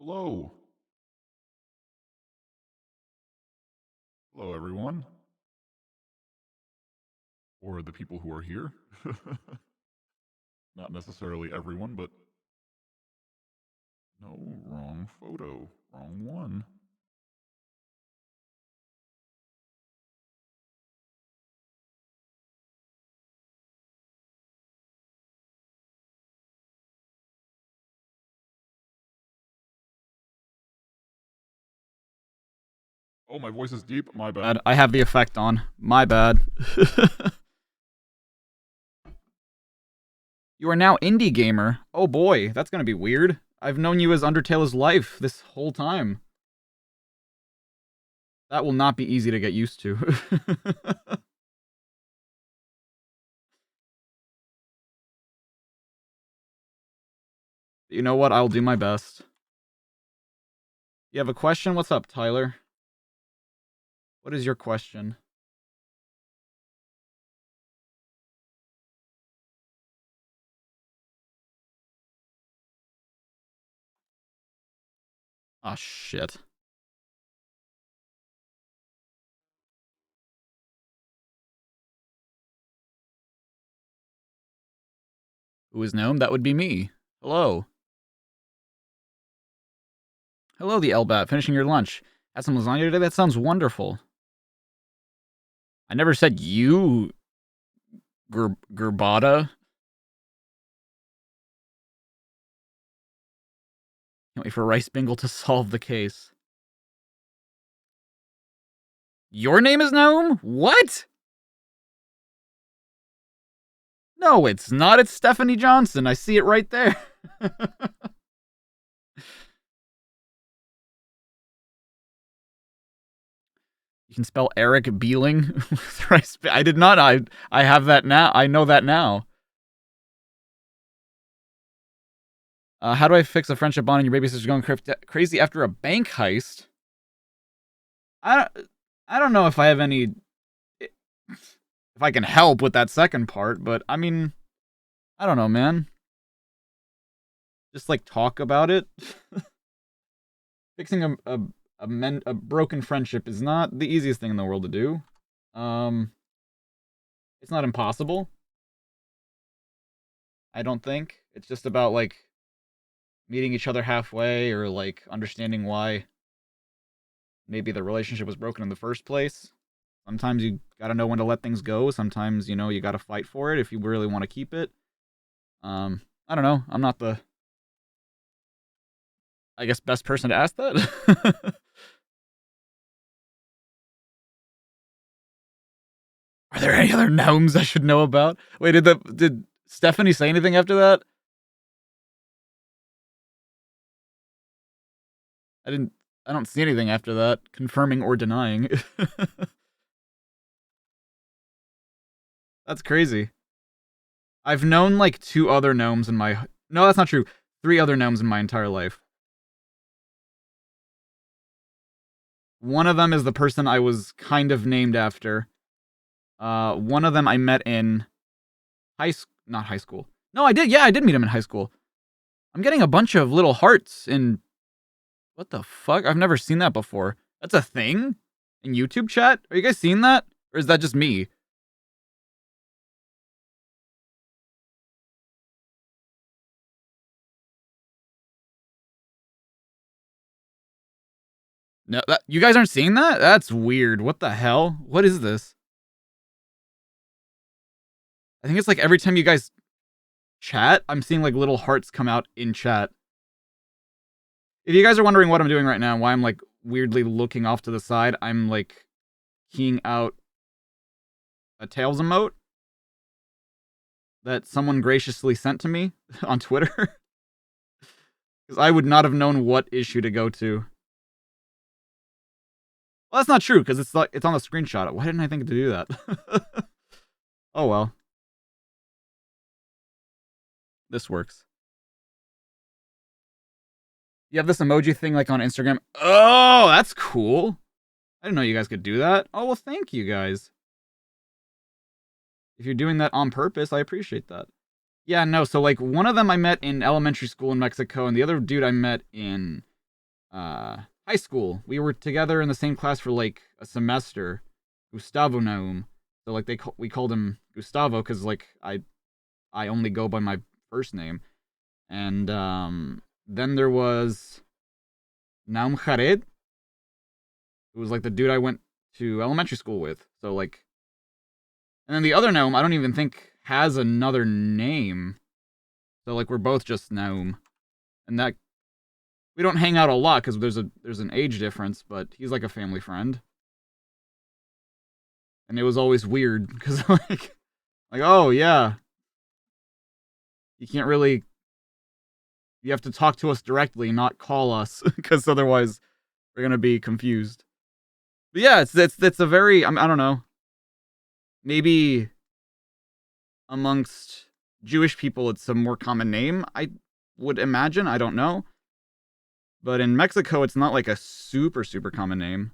Hello. Hello, everyone. Or the people who are here. Not necessarily everyone, but no, wrong photo. Wrong one. Oh, my voice is deep. My bad. I have the effect on. My bad. You are now indie gamer. Oh boy, that's gonna be weird. I've known you as Undertale's life this whole time. That will not be easy to get used to. You know what? I'll do my best. You have a question? What's up, Tyler? What is your question? Ah, shit. Who is gnome? That would be me. Hello. Hello, the Elbat. Finishing your lunch. Had some lasagna today? That sounds wonderful. I never said you, Gerbata. Can't wait for Rice Bingle to solve the case. Your name is Gnome? What? No, it's not. It's Stephanie Johnson. I see it right there. You can spell Eric Beeling with rice. I did not. I have that now. I know that now. How do I fix a friendship bond and your baby sister's going crazy after a bank heist? I don't know if I have any. If I can help with that second part, but I mean, I don't know, man. Just like talk about it. Fixing a broken friendship is not the easiest thing in the world to do. It's not impossible. I don't think. It's just about like meeting each other halfway or like understanding why maybe the relationship was broken in the first place. Sometimes you gotta know when to let things go. Sometimes, you gotta fight for it if you really want to keep it. I don't know. I'm not the, I guess, best person to ask that. Are there any other gnomes I should know about? Wait, did Stephanie say anything after that? I don't see anything after that, confirming or denying. That's crazy. I've known like two other gnomes in my. No, that's not true. Three other gnomes in my entire life. One of them is the person I was kind of named after. One of them I met in not high school. No, I did. Yeah, I did meet him in high school. I'm getting a bunch of little hearts in. What the fuck? I've never seen that before. That's a thing in YouTube chat. Are you guys seeing that, or is that just me? No, you guys aren't seeing that? That's weird. What the hell? What is this? I think it's like every time you guys chat, I'm seeing like little hearts come out in chat. If you guys are wondering what I'm doing right now, why I'm like weirdly looking off to the side, I'm like keying out a Tails emote that someone graciously sent to me on Twitter. Because I would not have known what issue to go to. Well, that's not true, because it's on the screenshot. Why didn't I think to do that? Oh well. This works. You have this emoji thing like on Instagram. Oh, that's cool. I didn't know you guys could do that. Oh, well, thank you guys. If you're doing that on purpose, I appreciate that. Yeah, no, so like one of them I met in elementary school in Mexico, and the other dude I met in high school. We were together in the same class for like a semester. Gustavo Naum. So like we called him Gustavo because like I only go by my first name. And then there was Naum Jared, who was like the dude I went to elementary school with. So like, and then the other Naum I don't even think has another name. So like we're both just Naum, and that we don't hang out a lot because there's an age difference, but he's like a family friend. And it was always weird because like oh yeah, you can't really, you have to talk to us directly, not call us, because otherwise we're gonna be confused. But yeah, it's a very I don't know, maybe amongst Jewish people it's a more common name, I would imagine. I don't know, but in Mexico it's not like a super common name.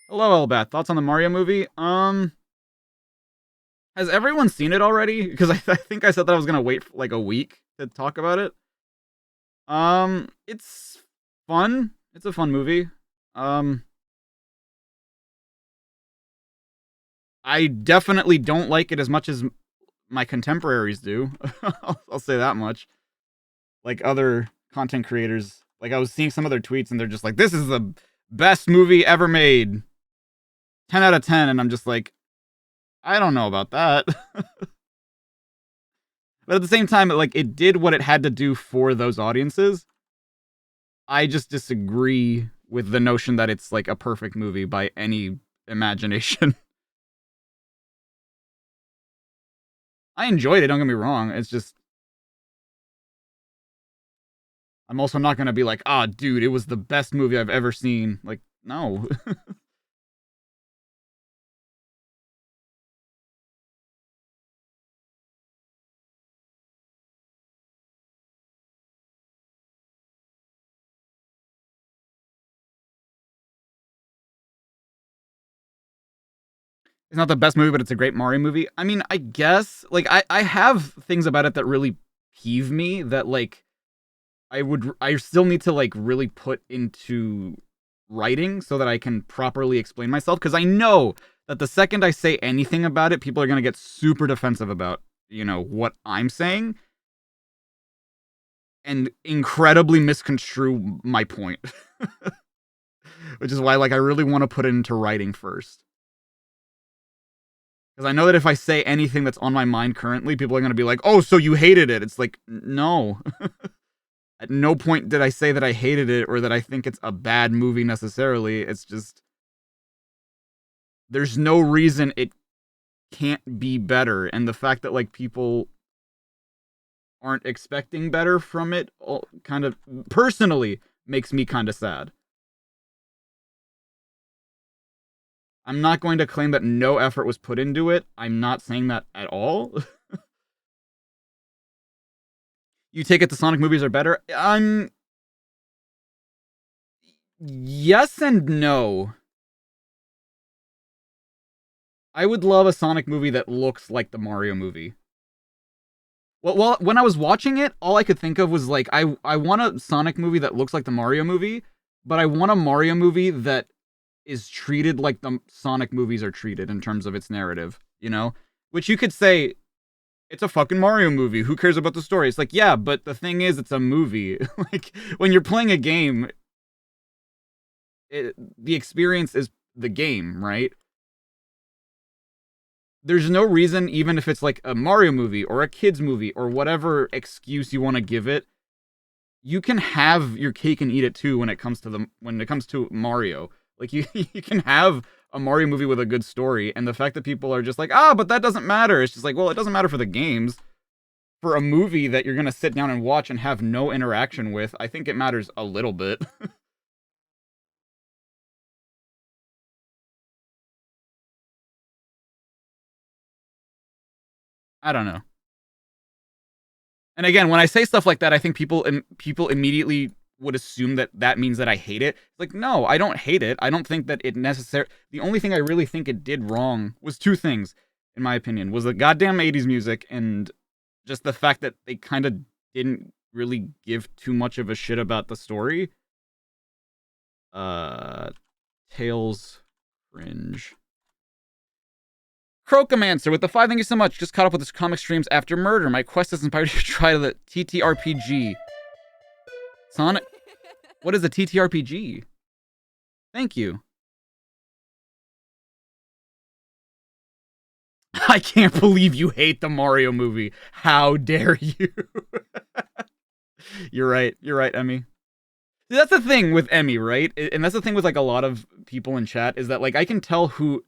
Hello, Elbat. Thoughts on the Mario movie? Has everyone seen it already? Because I think I said that I was gonna wait for like a week to talk about it. It's fun. It's a fun movie. I definitely don't like it as much as my contemporaries do. I'll say that much. Like other content creators, like I was seeing some of their tweets and they're just like, "This is the best movie ever made, 10 out of 10," and I'm just like, I don't know about that. But at the same time, like it did what it had to do for those audiences. I just disagree with the notion that it's like a perfect movie by any imagination. I enjoyed it, don't get me wrong. It's just I'm also not gonna be like, ah, dude, it was the best movie I've ever seen. Like, no. It's not the best movie, but it's a great Mario movie. I mean, I guess like I have things about it that really peeve me that like I still need to like really put into writing so that I can properly explain myself, because I know that the second I say anything about it, people are going to get super defensive about, what I'm saying and incredibly misconstrue my point. Which is why like I really want to put it into writing first. Because I know that if I say anything that's on my mind currently, people are going to be like, "Oh, so you hated it." It's like, no. At no point did I say that I hated it or that I think it's a bad movie necessarily. It's just there's no reason it can't be better, and the fact that like people aren't expecting better from it kind of personally makes me kind of sad. I'm not going to claim that no effort was put into it. I'm not saying that at all. You take it the Sonic movies are better? Yes and no. I would love a Sonic movie that looks like the Mario movie. Well, when I was watching it, all I could think of was like, I want a Sonic movie that looks like the Mario movie, but I want a Mario movie that is treated like the Sonic movies are treated in terms of its narrative, Which you could say, it's a fucking Mario movie. Who cares about the story? It's like, yeah, but the thing is, it's a movie. Like, when you're playing a game, the experience is the game, right? There's no reason, even if it's like a Mario movie or a kid's movie or whatever excuse you want to give it, you can have your cake and eat it too when it comes to Mario. Like you can have a Mario movie with a good story, and the fact that people are just like, but that doesn't matter. It's just like, well, it doesn't matter for the games. For a movie that you're gonna sit down and watch and have no interaction with, I think it matters a little bit. I don't know. And again, when I say stuff like that, I think people immediately would assume that that means that I hate it. Like, no, I don't hate it. I don't think that it necessarily. The only thing I really think it did wrong was two things, in my opinion, was the goddamn 80s music and just the fact that they kind of didn't really give too much of a shit about the story. Tails cringe. Crocomancer with the 5, thank you so much. Just caught up with his comic streams after murder. My quest is inspired to try the TTRPG. Sonic, what is a TTRPG? Thank you. I can't believe you hate the Mario movie. How dare you? You're right, Emmy. That's the thing with Emmy, right? And that's the thing with like a lot of people in chat is that like I can tell who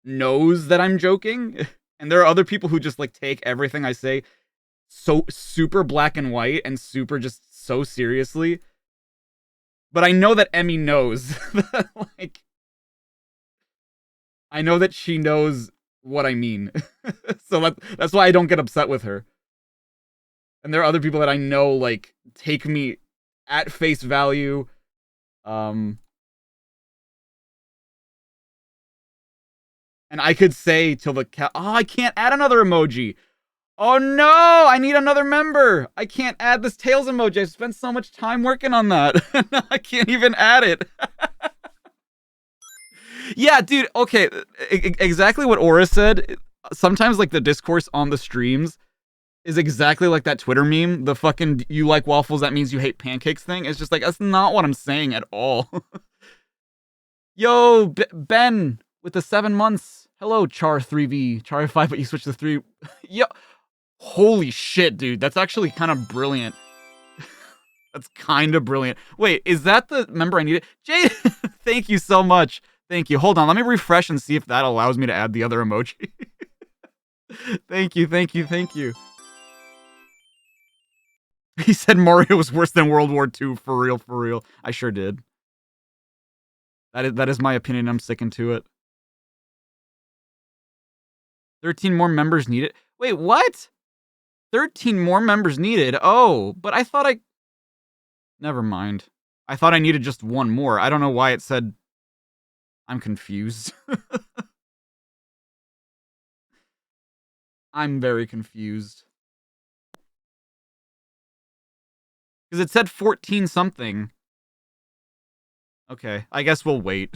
knows that I'm joking, and there are other people who just like take everything I say so super black and white and super just so seriously. But I know that Emmy knows that, like, I know that she knows what I mean. So that's why I don't get upset with her. And there are other people that I know like take me at face value. And I could say till the cat. Oh, I can't add another emoji. Oh no, I need another member. I can't add this Tails emoji. I've spent so much time working on that. I can't even add it. Yeah, dude, okay. Exactly what Aura said. Sometimes, like, the discourse on the streams is exactly like that Twitter meme. The fucking you like waffles, that means you hate pancakes thing. It's just like, that's not what I'm saying at all. Yo, Ben with the 7 months. Hello, Char3V. Char5, but you switched to 3. Yo. Holy shit, dude. That's actually kind of brilliant. That's kind of brilliant. Wait, is that the member I needed? Jade, thank you so much. Thank you. Hold on, let me refresh and see if that allows me to add the other emoji. Thank you, thank you, thank you. He said Mario was worse than World War II. For real, for real. I sure did. That is my opinion. I'm sticking to it. 13 more members needed. Wait, what? 13 more members needed. Oh, but I thought I... Never mind. I thought I needed just one more. I don't know why it said... I'm confused. I'm very confused. Because it said 14 something. Okay, I guess we'll wait.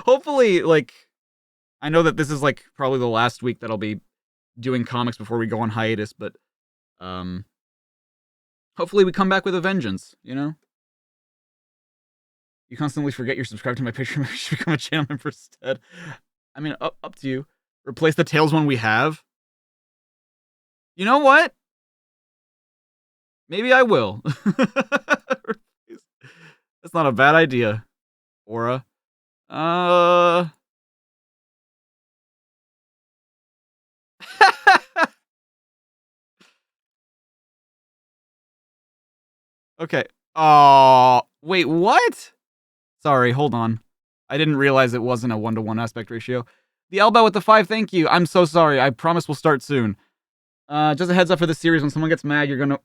Hopefully, like... I know that this is, like, probably the last week that I'll be doing comics before we go on hiatus, but... hopefully we come back with a vengeance, you know? You constantly forget you're subscribed to my Patreon. You should become a channel member instead. I mean, up to you. Replace the Tails one we have. You know what? Maybe I will. That's not a bad idea. Aura. Okay. Oh, wait, what? Sorry, hold on. I didn't realize it wasn't a 1-to-1 aspect ratio. The Elbow with the 5, thank you. I'm so sorry. I promise we'll start soon. Just a heads up for the series. When someone gets mad, you're gonna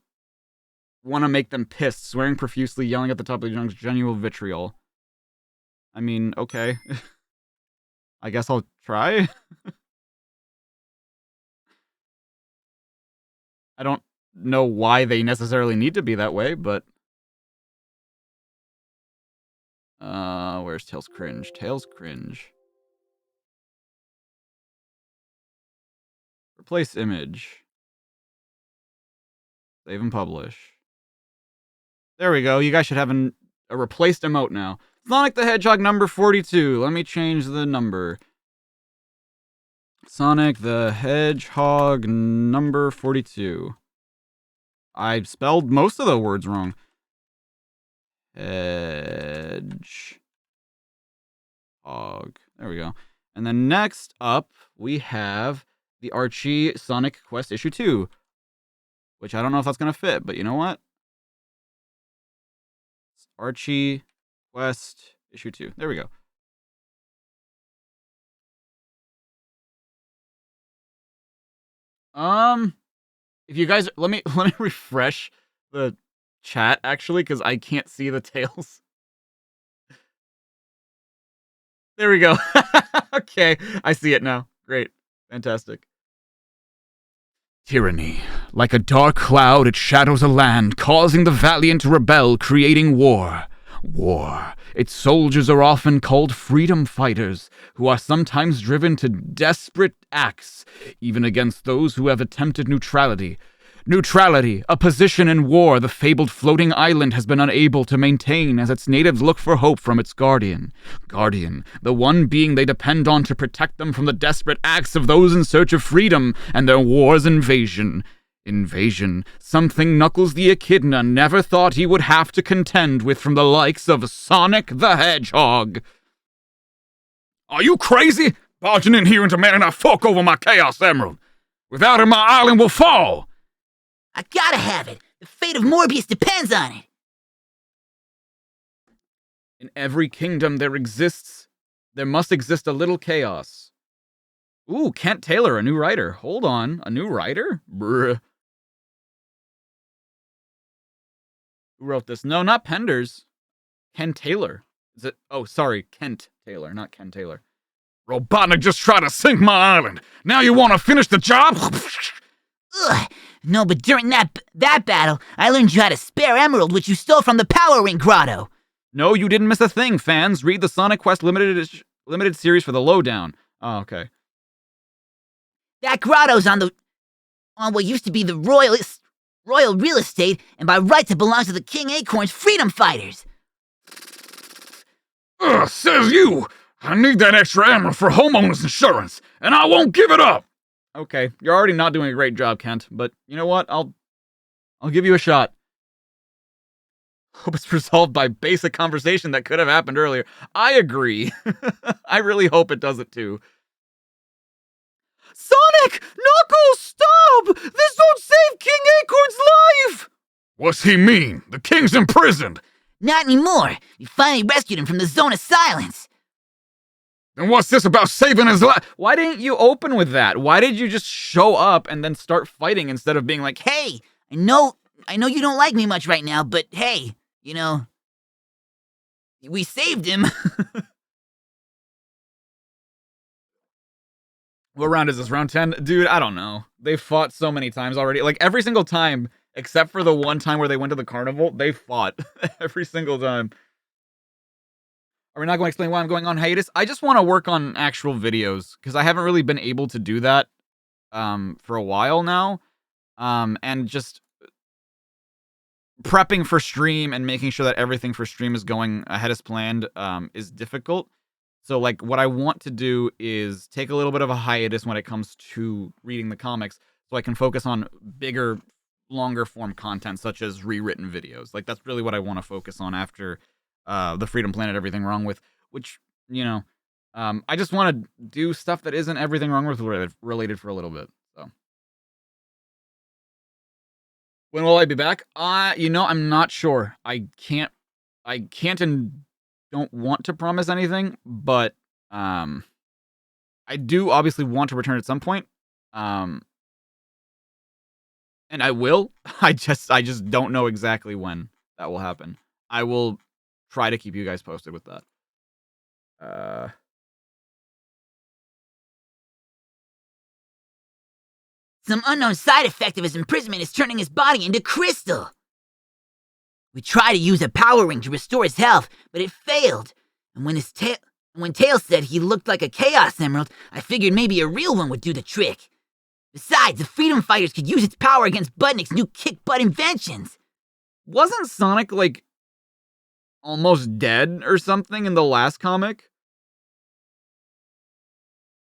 want to make them pissed, swearing profusely, yelling at the top of your lungs, genuine vitriol. I mean, okay. I guess I'll try. I don't know why they necessarily need to be that way, but... where's Tails Cringe? Tails Cringe. Replace image. Save and publish. There we go. You guys should have a replaced emote now. Sonic the Hedgehog number 42. Let me change the number. Sonic the Hedgehog number 42. I spelled most of the words wrong. Hedgehog. There we go. And then next up, we have the Archie Sonic Quest issue 2. Which I don't know if that's going to fit, but you know what? It's Archie Quest issue 2. There we go. If you guys let me refresh the chat actually, because I can't see the tails. There we go. Okay, I see it now. Great. Fantastic. Tyranny. Like a dark cloud, it shadows a land, causing the valiant to rebel, creating war. War. Its soldiers are often called freedom fighters, who are sometimes driven to desperate acts, even against those who have attempted neutrality. Neutrality, a position in war the fabled floating island has been unable to maintain as its natives look for hope from its guardian. Guardian, the one being they depend on to protect them from the desperate acts of those in search of freedom and their war's invasion. Invasion, something Knuckles the Echidna never thought he would have to contend with from the likes of Sonic the Hedgehog. Are you crazy? Barging in here and demanding I fork over my Chaos Emerald. Without it, my island will fall. I gotta have it. The fate of Morbius depends on it. In every kingdom there must exist a little chaos. Ooh, Kent Taylor, a new writer. Hold on, a new writer? Brr. Who wrote this? No, not Penders. Ken Taylor. Is it? Oh, sorry, Kent Taylor, not Ken Taylor. Robotnik just tried to sink my island. Now you want to finish the job? Ugh. No, but during that battle, I learned you had a spare emerald which you stole from the Power Ring Grotto. No, you didn't miss a thing, fans. Read the Sonic Quest limited series for the lowdown. Oh, okay. That grotto's on what used to be the royal real estate, and by rights it belongs to the King Acorn's freedom fighters. Says you. I need that extra emerald for homeowners insurance, and I won't give it up. Okay, you're already not doing a great job, Kent, but you know what? I'll give you a shot. Hope it's resolved by basic conversation that could have happened earlier. I agree. I really hope it does it too. Sonic! Knuckles, stop! This won't save King Acorn's life! What's he mean? The king's imprisoned. Not anymore. We finally rescued him from the Zone of Silence. Then what's this about saving his life? Why didn't you open with that? Why did you just show up and then start fighting instead of being like, hey, I know you don't like me much right now, but hey, we saved him. What round is this? Round 10? Dude, I don't know. They've fought so many times already. Like, every single time, except for the one time where they went to the carnival, they fought. Every single time. Are we not going to explain why I'm going on hiatus? I just want to work on actual videos, because I haven't really been able to do that for a while now. And just prepping for stream and making sure that everything for stream is going ahead as planned is difficult. So, like, what I want to do is take a little bit of a hiatus when it comes to reading the comics, so I can focus on bigger, longer form content, such as rewritten videos. Like, that's really what I want to focus on after the Freedom Planet Everything Wrong With, which, I just want to do stuff that isn't Everything Wrong With related for a little bit. So, when will I be back? I'm not sure. I can't and don't want to promise anything, but I do obviously want to return at some point. And I will. I just don't know exactly when that will happen. I will try to keep you guys posted with that. Some unknown side effect of his imprisonment is turning his body into crystal. We tried to use a power ring to restore his health, but it failed. And when Tails said he looked like a Chaos Emerald, I figured maybe a real one would do the trick. Besides, the Freedom Fighters could use its power against Budnick's new kick-butt inventions. Wasn't Sonic, like, almost dead or something in the last comic?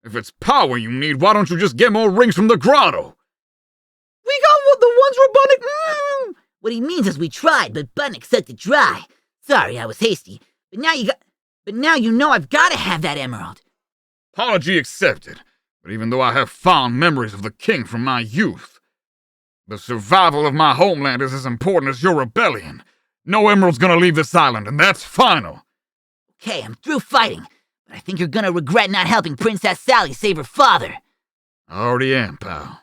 If it's power you need, why don't you just get more rings from the grotto? We got the ones where Budnick... What he means is we tried, but Budnick sucked it dry. Sorry, I was hasty. But now you know I've got to have that emerald. Apology accepted. But even though I have fond memories of the king from my youth, the survival of my homeland is as important as your rebellion. No emerald's gonna leave this island, and that's final. Okay, I'm through fighting, but I think you're gonna regret not helping Princess Sally save her father. I already am, pal.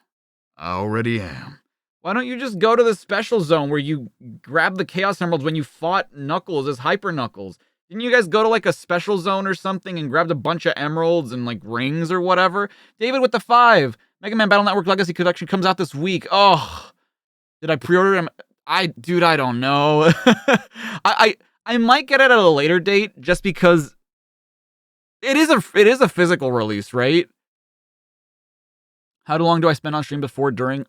I already am. Why don't you just go to the special zone where you grab the Chaos Emeralds when you fought Knuckles as Hyper Knuckles? Didn't you guys go to, like, a special zone or something and grabbed a bunch of emeralds and, like, rings or whatever? David with the 5. Mega Man Battle Network Legacy Collection comes out this week. Oh, did I pre-order them? Dude, I don't know. I might get it at a later date just because it is a physical release, right? How long do I spend on stream before, during,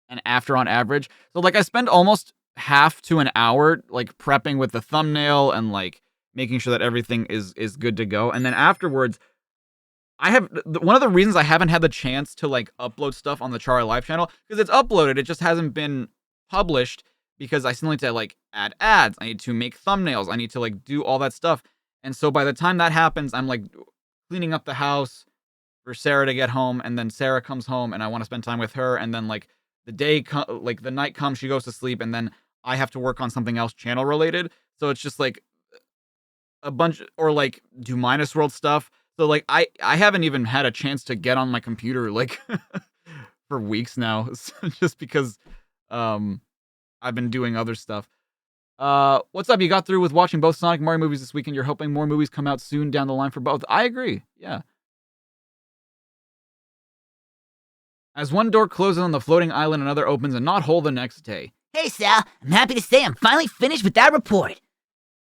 and after on average? So like I spend almost half to an hour like prepping with the thumbnail and like making sure that everything is good to go. And then afterwards, one of the reasons I haven't had the chance to like upload stuff on the Chara Live channel, because it's uploaded, it just hasn't been published because I still need to like add ads, I need to make thumbnails, I need to like do all that stuff. And so by the time that happens, I'm like cleaning up the house for Sarah to get home, and then Sarah comes home and I want to spend time with her, and then like the night comes, she goes to sleep, and then I have to work on something else channel related. So it's just like a bunch, or like do Minus World stuff. So like I haven't even had a chance to get on my computer like for weeks now, just because I've been doing other stuff. What's up? You got through with watching both Sonic and Mario movies this weekend. You're hoping more movies come out soon down the line for both. I agree. Yeah. As one door closes on the floating island, another opens and not whole the next day. Hey, Sal, I'm happy to say I'm finally finished with that report.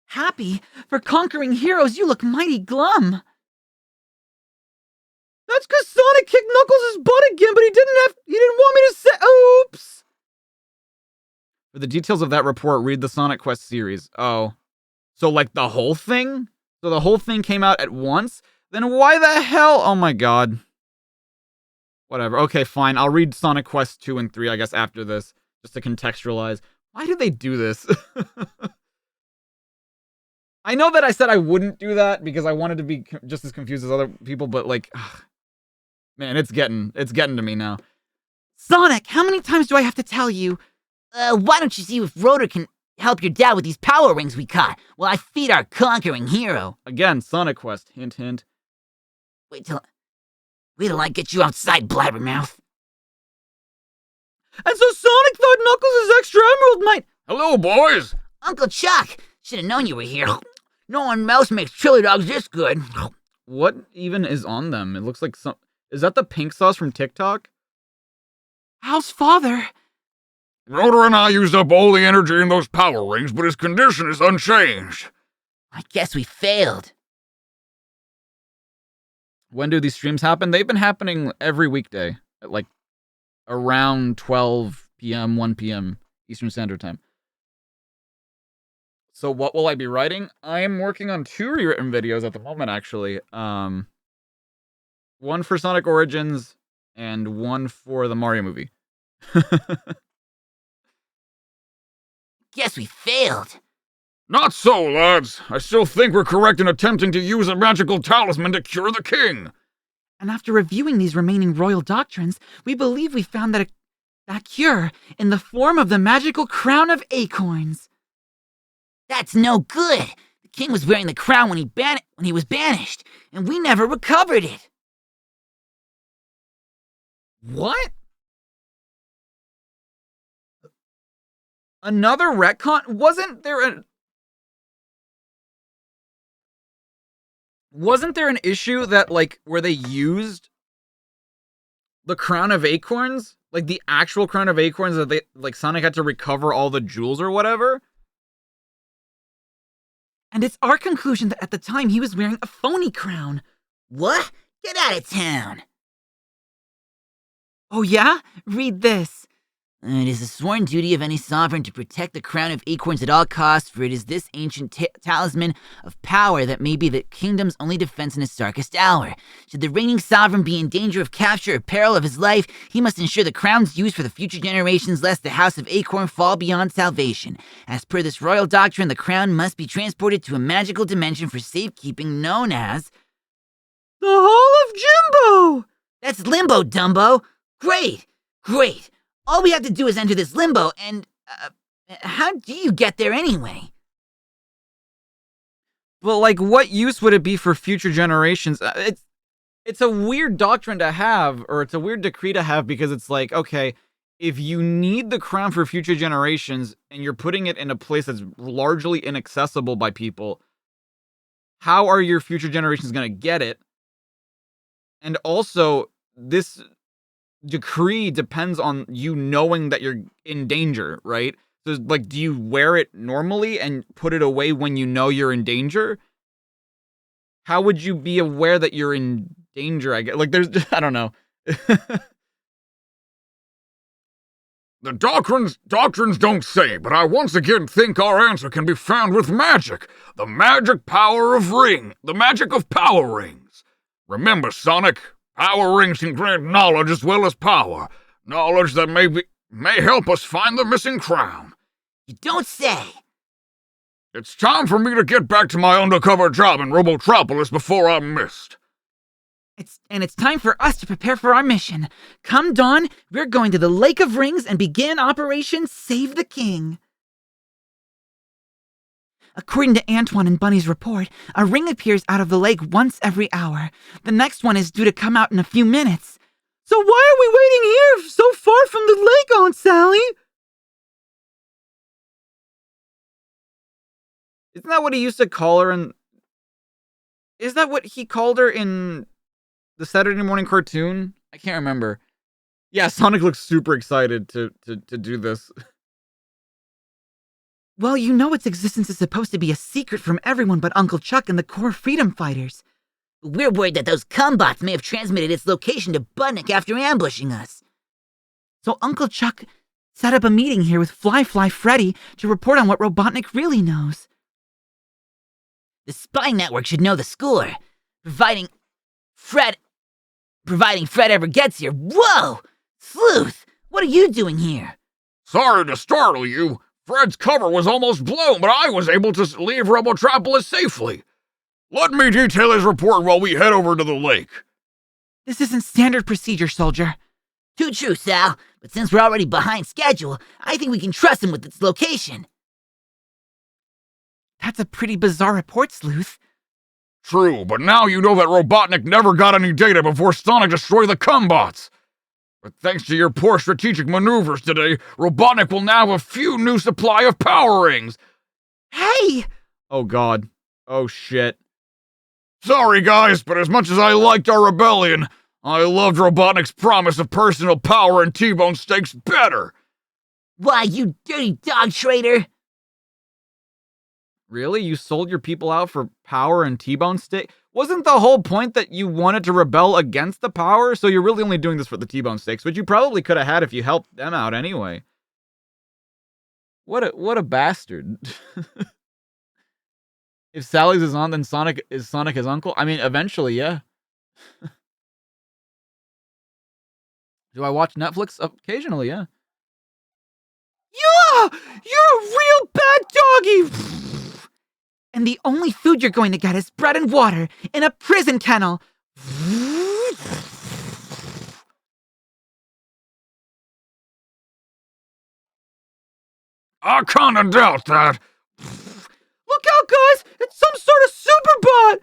Happy? For conquering heroes, you look mighty glum. That's because Sonic kicked Knuckles' butt again, but he didn't want me to say, oops. For the details of that report, read the Sonic Quest series. Oh. So like the whole thing? So the whole thing came out at once? Then why the hell? Oh my god. Whatever. Okay, fine. I'll read Sonic Quest 2 and 3, I guess, after this, just to contextualize. Why did they do this? I know that I said I wouldn't do that because I wanted to be just as confused as other people, but like, man, it's getting to me now. Sonic, how many times do I have to tell you? Why don't you see if Rotor can help your dad with these power rings we caught while I feed our conquering hero? Again, Sonic Quest. Hint, hint. Wait till I get you outside, Blabbermouth. And so Sonic thought Knuckles' extra emerald might... Hello, boys! Uncle Chuck! Should have known you were here. No one else makes chili dogs this good. What even is on them? It looks like some... Is that the pink sauce from TikTok? How's father? Rotor and I used up all the energy in those power rings, but his condition is unchanged. I guess we failed. When do these streams happen? They've been happening every weekday at like around 12 p.m., 1 p.m. Eastern Standard Time. So what will I be writing? I am working on 2 rewritten videos at the moment, actually. One for Sonic Origins and one for the Mario movie. Guess we failed. Not so, lads. I still think we're correct in attempting to use a magical talisman to cure the king. And after reviewing these remaining royal doctrines, we believe we found that cure in the form of the magical crown of acorns. That's no good. The king was wearing the crown when he was banished, and we never recovered it. What? Another retcon? Wasn't there an issue that, like, where they used the crown of acorns? Like, the actual crown of acorns that Sonic had to recover all the jewels or whatever? And it's our conclusion that at the time he was wearing a phony crown. What? Get out of town. Oh yeah? Read this. It is the sworn duty of any sovereign to protect the crown of acorns at all costs, for it is this ancient talisman of power that may be the kingdom's only defense in its darkest hour. Should the reigning sovereign be in danger of capture or peril of his life, he must ensure the crown's use for the future generations, lest the house of Acorn fall beyond salvation. As per this royal doctrine, the crown must be transported to a magical dimension for safekeeping known as the Hall of Jimbo! That's Limbo, Dumbo! Great! All we have to do is enter this limbo, and, how do you get there anyway? But, like, what use would it be for future generations? It's a weird doctrine to have, or it's a weird decree to have, because it's like, okay, if you need the crown for future generations, and you're putting it in a place that's largely inaccessible by people, how are your future generations going to get it? And also, this decree depends on you knowing that you're in danger, right? So, like, do you wear it normally and put it away when you know you're in danger? How would you be aware that you're in danger? I guess, like, there's, I don't know. The doctrines don't say, but I once again think our answer can be found with magic. The magic power of the magic of power rings. Remember, Sonic, power rings can grant knowledge as well as power. Knowledge that may help us find the missing crown. You don't say. It's time for me to get back to my undercover job in Robotropolis before I'm missed. It's time for us to prepare for our mission. Come dawn, we're going to the Lake of Rings and begin Operation Save the King. According to Antoine and Bunny's report, a ring appears out of the lake once every hour. The next one is due to come out in a few minutes. So why are we waiting here so far from the lake, Aunt Sally? Isn't that what he used to call her in... Is that what he called her in the Saturday morning cartoon? I can't remember. Yeah, Sonic looks super excited to do this. Well, you know its existence is supposed to be a secret from everyone but Uncle Chuck and the core freedom fighters. We're worried that those Cumbots may have transmitted its location to Budnick after ambushing us. So Uncle Chuck set up a meeting here with Fly Freddy to report on what Robotnik really knows. The spy network should know the score, providing Fred ever gets here. Whoa! Sleuth, what are you doing here? Sorry to startle you. Fred's cover was almost blown, but I was able to leave Robotropolis safely. Let me detail his report while we head over to the lake. This isn't standard procedure, soldier. Too true, Sal, but since we're already behind schedule, I think we can trust him with its location. That's a pretty bizarre report, Sleuth. True, but now you know that Robotnik never got any data before Sonic destroyed the Cumbots. But thanks to your poor strategic maneuvers today, Robotnik will now have a few new supply of power rings. Hey! Oh god. Oh shit. Sorry guys, but as much as I liked our rebellion, I loved Robotnik's promise of personal power and T-bone steaks better. Why, you dirty dog traitor! Really? You sold your people out for power and T-bone steak? Wasn't the whole point that you wanted to rebel against the power? So you're really only doing this for the T-bone steaks, which you probably could have had if you helped them out anyway. What a bastard. If Sally's his aunt, then Sonic his uncle? I mean, eventually, yeah. Do I watch Netflix? Occasionally, yeah. Yeah! You're a real bad doggy! And the only food you're going to get is bread and water in a prison kennel. I kinda doubt that. Look out, guys! It's some sort of super bot!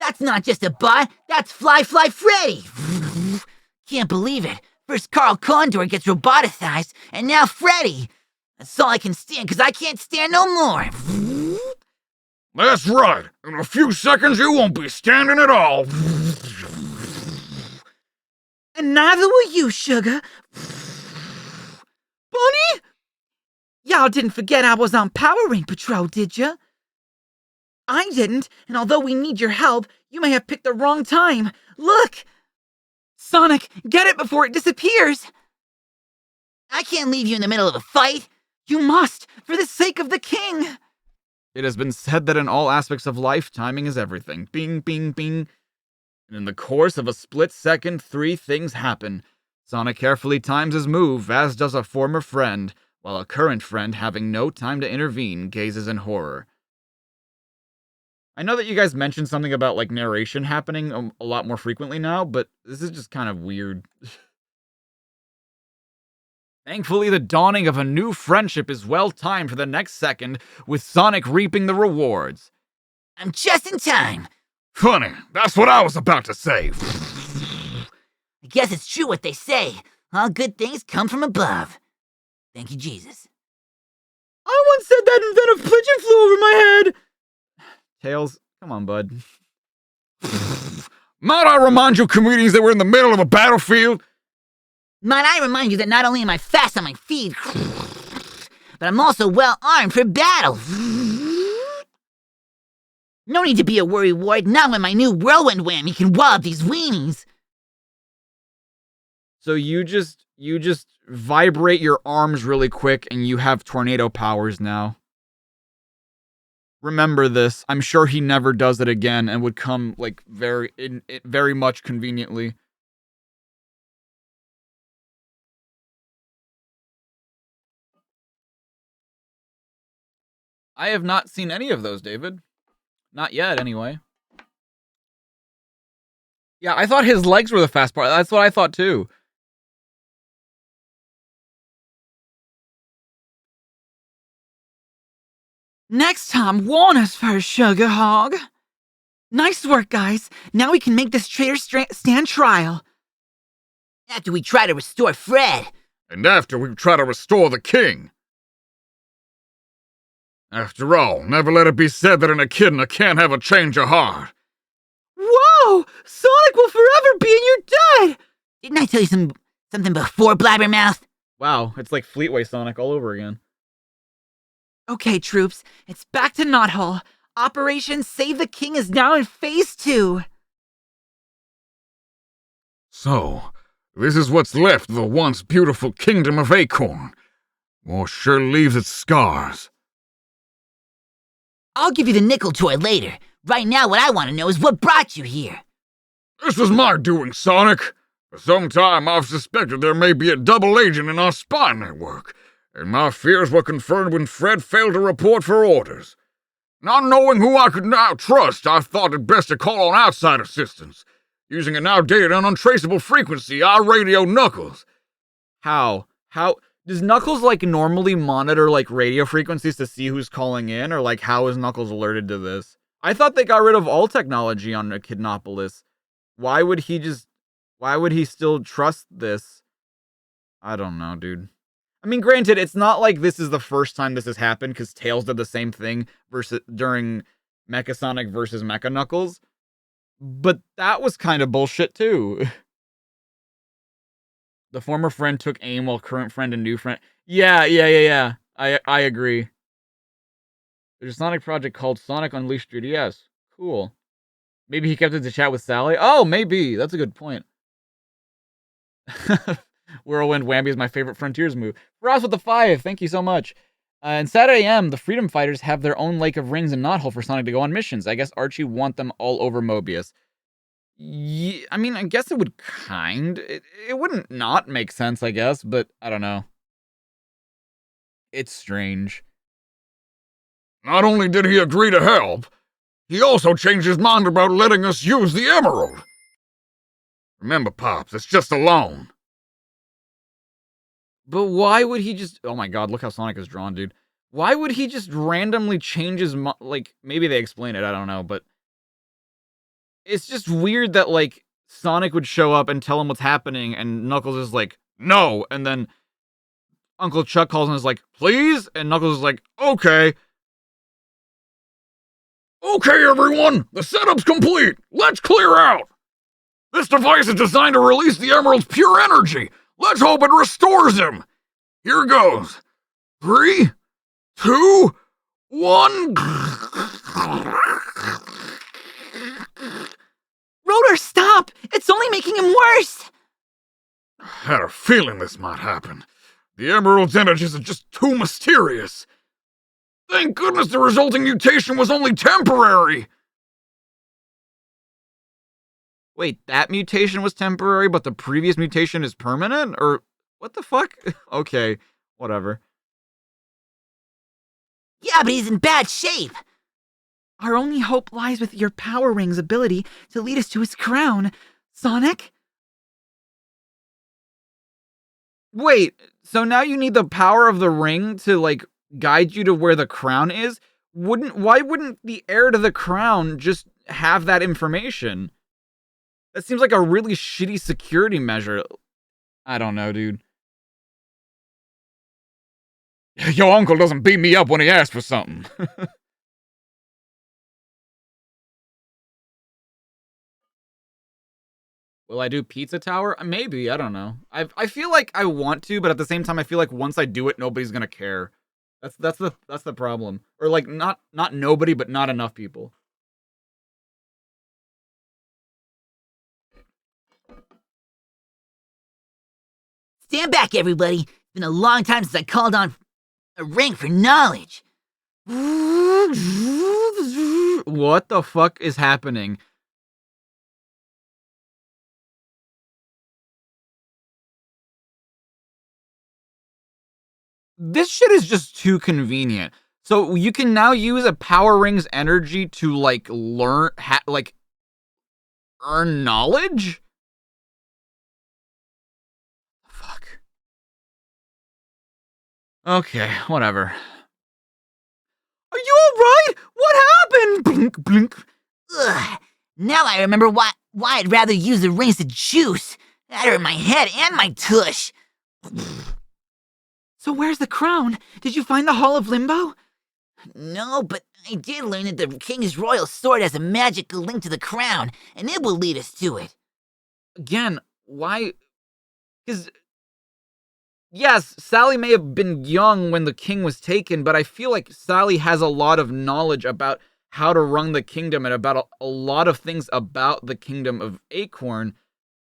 That's not just a bot, that's Fly Freddy! Can't believe it. First Carl Condor gets roboticized, and now Freddy! That's all I can stand, because I can't stand no more! That's right. In a few seconds, you won't be standing at all. And neither will you, sugar. Bunny? Y'all didn't forget I was on Power Ring Patrol, did ya? I didn't, and although we need your help, you may have picked the wrong time. Look! Sonic, get it before it disappears! I can't leave you in the middle of a fight! You must, for the sake of the king! It has been said that in all aspects of life, timing is everything. Bing, bing, bing. And in the course of a split second, 3 things happen. Sonic carefully times his move, as does a former friend, while a current friend, having no time to intervene, gazes in horror. I know that you guys mentioned something about, like, narration happening a lot more frequently now, but this is just kind of weird. Thankfully, the dawning of a new friendship is well timed for the next second, with Sonic reaping the rewards. I'm just in time! Funny, that's what I was about to say. I guess it's true what they say. All good things come from above. Thank you, Jesus. I once said that and then a pigeon flew over my head! Tails, come on, bud. Might I remind you comedians that we're in the middle of a battlefield? Might I remind you that not only am I fast on my feet, but I'm also well armed for battle. No need to be a worrywart, not when my new whirlwind whammy can wallop these weenies. So you just vibrate your arms really quick and you have tornado powers now. Remember this. I'm sure he never does it again and would come like very much conveniently. I have not seen any of those, David. Not yet, anyway. Yeah, I thought his legs were the fast part. That's what I thought too. Next time, warn us first, Sugar Hog. Nice work, guys. Now we can make this traitor stand trial. After we try to restore Fred. And after we try to restore the king. After all, never let it be said that an echidna can't have a change of heart. Whoa! Sonic will forever be in your debt! Didn't I tell you something before, Blabbermouth? Wow, it's like Fleetway Sonic all over again. Okay, troops, it's back to Knothole. Operation Save the King is now in Phase 2. So, this is what's left of the once beautiful kingdom of Acorn. War sure leaves its scars. I'll give you the nickel toy later. Right now, what I want to know is what brought you here. This was my doing, Sonic. For some time, I've suspected there may be a double agent in our spy network, and my fears were confirmed when Fred failed to report for orders. Not knowing who I could now trust, I thought it best to call on outside assistance. Using an outdated and untraceable frequency, I radioed Knuckles. How? Does Knuckles, like, normally monitor, like, radio frequencies to see who's calling in? Or, like, how is Knuckles alerted to this? I thought they got rid of all technology on Echidnopolis. Why would he still trust this? I don't know, dude. I mean, granted, it's not like this is the first time this has happened, because Tails did the same thing during Mecha Sonic versus Mecha Knuckles. But that was kind of bullshit, too. The former friend took aim while current friend and new friend... Yeah. I agree. There's a Sonic project called Sonic Unleashed 3DS. Cool. Maybe he kept it to chat with Sally? Oh, maybe. That's a good point. Whirlwind Whammy is my favorite Frontiers move. Ross with the 5, thank you so much. And Saturday AM, the Freedom Fighters have their own Lake of Rings and Knothole for Sonic to go on missions. I guess Archie want them all over Mobius. Yeah, I mean, I guess it would it wouldn't not make sense, I guess, but I don't know. It's strange. Not only did he agree to help, he also changed his mind about letting us use the emerald. Remember, Pops, it's just a loan. But why would he just... Oh my god, look how Sonic is drawn, dude. Why would he just randomly change his... Like, maybe they explain it, I don't know, but... It's just weird that, like, Sonic would show up and tell him what's happening, and Knuckles is like, no, and then Uncle Chuck calls and is like, please? And Knuckles is like, okay. Okay, everyone, the setup's complete. Let's clear out. This device is designed to release the emerald's pure energy. Let's hope it restores him. Here goes. 3, 2, 1. Rotor, stop! It's only making him worse! I had a feeling this might happen. The emerald's energies are just too mysterious. Thank goodness the resulting mutation was only temporary. Wait, that mutation was temporary, but the previous mutation is permanent? Or what the fuck? Okay, whatever. Yeah, but he's in bad shape. Our only hope lies with your Power Ring's ability to lead us to his crown. Sonic? Wait, so now you need the power of the ring to, like, guide you to where the crown is? Why wouldn't the heir to the crown just have that information? That seems like a really shitty security measure. I don't know, dude. Your uncle doesn't beat me up when he asks for something. Will I do Pizza Tower? Maybe, I don't know. I feel like I want to, but at the same time I feel like once I do it, nobody's gonna care. That's the problem. Or like not nobody, but not enough people. Stand back, everybody. It's been a long time since I called on a ring for knowledge. What the fuck is happening? This shit is just too convenient. So you can now use a power ring's energy to like learn, earn knowledge? Fuck. Okay, whatever. Are you alright? What happened? Blink, blink. Ugh. Now I remember why I'd rather use the rings to juice. That hurt my head and my tush. So where's the crown? Did you find the Hall of Limbo? No, but I did learn that the king's royal sword has a magical link to the crown, and it will lead us to it. Again, why? Because, yes, Sally may have been young when the king was taken, but I feel like Sally has a lot of knowledge about how to run the kingdom and about a lot of things about the kingdom of Acorn.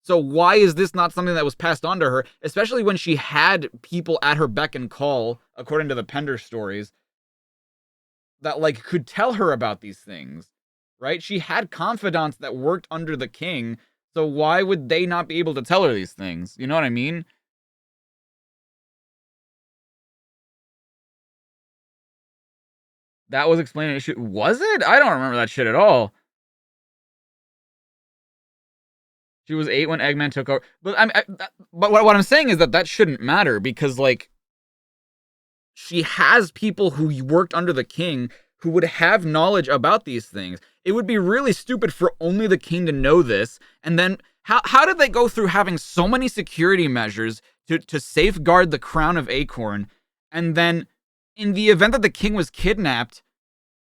So why is this not something that was passed on to her, especially when she had people at her beck and call, according to the Pender stories, that like could tell her about these things, right? She had confidants that worked under the king, so why would they not be able to tell her these things? You know what I mean? That was explaining issue. Was it? I don't remember that shit at all. She was 8 when Eggman took over. But but what I'm saying is that shouldn't matter because like she has people who worked under the king who would have knowledge about these things. It would be really stupid for only the king to know this. And then how did they go through having so many security measures to safeguard the crown of Acorn, and then in the event that the king was kidnapped,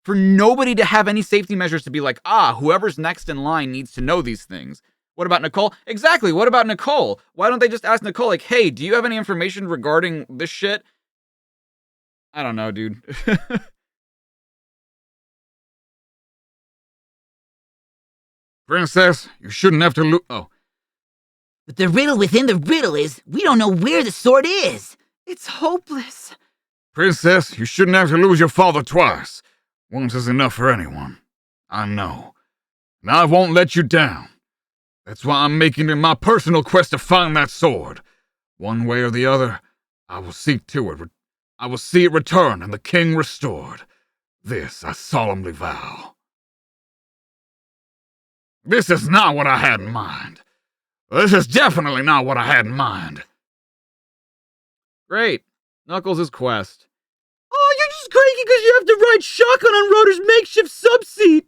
for nobody to have any safety measures to be like, whoever's next in line needs to know these things? What about Nicole? Exactly, what about Nicole? Why don't they just ask Nicole, like, hey, do you have any information regarding this shit? I don't know, dude. Princess, you shouldn't have to Oh. But the riddle within the riddle is, we don't know where the sword is. It's hopeless. Princess, you shouldn't have to lose your father twice. Once is enough for anyone. I know. And I won't let you down. That's why I'm making it my personal quest to find that sword. One way or the other, I will see to it. I will see it return and the king restored. This I solemnly vow. This is not what I had in mind. This is definitely not what I had in mind. Great. Knuckles' quest. Oh, you're just cranky because you have to ride shotgun on Rotor's makeshift subseat.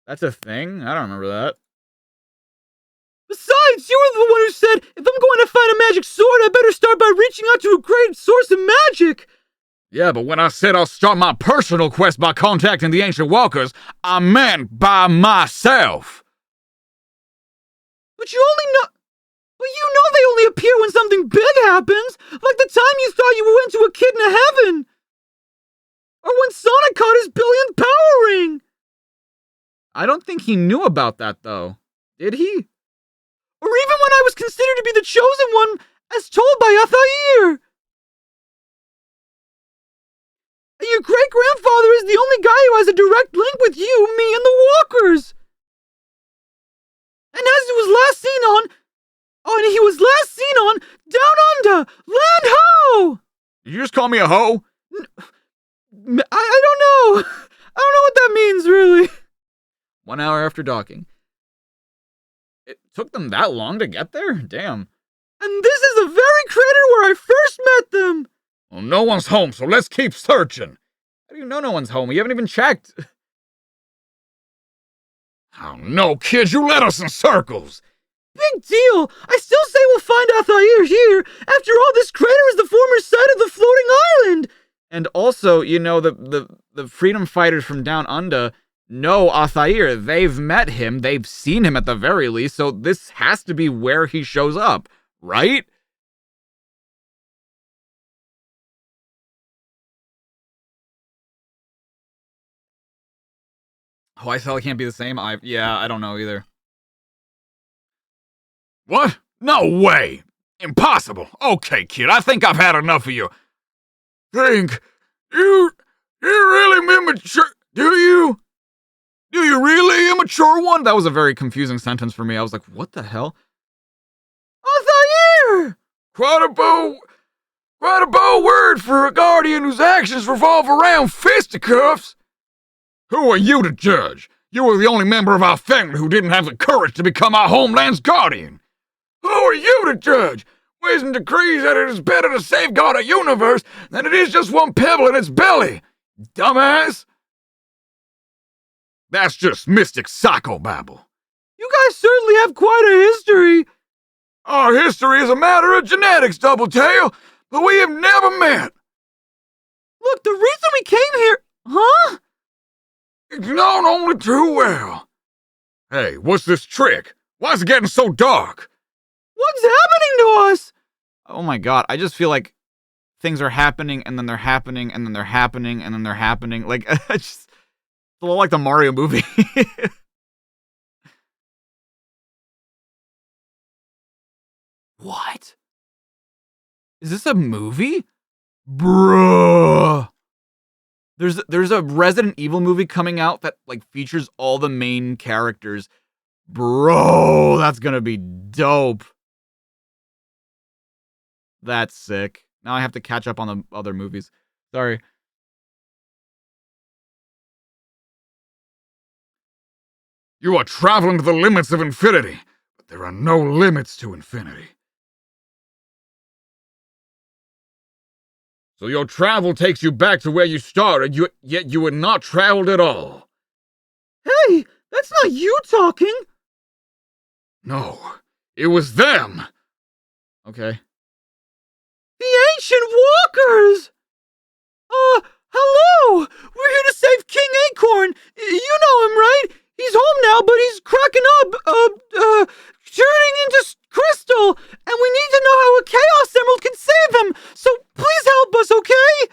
That's a thing? I don't remember that. Besides, you were the one who said, if I'm going to find a magic sword, I better start by reaching out to a great source of magic. Yeah, but when I said I'll start my personal quest by contacting the Ancient Walkers, I meant by myself. But you know they only appear when something big happens, like the time you thought you went to a kid in heaven. Or when Sonic caught his billionth power ring. I don't think he knew about that, though. Did he? Or even when I was considered to be the chosen one, as told by Athair. And your great-grandfather is the only guy who has a direct link with you, me, and the Walkers. And as he was last seen on Down Under, Land Ho! Did you just call me a hoe? I don't know. I don't know what that means, really. 1 hour after docking. It took them that long to get there? Damn. And this is the very crater where I first met them. Well, no one's home, so let's keep searching. How do you know no one's home? You haven't even checked. Oh no, kid, you led us in circles. Big deal. I still say we'll find Athair here. After all, this crater is the former site of the floating island. And also, you know, the freedom fighters from Down Under, know Athair. They've met him. They've seen him at the very least. So this has to be where he shows up, right? Oh, I thought it can't be the same. I don't know either. What? No way! Impossible! Okay, kid, I think I've had enough of you. Think? You really immature? Do you? Do you really, immature one? That was a very confusing sentence for me. I was like, what the hell? Athair! Quite a bold word for a guardian whose actions revolve around fisticuffs. Who are you to judge? You were the only member of our family who didn't have the courage to become our homeland's guardian. Who are you to judge? Wisdom decrees that it is better to safeguard a universe than it is just one pebble in its belly. Dumbass. That's just mystic psychobabble. You guys certainly have quite a history. Our history is a matter of genetics, Doubletail, but we have never met. Look, the reason we came here... Huh? It's known only too well. Hey, what's this trick? Why is it getting so dark? What's happening to us? Oh my god, I just feel like things are happening, and then they're happening, and then they're happening, and then they're happening. Like, it's a little like the Mario movie. What? Is this a movie? Bruh. There's a Resident Evil movie coming out that like features all the main characters. Bro, that's gonna be dope. That's sick. Now I have to catch up on the other movies. Sorry. You are traveling to the limits of infinity, but there are no limits to infinity. So your travel takes you back to where you started, yet you had not traveled at all. Hey, that's not you talking. No, it was them. Okay. The Ancient Walkers! Hello! We're here to save King Acorn! You know him, right? He's home now, but he's cracking up, turning into crystal, and we need to know how a Chaos Emerald can save him, so please help us, okay?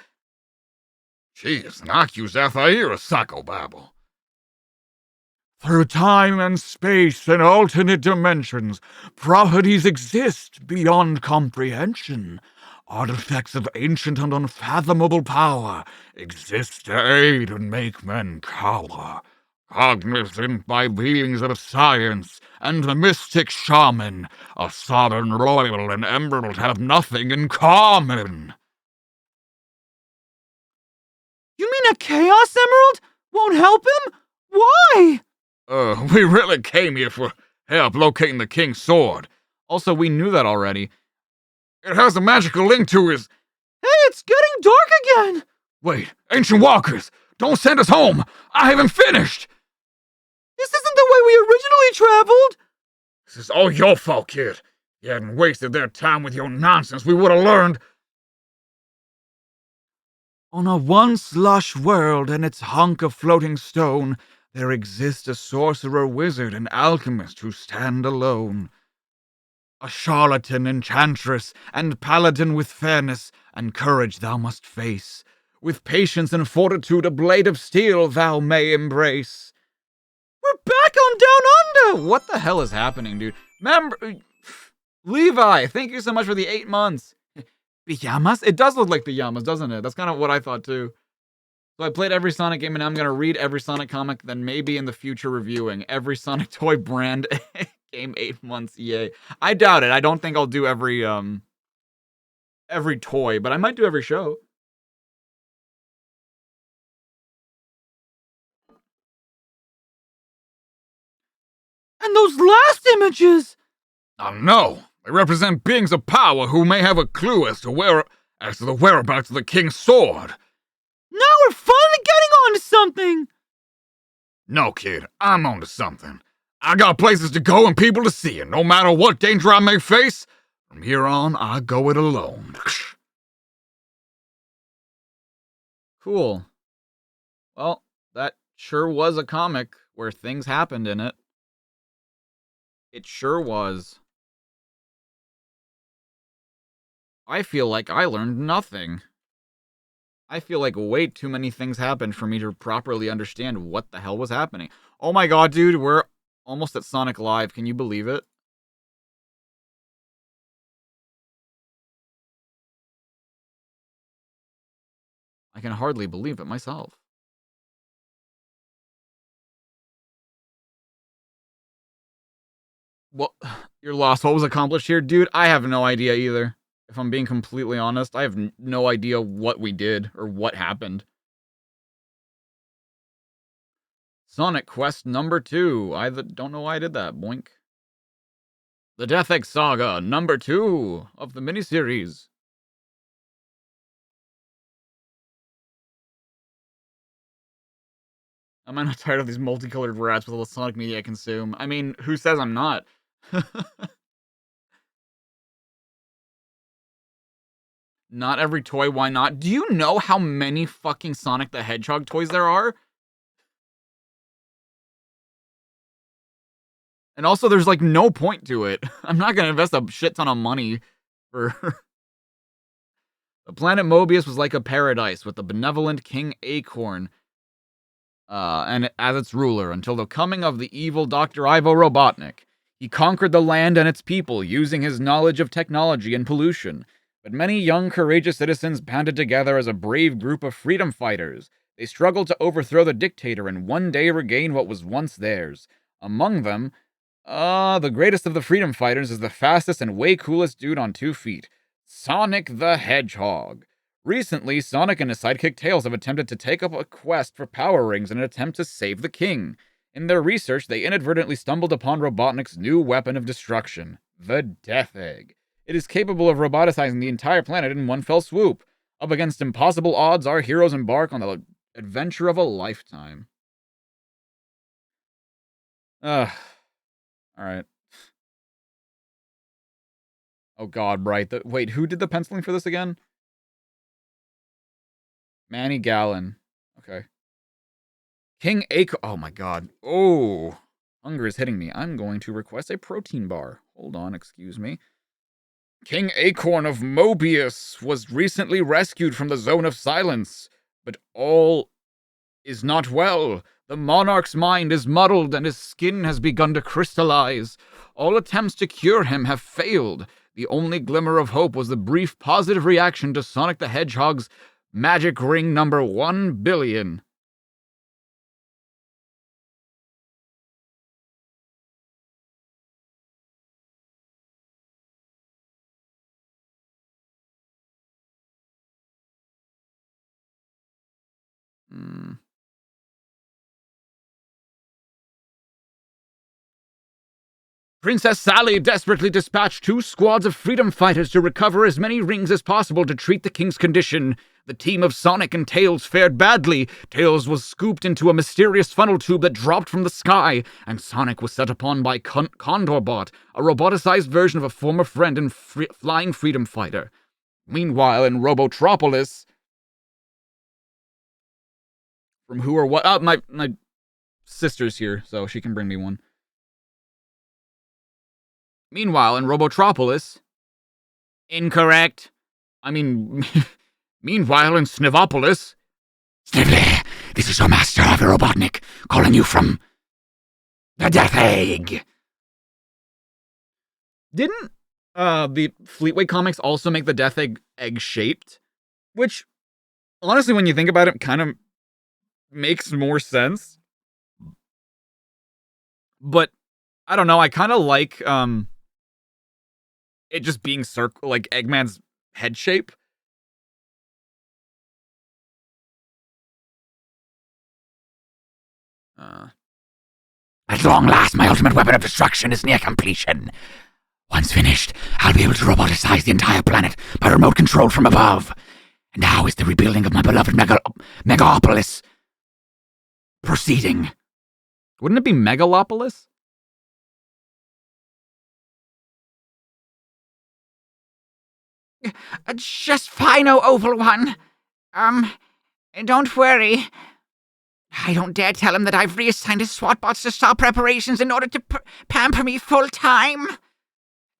Jeez, and I accuse Athair of psychobabble. Through time and space and alternate dimensions, properties exist beyond comprehension. Artifacts of ancient and unfathomable power exist to aid and make men cower. Cognizant by beings of science and the mystic shaman, a sovereign royal and emerald have nothing in common. You mean a Chaos Emerald won't help him? Why? We really came here for help locating the king's sword. Also, we knew that already. It has a magical link to his... Hey, it's getting dark again! Wait, Ancient Walkers, don't send us home! I haven't finished! This isn't the way we originally traveled! This is all your fault, kid. If you hadn't wasted their time with your nonsense, we would have learned. On a once lush world and its hunk of floating stone, there exists a sorcerer, wizard, and alchemist who stand alone. A charlatan, enchantress, and paladin with fairness and courage thou must face. With patience and fortitude a blade of steel thou may embrace. We're back on Down Under! What the hell is happening, dude? Levi, thank you so much for the 8 months. Pijamas? It does look like pijamas, doesn't it? That's kind of what I thought too. So I played every Sonic game, and now I'm going to read every Sonic comic, then maybe in the future reviewing every Sonic toy brand game 8 months, yay. I doubt it. I don't think I'll do every toy, but I might do every show. And those last images! Oh no! They represent beings of power who may have a clue as to the whereabouts of the king's sword. Now we're finally getting on to something! No, kid, I'm onto something. I got places to go and people to see, and no matter what danger I may face, from here on, I go it alone. Cool. Well, that sure was a comic where things happened in it. It sure was. I feel like I learned nothing. I feel like way too many things happened for me to properly understand what the hell was happening. Oh my god, dude, we're almost at Sonic Live. Can you believe it? I can hardly believe it myself. Well, you're lost. What was accomplished here? Dude, I have no idea either. If I'm being completely honest, I have no idea what we did or what happened. Sonic Quest number 2. I don't know why I did that. Boink. The Death Egg Saga number 2 of the miniseries. Am I not tired of these multicolored rats with all the Sonic media I consume? I mean, who says I'm not? Not every toy, why not? Do you know how many fucking Sonic the Hedgehog toys there are? And also, there's like no point to it. I'm not gonna invest a shit ton of money for... The planet Mobius was like a paradise with the benevolent King Acorn and as its ruler until the coming of the evil Dr. Ivo Robotnik. He conquered the land and its people using his knowledge of technology and pollution. But many young, courageous citizens banded together as a brave group of freedom fighters. They struggled to overthrow the dictator and one day regain what was once theirs. Among them, the greatest of the freedom fighters is the fastest and way coolest dude on 2 feet, Sonic the Hedgehog. Recently, Sonic and his sidekick Tails have attempted to take up a quest for power rings in an attempt to save the king. In their research, they inadvertently stumbled upon Robotnik's new weapon of destruction, the Death Egg. It is capable of roboticizing the entire planet in one fell swoop. Up against impossible odds, our heroes embark on the adventure of a lifetime. Alright. Oh god, right. Wait, who did the penciling for this again? Manny Gallon. Okay. King Acorn. Oh my god. Oh. Hunger is hitting me. I'm going to request a protein bar. Hold on, excuse me. King Acorn of Mobius was recently rescued from the Zone of Silence, but all is not well. The monarch's mind is muddled and his skin has begun to crystallize. All attempts to cure him have failed. The only glimmer of hope was the brief positive reaction to Sonic the Hedgehog's magic ring number 1 billion. Princess Sally desperately dispatched 2 squads of freedom fighters to recover as many rings as possible to treat the king's condition. The team of Sonic and Tails fared badly. Tails was scooped into a mysterious funnel tube that dropped from the sky, and Sonic was set upon by Condorbot, a roboticized version of a former friend and flying freedom fighter. Meanwhile, in Robotropolis... From who or what? My sister's here, so she can bring me one. Meanwhile, in Robotropolis... Incorrect. I mean, meanwhile in Snivopolis... Snively, this is your master, Ivo Robotnik, calling you from the Death Egg. Didn't the Fleetway comics also make the Death Egg egg-shaped? Which, honestly, when you think about it, kind of makes more sense. But, I don't know, I kind of like it just being like Eggman's head shape. At long last, my ultimate weapon of destruction is near completion. Once finished, I'll be able to roboticize the entire planet by remote control from above. And now is the rebuilding of my beloved Megalopolis proceeding. Wouldn't it be Megalopolis? Just fine, oh Oval One. Don't worry. I don't dare tell him that I've reassigned his SWAT bots to stop preparations in order to pamper me full time.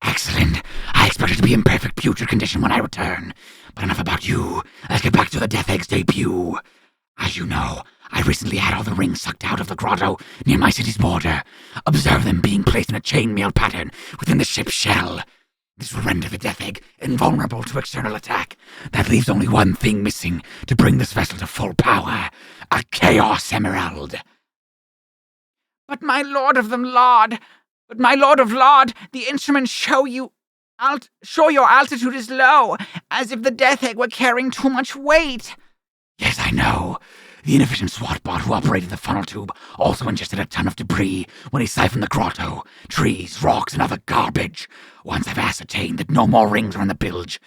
Excellent. I expect it to be in perfect putrid condition when I return. But enough about you. Let's get back to the Death Egg's debut. As you know, I recently had all the rings sucked out of the grotto near my city's border. Observe them being placed in a chainmail pattern within the ship's shell. This will render the Death Egg invulnerable to external attack. That leaves only one thing missing to bring this vessel to full power. A Chaos Emerald. But my Lord of Lord, the instruments show your altitude is low, as if the Death Egg were carrying too much weight. Yes, I know. The inefficient SWAT bot who operated the funnel tube also ingested a ton of debris when he siphoned the grotto, trees, rocks, and other garbage. Once I've ascertained that no more rings are in the bilge,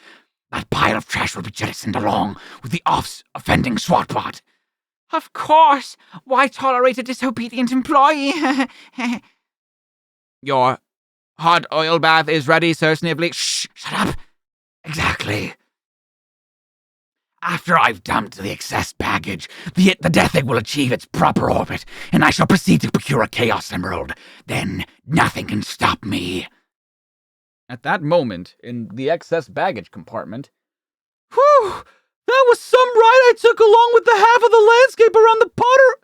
that pile of trash will be jettisoned along with the offending SWAT bot. Of course. Why tolerate a disobedient employee? Your hot oil bath is ready, Sir Snively. Shh! Shut up! Exactly. After I've dumped the excess baggage, the Death Egg will achieve its proper orbit, and I shall proceed to procure a Chaos Emerald. Then nothing can stop me. At that moment, in the excess baggage compartment... Whew! That was some ride I took along with the half of the landscape around the Potter...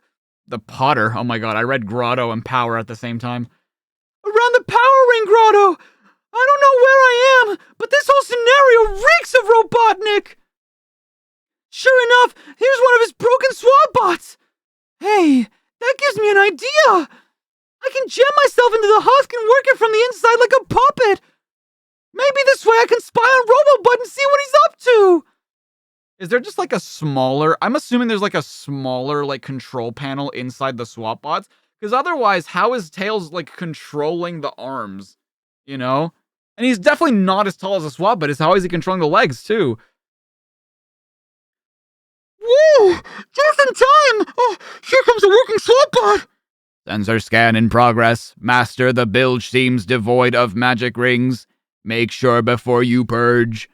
The Potter? Oh my god, I read Grotto and Power at the same time. Around the Power Ring Grotto! I don't know where I am, but this whole scenario reeks of Robotnik! Sure enough, here's one of his broken SWAT bots! Hey, that gives me an idea! I can jam myself into the husk and work it from the inside like a puppet! Maybe this way I can spy on Robobot and see what he's up to! Is there just like a smaller... I'm assuming there's like a smaller like control panel inside the SWAT bots? Because otherwise, how is Tails like controlling the arms? You know? And he's definitely not as tall as a SWAT bot. How is he controlling the legs too? Woo! Just in time! Oh, here comes a working SWAT bot! Sensor scan in progress. Master, the bilge seems devoid of magic rings. Make sure before you purge.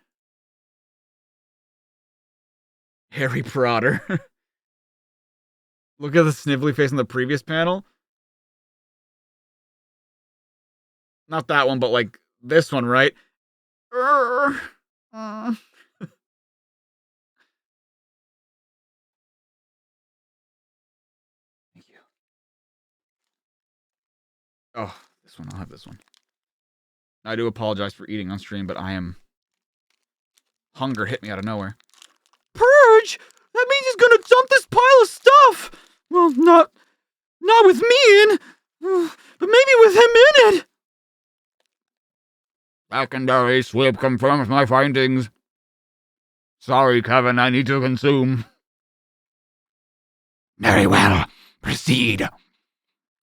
Harry Potter. Look at the snivelly face in the previous panel. Not that one, but like this one, right? Oh, this one. I'll have this one. I do apologize for eating on stream, but hunger hit me out of nowhere. Purge? That means he's gonna dump this pile of stuff! Well, not with me in, but maybe with him in it! Secondary sweep confirms my findings. Sorry, Kevin, I need to consume. Very well. Proceed.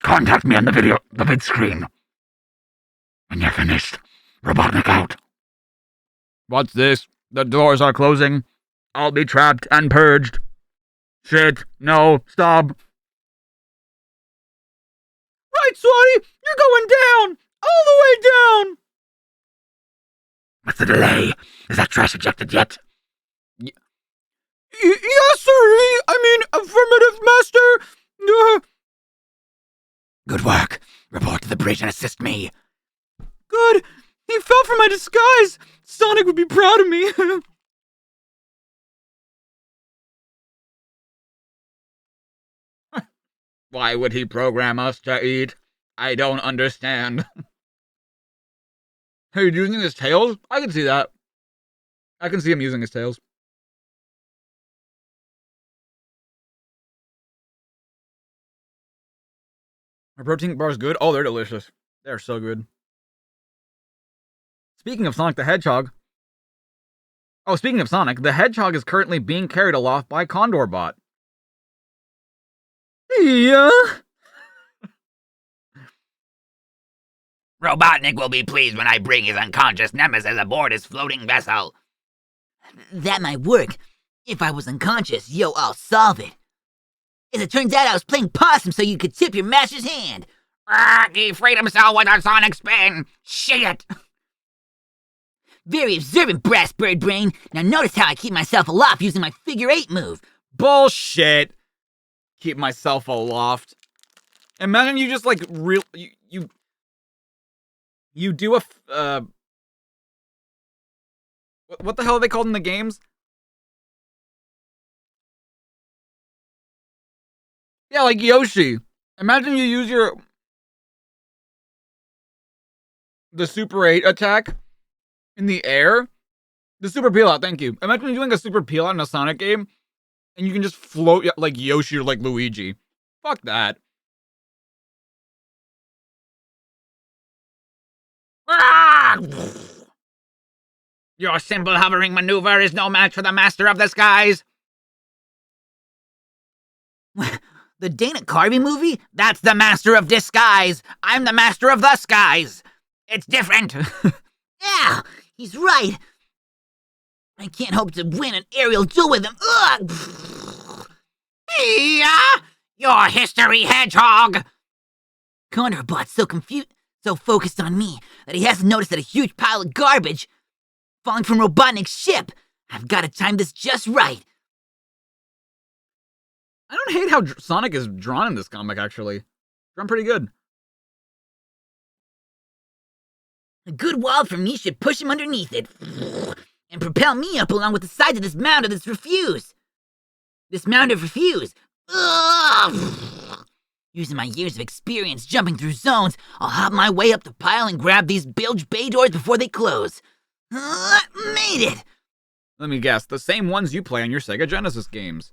Contact me on the vid screen. When you're finished, Robotnik out. What's this? The doors are closing. I'll be trapped and purged. Shit, no, stop. Right, Swatty, you're going down! All the way down! What's the delay? Is that trash ejected yet? Yes, sir. I mean, affirmative, master. Good work. Report to the bridge and assist me. Good. He fell for my disguise. Sonic would be proud of me. Why would he program us to eat? I don't understand. Hey, using his tails? I can see that. I can see him using his tails. Are protein bars good? Oh, they're delicious. They're so good. Speaking of Sonic the Hedgehog. Oh, speaking of Sonic, the Hedgehog is currently being carried aloft by Condorbot. Yeah? Robotnik will be pleased when I bring his unconscious nemesis aboard his floating vessel. That might work. If I was unconscious, I'll solve it. As it turns out, I was playing possum so you could tip your master's hand. He freed himself with a sonic spin. Shit! Very observant, brass bird brain. Now notice how I keep myself aloft using my figure 8 move. Bullshit! keep myself aloft. Imagine you just like you do a what the hell are they called in the games? Yeah, like Yoshi. Imagine you use the Super 8 attack in the air. The Super Peel Out, thank you. Imagine doing a Super Peel Out in a Sonic game, and you can just float like Yoshi or like Luigi. Fuck that. Ah! Your simple hovering maneuver is no match for the Master of the Skies. The Dana Carvey movie? That's the Master of Disguise. I'm the Master of the Skies. It's different. Yeah, he's right. I can't hope to win an aerial duel with him. Ugh! Yeah, your history, Hedgehog. Condorbot's so focused on me that he hasn't noticed that a huge pile of garbage falling from Robotnik's ship. I've got to time this just right. I don't hate how Sonic is drawn in this comic, actually. Drawn pretty good. A good wall from me should push him underneath it and propel me up along with the sides of this mound of refuse. This mound of refuse. Ugh! Using my years of experience jumping through zones, I'll hop my way up the pile and grab these bilge bay doors before they close. Made it! Let me guess, the same ones you play on your Sega Genesis games.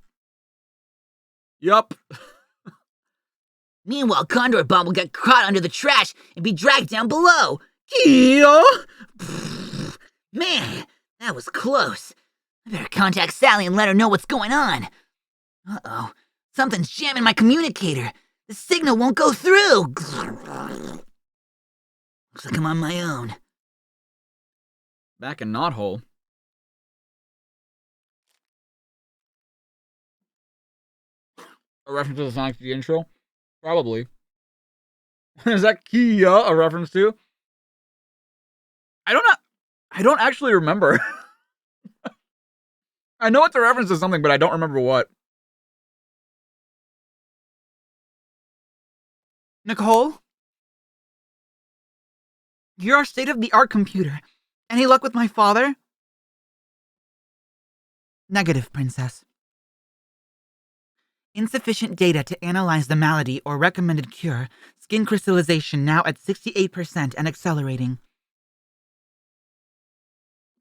Yup. Meanwhile, Condorbot will get caught under the trash and be dragged down below. Man, that was close. I better contact Sally and let her know what's going on. Uh-oh, something's jamming my communicator. The signal won't go through. Looks like I'm on my own. Back in Knothole. A reference to the Sonic the intro? Probably. Is that Kia a reference to? I don't actually remember. I know it's a reference to something, but I don't remember what. Nicole? You're our state-of-the-art computer. Any luck with my father? Negative, Princess. Insufficient data to analyze the malady or recommended cure. Skin crystallization now at 68% and accelerating.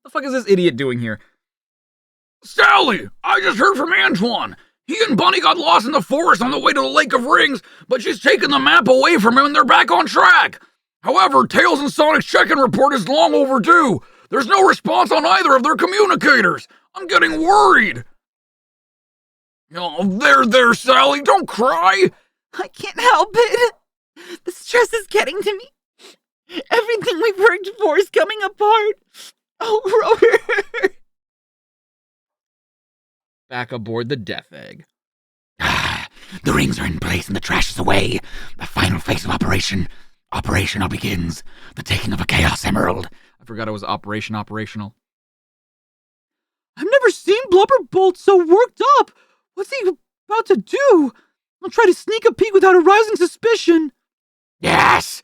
What the fuck is this idiot doing here? Sally, I just heard from Antoine. He and Bunny got lost in the forest on the way to the Lake of Rings, but she's taken the map away from him and they're back on track. However, Tails and Sonic's check-in report is long overdue. There's no response on either of their communicators. I'm getting worried. Oh, there, Sally, don't cry. I can't help it. The stress is getting to me. Everything we've worked for is coming apart. Oh, Rover. Back aboard the Death Egg. The rings are in place and the trash is away. The final phase of operation. Operational begins. The taking of a Chaos Emerald. I forgot it was operational. I've never seen Blubberbolt so worked up. What's he about to do? I'll try to sneak a peek without arousing suspicion. Yes!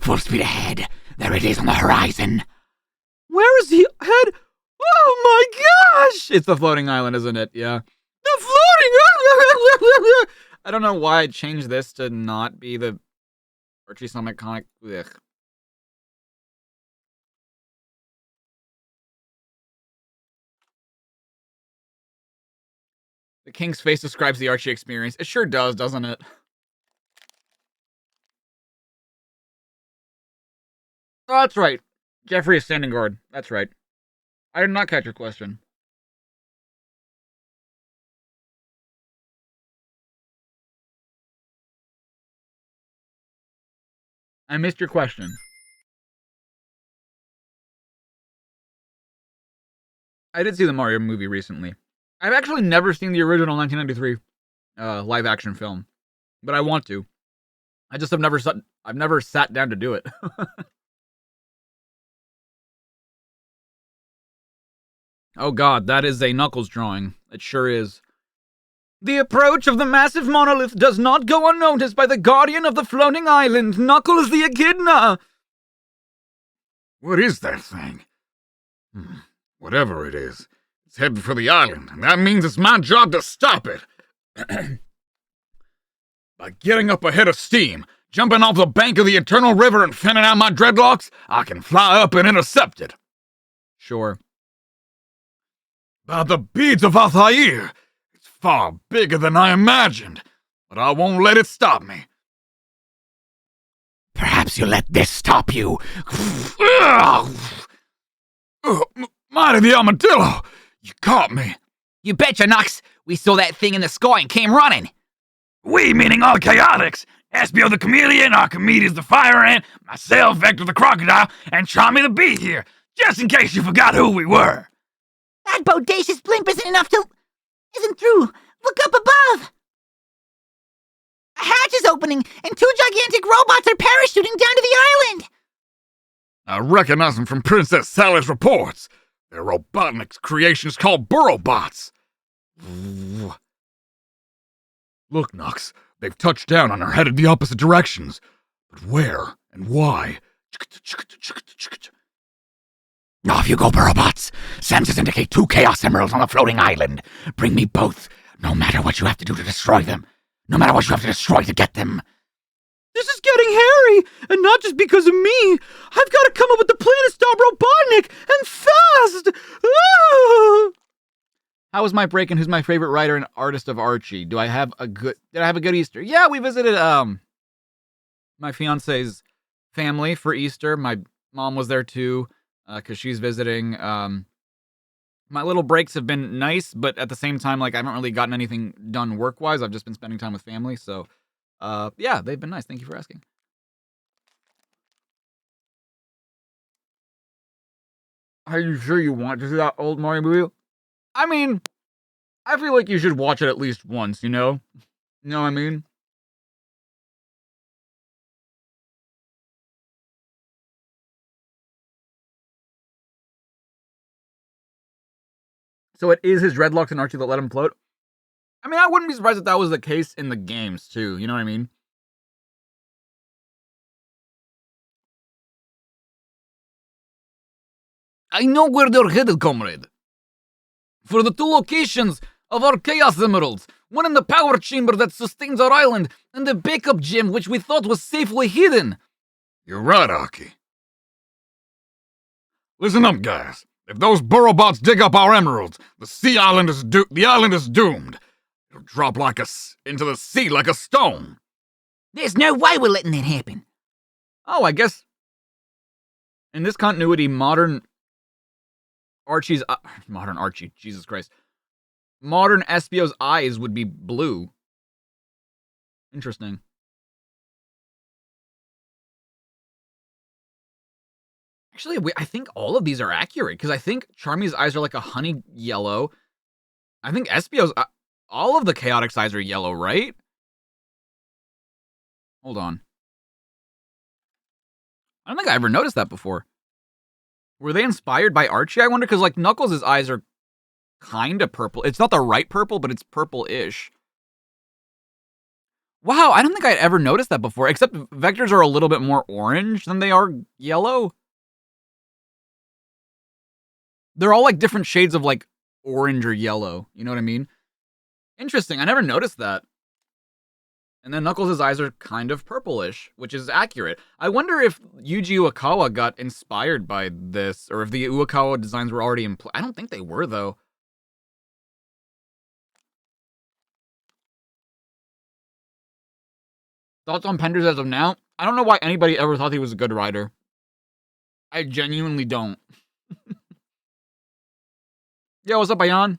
Full speed ahead. There it is on the horizon. Where is he head? Oh my gosh! It's the floating island, isn't it? Yeah. The floating. I don't know why I changed this to not be the Archie Summit comic. Ugh. The king's face describes the Archie experience. It sure does, doesn't it? Oh, that's right. Jeffrey is standing guard. That's right. I did not catch your question. I missed your question. I did see the Mario movie recently. I've actually never seen the original 1993 live action film, but I want to. I just have never sat down to do it. Oh god, that is a Knuckles drawing. It sure is. The approach of the massive monolith does not go unnoticed by the guardian of the floating island, Knuckles the Echidna. What is that thing? Whatever it is, it's headed for the island, and that means it's my job to stop it. By getting up ahead of steam, jumping off the bank of the Eternal River and fanning out my dreadlocks, I can fly up and intercept it. Sure. By the beads of Altair, it's far bigger than I imagined, but I won't let it stop me. Perhaps you'll let this stop you. Mighty the Armadillo! You caught me! You betcha, Nox. We saw that thing in the sky and came running. We, meaning all chaotics. Espio the chameleon, Archimedes the fire ant, myself, Vector the crocodile, and Charmy the bee here, just in case you forgot who we were. That bodacious blimp isn't through. Look up above. A hatch is opening, and two gigantic robots are parachuting down to the island. I recognize them from Princess Sally's reports. Their Robotnik's creation is called Burrowbots. Look, Nox, they've touched down and are headed the opposite directions. But where and why? Off you go, Burrowbots. Sensors indicate 2 Chaos Emeralds on the floating island. Bring me both, no matter what you have to do to destroy them. No matter what you have to destroy to get them. This is getting hairy, and not just because of me. I've got to come up with the plan to stop Robotnik, and fast! Ah! How was my break, and who's my favorite writer and artist of Archie? Did I have a good Easter? Yeah, we visited my fiance's family for Easter. My mom was there too, because she's visiting. My little breaks have been nice, but at the same time, like, I haven't really gotten anything done work-wise. I've just been spending time with family, so yeah, they've been nice. Thank you for asking. Are you sure you want to see that old Mario movie? I mean, I feel like you should watch it at least once, you know? You know what I mean? So it is his dreadlocks and Archie that let him float? I mean, I wouldn't be surprised if that was the case in the games, too. You know what I mean? I know where they're headed, comrade. For the 2 locations of our Chaos Emeralds. One in the power chamber that sustains our island, and the backup gem which we thought was safely hidden. You're right, Archie. Listen up, guys. If those Burrowbots dig up our emeralds, the island is doomed. It'll drop into the sea like a stone. There's no way we're letting that happen. Oh, I guess in this continuity, modern Archie, Jesus Christ. Modern Espio's eyes would be blue. Interesting. Actually, I think all of these are accurate, because I think Charmy's eyes are like a honey yellow. I think Espio's, all of the Chaotic's eyes are yellow, right? Hold on. I don't think I ever noticed that before. Were they inspired by Archie, I wonder? Because, like, Knuckles' eyes are kind of purple. It's not the right purple, but it's purple-ish. Wow, I don't think I'd ever noticed that before, except Vector's are a little bit more orange than they are yellow. They're all, like, different shades of, like, orange or yellow. You know what I mean? Interesting. I never noticed that. And then Knuckles' eyes are kind of purplish, which is accurate. I wonder if Yuji Uekawa got inspired by this, or if the Uekawa designs were already in place. I don't think they were, though. Thoughts on Penders as of now? I don't know why anybody ever thought he was a good writer. I genuinely don't. Yo, what's up, Ayan?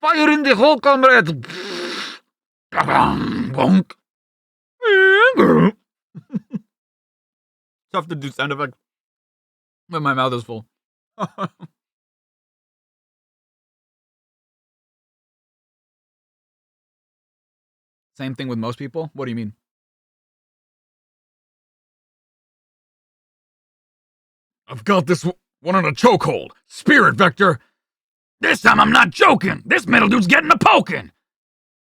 Fire in the hole, comrades! Tough to do sound effects when my mouth is full. Same thing with most people? What do you mean? I've got this one on a chokehold. Spirit, Vector. This time I'm not joking. This middle dude's getting a poking.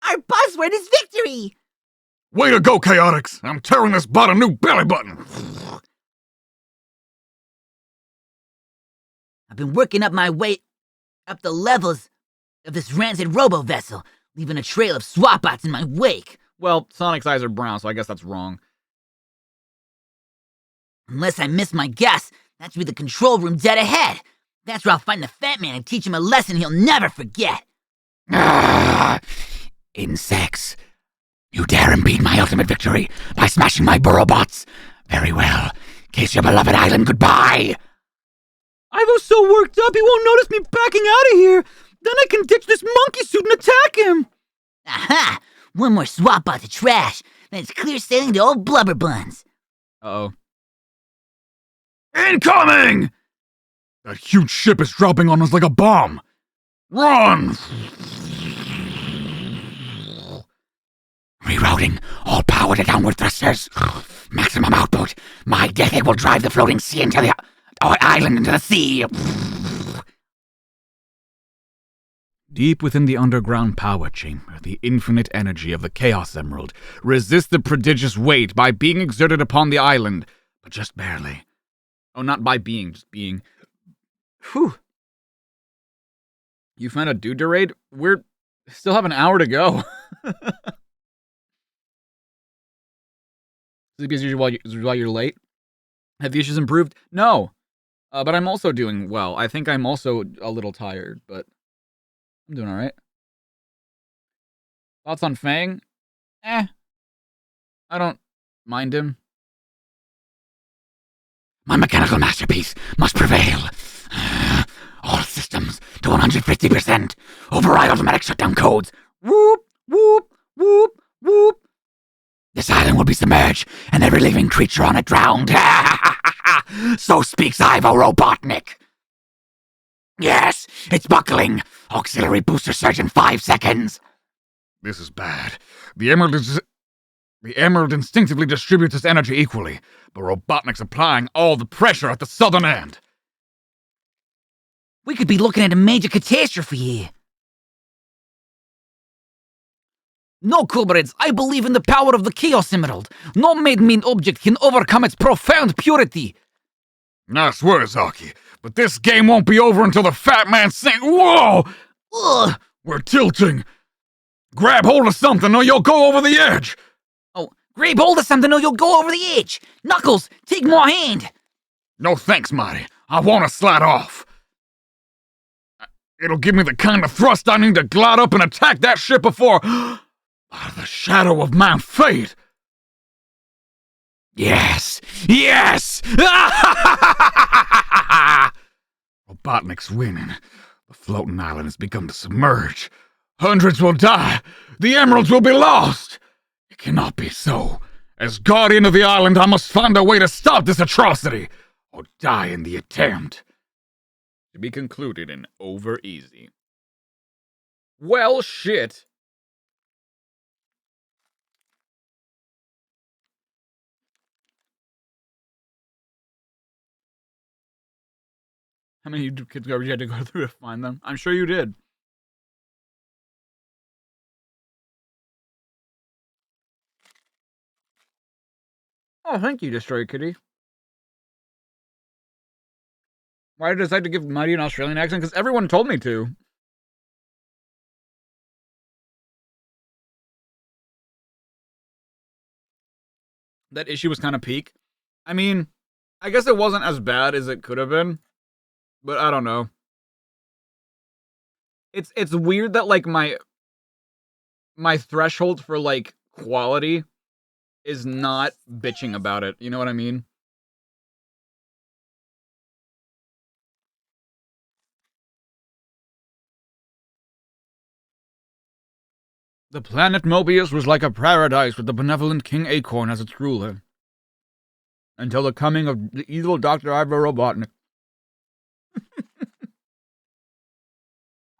Our buzzword is victory! Way to go, Chaotix! I'm tearing this butt a new belly button! I've been working up my way up the levels of this rancid robo-vessel, leaving a trail of swap-bots in my wake. Well, Sonic's eyes are brown, so I guess that's wrong. Unless I miss my guess, that should be the control room dead ahead. That's where I'll find the fat man and teach him a lesson he'll never forget. Insects. You dare impede my ultimate victory by smashing my burrow-bots? Very well. Kiss your beloved island goodbye. Ivo's so worked up he won't notice me backing out of here. Then I can ditch this monkey suit and attack him. Aha! One more swap-bot to trash, then it's clear sailing to old Blubber Buns. Uh-oh. Incoming! That huge ship is dropping on us like a bomb! Run! Rerouting. All power to downward thrusters. Maximum output. My death egg will drive the floating sea into the island into the sea. Deep within the underground power chamber, the infinite energy of the Chaos Emerald resists the prodigious weight by being exerted upon the island, but just barely. Oh, not by being, just being. Whew. You found a Deuterade? We're still have an hour to go. Is it because why you're late? Have the issues improved? No. But I'm also doing well. I think I'm also a little tired, but I'm doing alright. Thoughts on Fang? I don't mind him. My mechanical masterpiece must prevail. All systems to 150%. Override automatic shutdown codes. Whoop, whoop, whoop, whoop. This island will be submerged, and every living creature on it drowned. So speaks Ivo Robotnik. Yes, it's buckling. Auxiliary booster surge in 5 seconds. This is bad. The Emerald instinctively distributes its energy equally, but Robotnik's applying all the pressure at the southern end. We could be looking at a major catastrophe here. No, comrades, I believe in the power of the Chaos Emerald. No man-made object can overcome its profound purity. Nice words, Archie, but this game won't be over until the fat man sings. Whoa! Ugh. We're tilting. Grab hold of something or you'll go over the edge. Oh, grab hold of something or you'll go over the edge. Knuckles, take my hand. No thanks, Marty. I want to slide off. It'll give me the kind of thrust I need to glide up and attack that ship before... Out of the shadow of Mount Fate. Yes! Yes! Robotnik's winning. The floating island has begun to submerge. Hundreds will die. The emeralds will be lost. It cannot be so. As guardian of the island, I must find a way to stop this atrocity, or die in the attempt. To be concluded in over easy. Well, shit. How many kids garbage you had to go through to find them? I'm sure you did. Oh, thank you, Destroy Kitty. Why did I decide to give Mighty an Australian accent? Because everyone told me to. That issue was kind of peak. I mean, I guess it wasn't as bad as it could have been. But I don't know. It's weird that like my threshold for like quality is not bitching about it. You know what I mean? The planet Mobius was like a paradise with the benevolent King Acorn as its ruler. Until the coming of the evil Dr. Ivo Robotnik.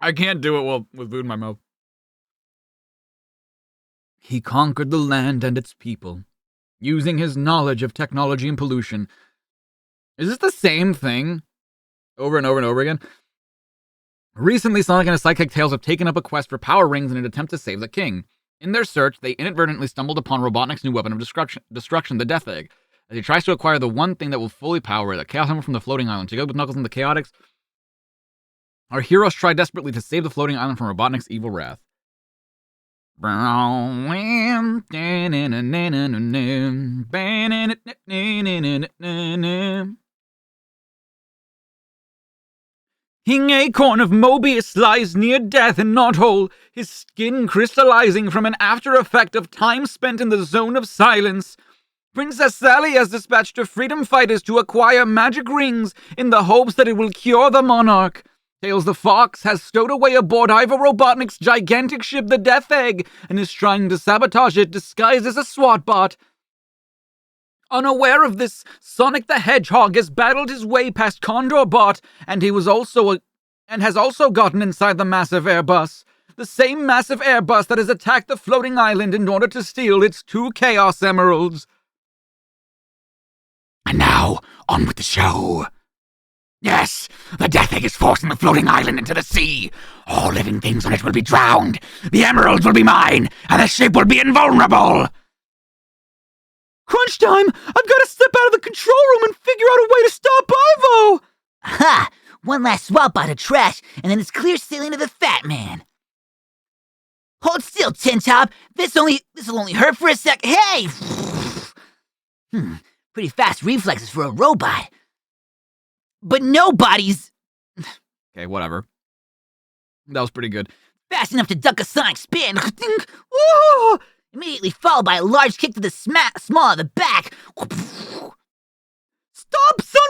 I can't do it with food in my mouth. He conquered the land and its people, using his knowledge of technology and pollution. Is this the same thing? Over and over and over again? Recently, Sonic and his sidekick Tails have taken up a quest for power rings in an attempt to save the king. In their search, they inadvertently stumbled upon Robotnik's new weapon of destruction, the Death Egg. As he tries to acquire the one thing that will fully power it, a Chaos Emerald from the floating island. Together with Knuckles and the Chaotix, our heroes try desperately to save the floating island from Robotnik's evil wrath. King Acorn of Mobius lies near death and not whole, his skin crystallizing from an after effect of time spent in the zone of silence. Princess Sally has dispatched her freedom fighters to acquire magic rings in the hopes that it will cure the monarch. Tails the Fox has stowed away aboard Ivo Robotnik's gigantic ship, the Death Egg, and is trying to sabotage it disguised as a SWAT bot. Unaware of this, Sonic the Hedgehog has battled his way past Condor Bot, and has also gotten inside the massive Airbus. The same massive Airbus that has attacked the floating island in order to steal its 2 Chaos Emeralds. And now, on with the show. Yes, the Death Egg is forcing the floating island into the sea. All living things on it will be drowned. The emeralds will be mine, and the ship will be invulnerable. Crunch time! I've got to step out of the control room and figure out a way to stop Ivo! Ha! One last swap out of trash, and then it's clear sailing to the Fat Man. Hold still, Tin Top. This'll only hurt for a sec. Hey! Pretty fast reflexes for a robot. But nobody's... Okay, whatever. That was pretty good. fast enough to duck a sonic spin. Oh! Immediately followed by a large kick to the small of the back. Stop, son!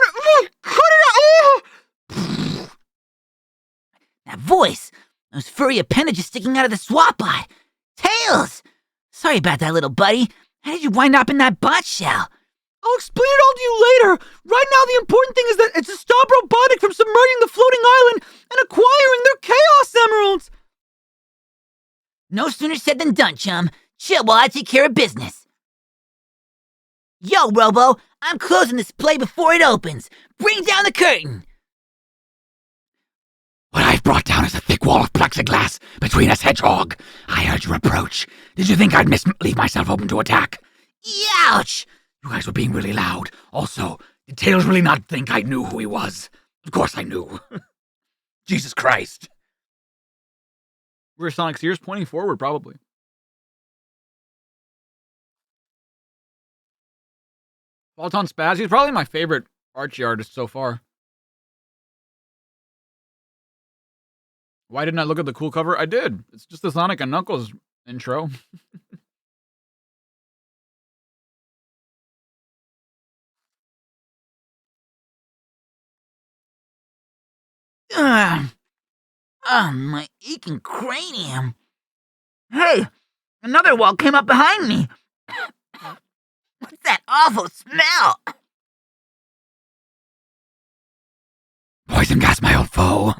Cut it out! That voice! Those furry appendages sticking out of the SWAT bot! Tails! Sorry about that, little buddy. How did you wind up in that bot shell? I'll explain it all to you later. Right now, the important thing is that it's to stop Robotnik from submerging the floating island and acquiring their Chaos Emeralds. No sooner said than done, chum. Chill while I take care of business. Yo, Robo, I'm closing this play before it opens. Bring down the curtain. What I've brought down is a thick wall of plexiglass between us, Hedgehog. I heard your approach. Did you think I'd leave myself open to attack? Ouch! You guys were being really loud. Also, did Tails really not think I knew who he was? Of course I knew. Jesus Christ. Were Sonic's ears pointing forward, probably. Photon Spaz, he's probably my favorite Archie artist so far. Why didn't I look at the cool cover? I did. It's just the Sonic and Knuckles intro. My aching cranium. Hey, another wall came up behind me. What's that awful smell? Poison gas, my old foe.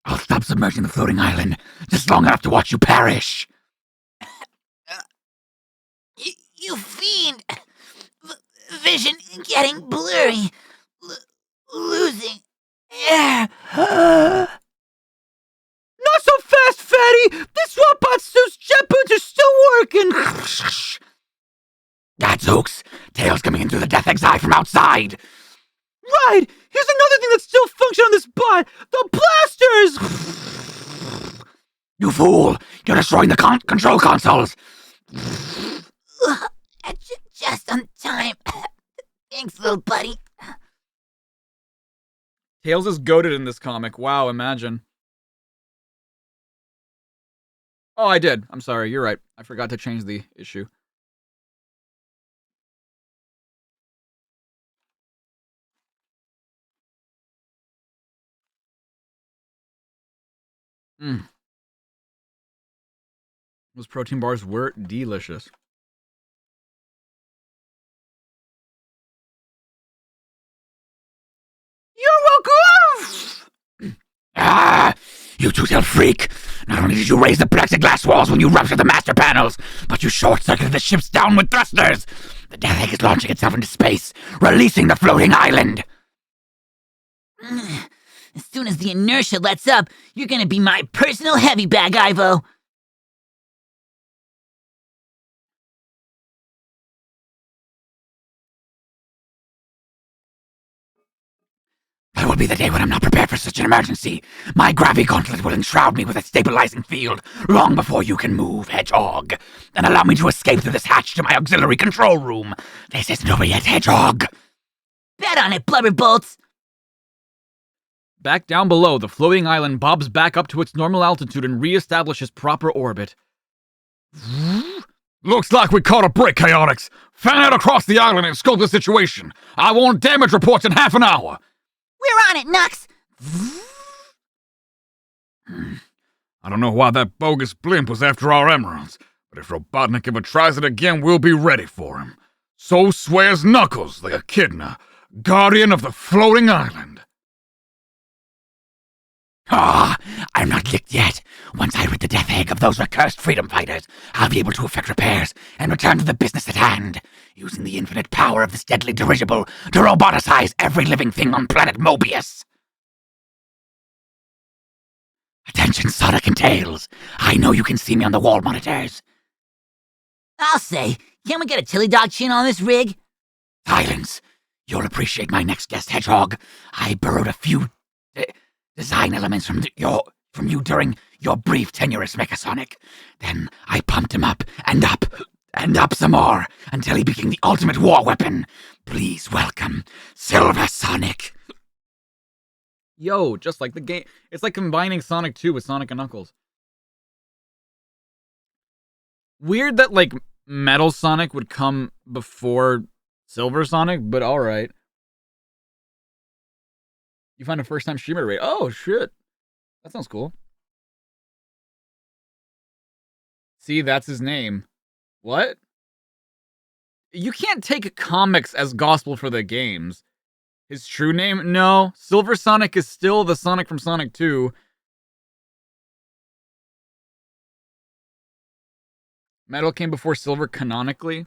I'll stop submerging the floating island just long enough to watch you perish. You fiend! Vision getting blurry. Losing air. Not so fast, fatty! This Swapbot suit's jet boots are still working! Gadzooks! Tails coming in through the Death Egg's eye from outside! Right! Here's another thing that still functions on this bot! The blasters! You fool! You're destroying the control consoles! Just on time. Thanks, little buddy. Tails is goated in this comic. Wow, imagine. Oh, I did. I'm sorry. You're right. I forgot to change the issue. Those protein bars were delicious. You're welcome! Ah! You two-tailed freak! Not only did you raise the plexiglass walls when you ruptured the master panels, but you short-circuited the ship's downward thrusters! The Death Egg is launching itself into space, releasing the floating island! As soon as the inertia lets up, you're gonna be my personal heavy bag, Ivo. That will be the day when I'm not prepared for such an emergency. My gravity gauntlet will enshroud me with a stabilizing field long before you can move, Hedgehog, and allow me to escape through this hatch to my auxiliary control room. This isn't over yet, Hedgehog. Bet on it, Blubberbolts. Back down below, the floating island bobs back up to its normal altitude and reestablishes proper orbit. Looks like we caught a break, Chaotix. Fan out across the island and scope the situation. I want damage reports in half an hour. We're on it, Nux. I don't know why that bogus blimp was after our emeralds, but if Robotnik ever tries it again, we'll be ready for him. So swears Knuckles, the echidna, guardian of the floating island. Ah, I'm not licked yet. Once I rid the death egg of those accursed freedom fighters, I'll be able to effect repairs and return to the business at hand, using the infinite power of this deadly dirigible to roboticize every living thing on planet Mobius. Attention, Sonic and Tails. I know you can see me on the wall monitors. I'll say, can we get a Tilly Dog chin on this rig? Silence. You'll appreciate my next guest, Hedgehog. I borrowed a few design elements from you during your brief tenure as Mechasonic. Then I pumped him up and up and up some more until he became the ultimate war weapon. Please welcome Silver Sonic. Yo, just like the game. It's like combining Sonic 2 with Sonic and Knuckles. Weird that, like, Metal Sonic would come before Silver Sonic, but alright. You find a first-time streamer rate. Oh, shit. That sounds cool. See, that's his name. What? You can't take comics as gospel for the games. His true name? No. Silver Sonic is still the Sonic from Sonic 2. Metal came before Silver canonically.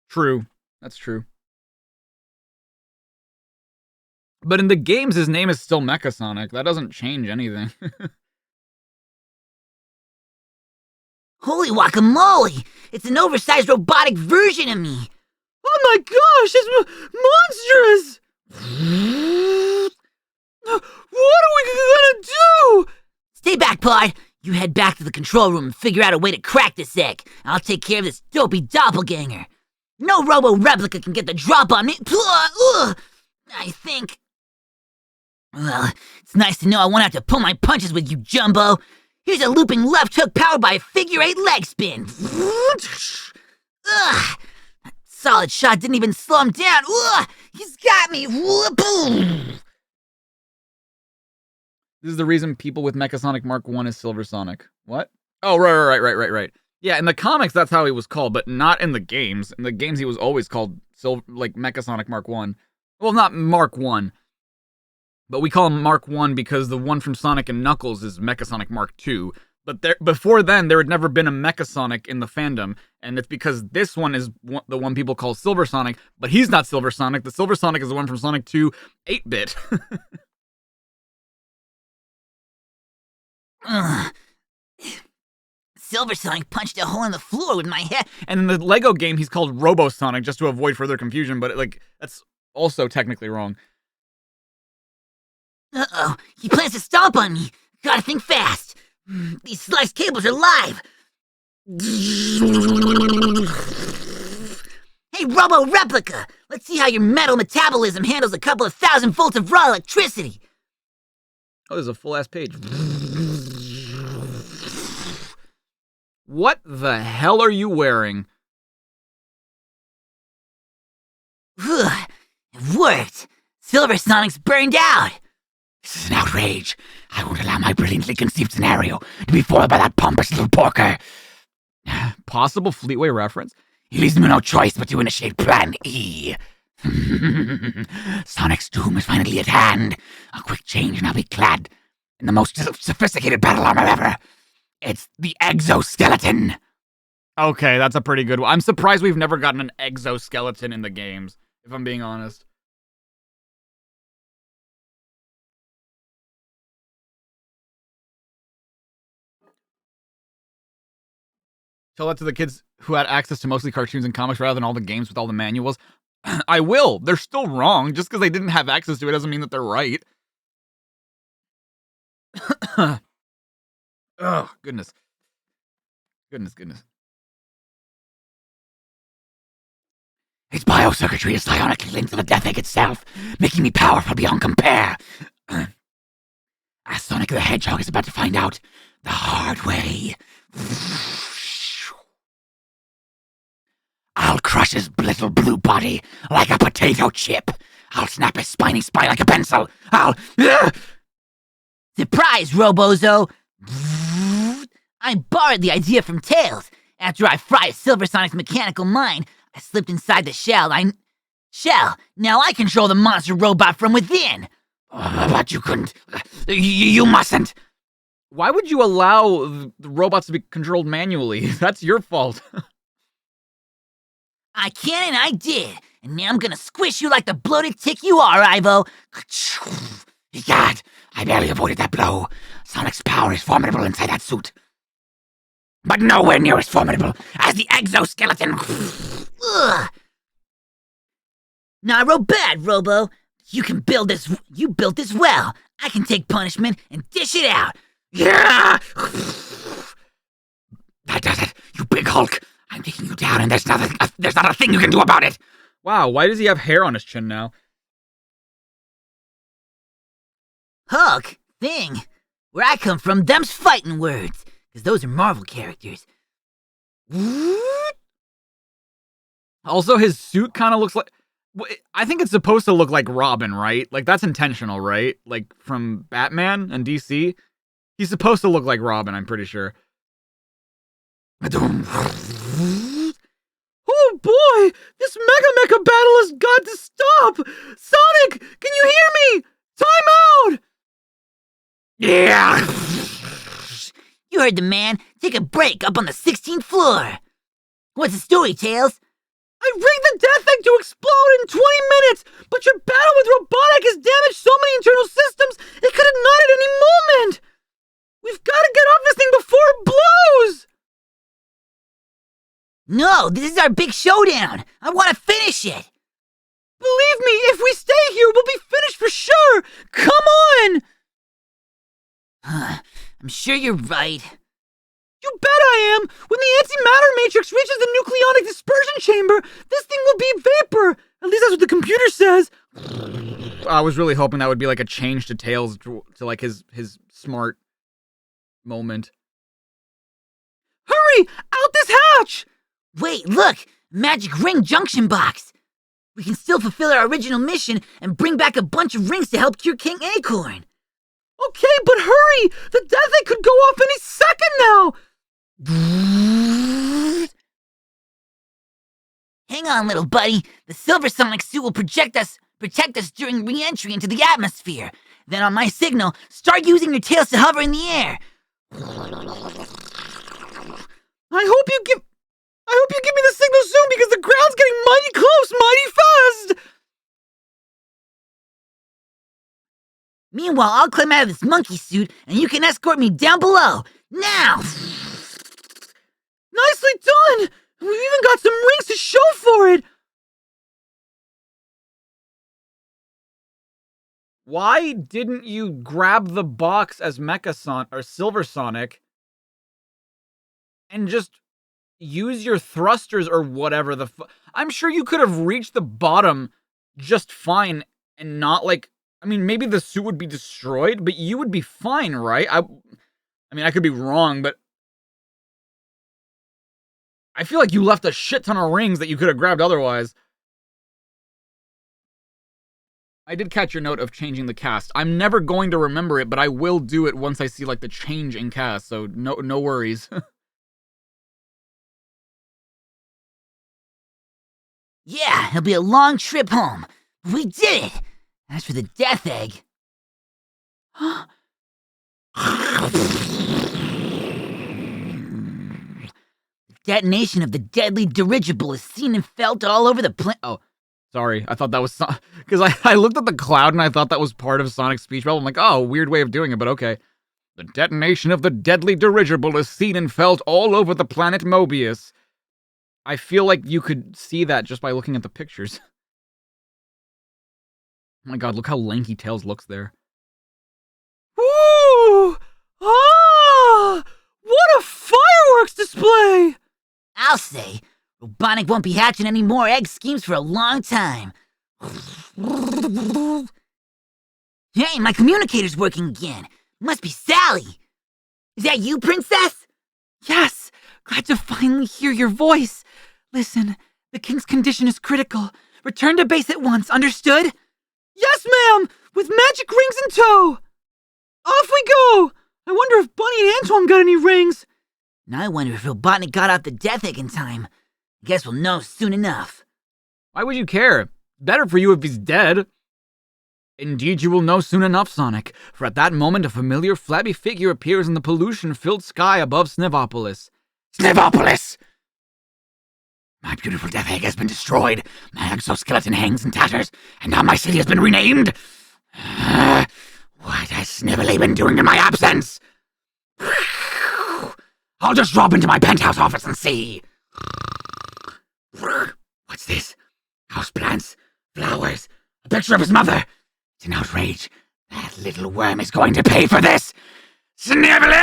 True. That's true. But in the games, his name is still Mechasonic. That doesn't change anything. Holy guacamole! It's an oversized robotic version of me. Oh my gosh, it's monstrous! What are we gonna do? Stay back, Pod. You head back to the control room and figure out a way to crack this egg. I'll take care of this dopey doppelganger. No robo-replica can get the drop on me. I think. Well, it's nice to know I won't have to pull my punches with you, Jumbo. Here's a looping left hook powered by a figure-8 leg spin. Ugh. That solid shot didn't even slow him down. Ugh. He's got me. Boom. This is the reason people with Mechasonic Mark 1 is Silver Sonic. What? Oh, right. Yeah, in the comics, that's how he was called, but not in the games. In the games, he was always called Mechasonic Mark 1. Well, not Mark 1. But we call him Mark 1 because the one from Sonic and Knuckles is Mechasonic Mark 2. But before then, there had never been a Mechasonic in the fandom. And it's because this one is the one people call Silver Sonic, but he's not Silver Sonic. The Silver Sonic is the one from Sonic 2 8-bit. Silver Sonic punched a hole in the floor with my head. And in the Lego game, he's called Robo Sonic just to avoid further confusion, but that's also technically wrong. Uh-oh, he plans to stomp on me. Gotta think fast. These sliced cables are live. Hey, Robo Replica, let's see how your metal metabolism handles a couple of 1,000 volts of raw electricity. Oh, there's a full-ass page. What the hell are you wearing? It worked. Silver Sonic's burned out. This is an outrage. I won't allow my brilliantly conceived scenario to be foiled by that pompous little porker. Possible Fleetway reference? He leaves me no choice but to initiate Plan E. Sonic's doom is finally at hand. A quick change and I'll be clad in the most sophisticated battle armor ever. It's the exoskeleton. Okay, that's a pretty good one. I'm surprised we've never gotten an exoskeleton in the games, if I'm being honest. Tell that to the kids who had access to mostly cartoons and comics rather than all the games with all the manuals. I will. They're still wrong. Just because they didn't have access to it doesn't mean that they're right. Oh, goodness. Goodness. Its biocircuitry is psionically linked to the Death Egg itself, making me powerful beyond compare. As Sonic the Hedgehog is about to find out the hard way. I'll crush his little blue body like a potato chip. I'll snap his spiny spine like a pencil. Surprise, Robozo! I borrowed the idea from Tails. After I fried Silver Sonic's mechanical mind, I slipped inside the shell. Now I control the monster robot from within. But you couldn't. You mustn't. Why would you allow the robots to be controlled manually? That's your fault. I can and I did. And now I'm gonna squish you like the bloated tick you are, Ivo. God, I barely avoided that blow. Sonic's power is formidable inside that suit. But nowhere near as formidable as the exoskeleton. Ugh. Not real bad, Robo. You built this well. I can take punishment and dish it out. Yeah! That does it, you big Hulk. I'm taking you down and there's not a thing you can do about it. Wow, why does he have hair on his chin now? Hulk, thing. Where I come from, them's fighting words. Because those are Marvel characters. Also, his suit kind of looks like... I think it's supposed to look like Robin, right? Like, that's intentional, right? Like, from Batman and DC. He's supposed to look like Robin, I'm pretty sure. Oh boy! This Mega Mecha battle has got to stop! Sonic, can you hear me? Time out! Yeah! You heard the man. Take a break up on the 16th floor. What's the story, Tails? I rigged the Death Egg to explode in 20 minutes, but your battle with Robotic has damaged so many internal systems, it could ignite at any moment! We've got to get off this thing before it blows! No, this is our big showdown. I want to finish it. Believe me, if we stay here, we'll be finished for sure! Come on! I'm sure you're right. You bet I am! When the antimatter matrix reaches the nucleonic dispersion chamber, this thing will be vapor! At least that's what the computer says! I was really hoping that would be like a change to Tails to like his smart moment. Hurry! Out this hatch! Wait, look! Magic ring junction box! We can still fulfill our original mission and bring back a bunch of rings to help cure King Acorn. Okay, but hurry! The Death Egg could go off any second now! Hang on, little buddy. The Silver Sonic suit will protect us during re-entry into the atmosphere. Then on my signal, start using your tails to hover in the air. I hope you give me the signal soon because the ground's getting mighty close, mighty fast! Meanwhile, I'll climb out of this monkey suit and you can escort me down below. Now! Nicely done! We've even got some rings to show for it! Why didn't you grab the box as Silver Sonic and just use your thrusters or whatever I'm sure you could have reached the bottom just fine and not like... I mean, maybe the suit would be destroyed, but you would be fine, right? I mean, I could be wrong, but I feel like you left a shit ton of rings that you could have grabbed otherwise. I did catch your note of changing the cast. I'm never going to remember it, but I will do it once I see, like, the change in cast, so no worries. Yeah, it'll be a long trip home. We did it! As for the Death Egg... The detonation of the deadly dirigible is seen and felt all over the planet. Oh, sorry. I thought that was... Because I looked at the cloud and I thought that was part of Sonic's speech bubble. I'm like, oh, weird way of doing it, but okay. The detonation of the deadly dirigible is seen and felt all over the planet Mobius. I feel like you could see that just by looking at the pictures. Oh my god, look how lanky Tails looks there. Ooh! Ah! What a fireworks display! I'll say, Robotnik won't be hatching any more egg schemes for a long time. Hey, my communicator's working again. Must be Sally. Is that you, Princess? Yes, glad to finally hear your voice. Listen, the king's condition is critical. Return to base at once, understood? Yes, ma'am! With magic rings in tow! Off we go! I wonder if Bunny and Antoine got any rings. Now I wonder if Robotnik got out the death egg in time. I guess we'll know soon enough. Why would you care? Better for you if he's dead. Indeed, you will know soon enough, Sonic, for at that moment a familiar flabby figure appears in the pollution-filled sky above Snivopolis. Snivopolis! My beautiful death egg has been destroyed. My exoskeleton hangs in tatters, and now my city has been renamed. What has Snively been doing in my absence? I'll just drop into my penthouse office and see. What's this? Houseplants, flowers, a picture of his mother. It's an outrage. That little worm is going to pay for this. Snively!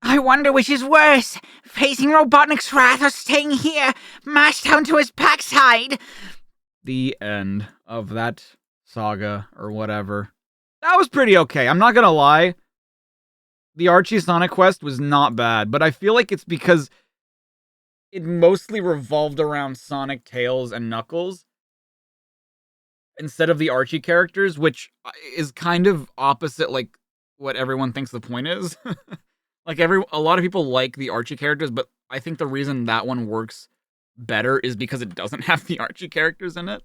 I wonder which is worse, facing Robotnik's wrath or staying here, mashed down to his backside. The end of that saga, or whatever. That was pretty okay, I'm not gonna lie. The Archie Sonic quest was not bad, but I feel like it's because it mostly revolved around Sonic, Tails, and Knuckles instead of the Archie characters, which is kind of opposite, like, what everyone thinks the point is. Like, a lot of people like the Archie characters, but I think the reason that one works better is because it doesn't have the Archie characters in it.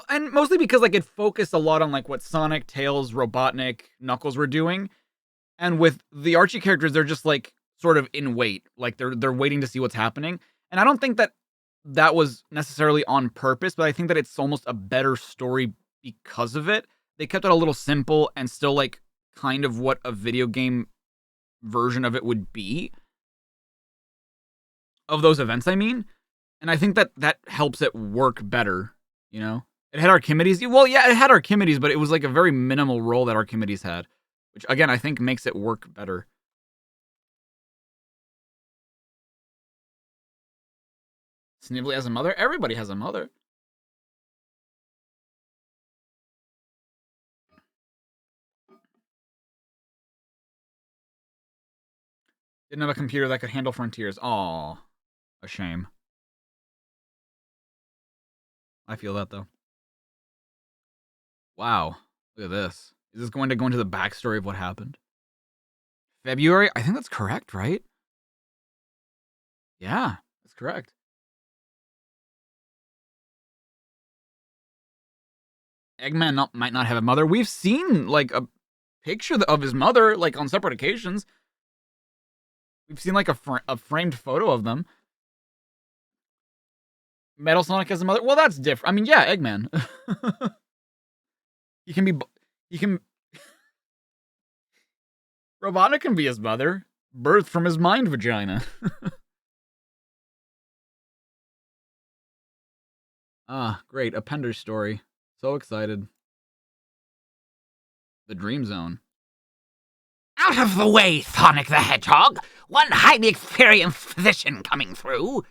And mostly because, like, it focused a lot on, like, what Sonic, Tails, Robotnik, Knuckles were doing. And with the Archie characters, they're just, like, sort of in wait. Like, they're waiting to see what's happening. And I don't think that was necessarily on purpose, but I think that it's almost a better story because of it. They kept it a little simple and still, like, kind of what a video game version of it would be. Of those events, I mean. And I think that helps it work better, you know? It had Archimedes. Well, yeah, it had Archimedes, but it was like a very minimal role that Archimedes had. Which, again, I think makes it work better. Snively has a mother? Everybody has a mother. Didn't have a computer that could handle Frontiers. Aw, a shame. I feel that, though. Wow, look at this. Is this going to go into the backstory of what happened? February? I think that's correct, right? Yeah, that's correct. Eggman might not have a mother. We've seen, like, a picture of his mother, like, on separate occasions. We've seen, like, a framed photo of them. Metal Sonic has a mother? Well, that's different. I mean, yeah, Eggman. He can... Robotnik can be his mother. Birthed from his mind vagina. Ah, great. A Pender story. So excited. The Dream Zone. Out of the way, Sonic the Hedgehog! One highly experienced physician coming through.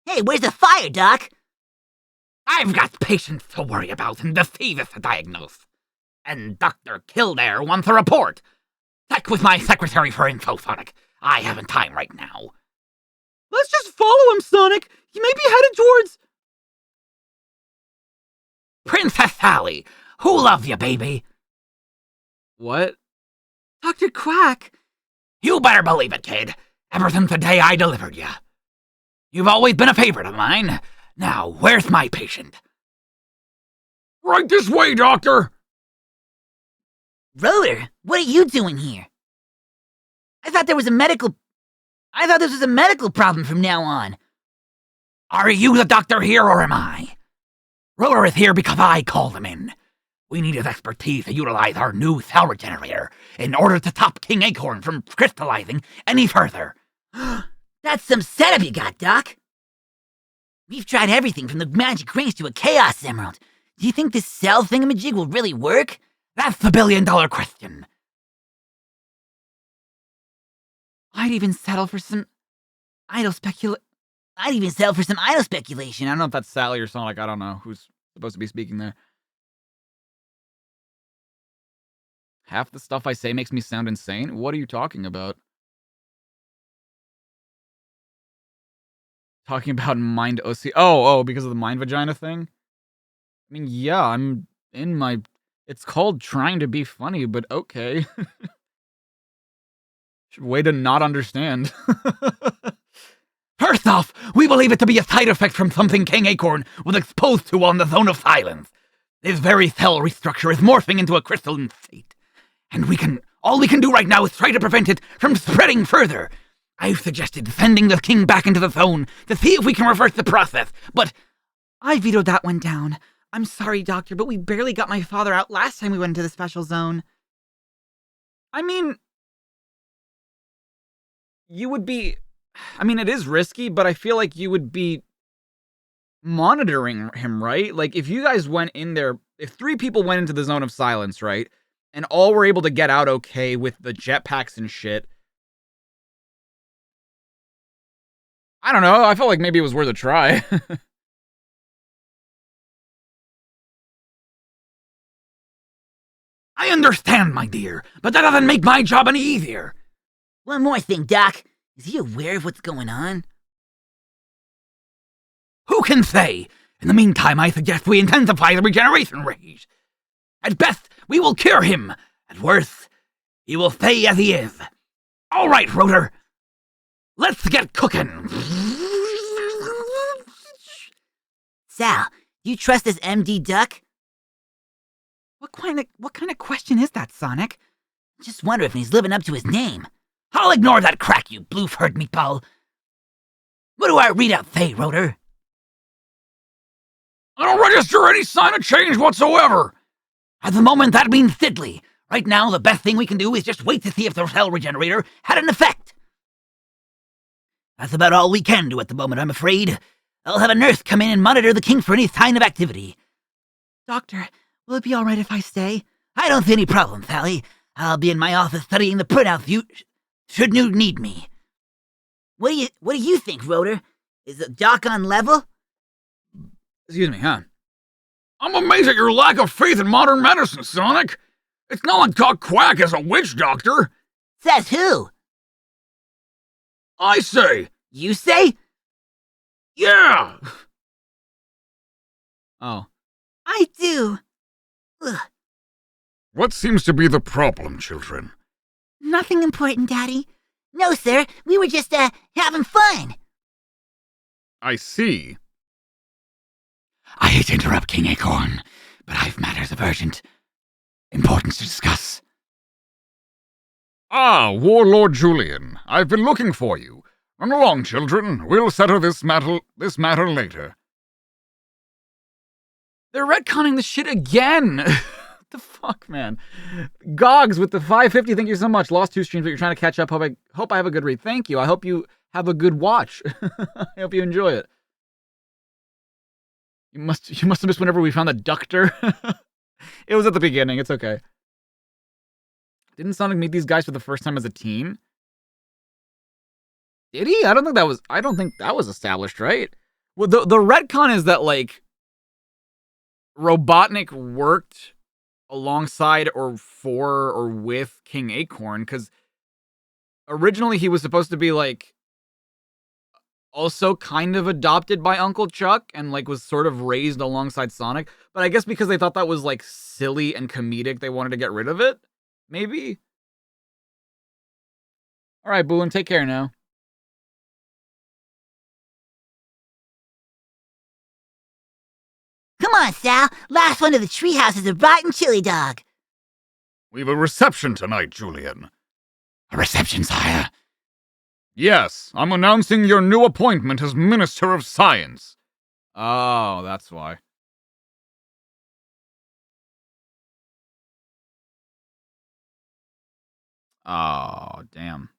Hey, where's the fire, Doc? I've got patients to worry about and diseases to diagnose. And Dr. Kildare wants a report. Check with my secretary for info, Sonic. I haven't time right now. Let's just follow him, Sonic. He may be headed towards... Princess Sally, who loves you, baby? What? Dr. Quack. You better believe it, kid. Ever since the day I delivered you. You've always been a favorite of mine. Now, where's my patient? Right this way, Doctor! Rotor, what are you doing here? I thought this was a medical problem from now on. Are you the doctor here, or am I? Rotor is here because I called him in. We need his expertise to utilize our new cell regenerator in order to stop King Acorn from crystallizing any further. That's some setup you got, Doc. We've tried everything from the magic rings to a chaos emerald. Do you think this cell thingamajig will really work? That's the billion-dollar question. I'd even settle for some idle speculation. I don't know if that's Sally or Sonic. I don't know who's supposed to be speaking there. Half the stuff I say makes me sound insane? What are you talking about? Talking about mind OC. Oh, because of the mind vagina thing? I mean, yeah, I'm in my... It's called trying to be funny, but okay. Way to not understand. First off, we believe it to be a side effect from something King Acorn was exposed to on the Zone of Silence. His very cell restructure is morphing into a crystalline state. And all we can do right now is try to prevent it from spreading further. I've suggested sending the king back into the zone to see if we can reverse the process, but I vetoed that one down. I'm sorry, Doctor, but we barely got my father out last time we went into the special zone. I mean, you would be... I mean, it is risky, but I feel like you would be monitoring him, right? Like, if you guys went in there... If 3 people went into the Zone of Silence, right? And all were able to get out okay with the jetpacks and shit... I don't know. I felt like maybe it was worth a try. I understand, my dear, but that doesn't make my job any easier. One more thing, Doc. Is he aware of what's going on? Who can say? In the meantime, I suggest we intensify the regeneration rate. At best, we will cure him. At worst, he will stay as he is. All right, Rotor. Let's get cooking. Sal, do you trust this MD Duck? What kind of question is that, Sonic? Just wonder if he's living up to his name. I'll ignore that crack, you blue-furred meatball. What do our readout say, Rotor? I don't register any sign of change whatsoever. At the moment, that means diddly. Right now, the best thing we can do is just wait to see if the cell regenerator had an effect. That's about all we can do at the moment, I'm afraid. I'll have a nurse come in and monitor the king for any sign of activity. Doctor, will it be all right if I stay? I don't see any problem, Sally. I'll be in my office studying the printouts should you need me. What do you think, Rotor? Is the doc on level? Excuse me, huh? I'm amazed at your lack of faith in modern medicine, Sonic. It's not like Doc Quack is a witch doctor. Says who? I say. You say? Yeah. Oh. I do. Ugh. What seems to be the problem, children? Nothing important, Daddy. No, sir. We were just, having fun. I see. I hate to interrupt, King Acorn, but I've matters of urgent importance to discuss. Ah, Warlord Julian. I've been looking for you. Run along, children. We'll settle this matter later. They're retconning the shit again. What the fuck, man? Gogs with the 550. Thank you so much. Lost 2 streams, but you're trying to catch up. Hope I have a good read. Thank you. I hope you have a good watch. I hope you enjoy it. You must have missed whenever we found the Ductor. It was at the beginning. It's okay. Didn't Sonic meet these guys for the first time as a team? Did he? I don't think that was established, right? Well, the retcon is that, like, Robotnik worked alongside or for or with King Acorn, because originally he was supposed to be, like, also kind of adopted by Uncle Chuck and, like, was sort of raised alongside Sonic. But I guess because they thought that was, like, silly and comedic, they wanted to get rid of it? Maybe? Alright, Boolin, take care now. Come on, Sal. Last one to the treehouse is a rotten chili dog. We've a reception tonight, Julian. A reception, sire? Yes, I'm announcing your new appointment as Minister of Science. Oh, that's why. Oh, damn.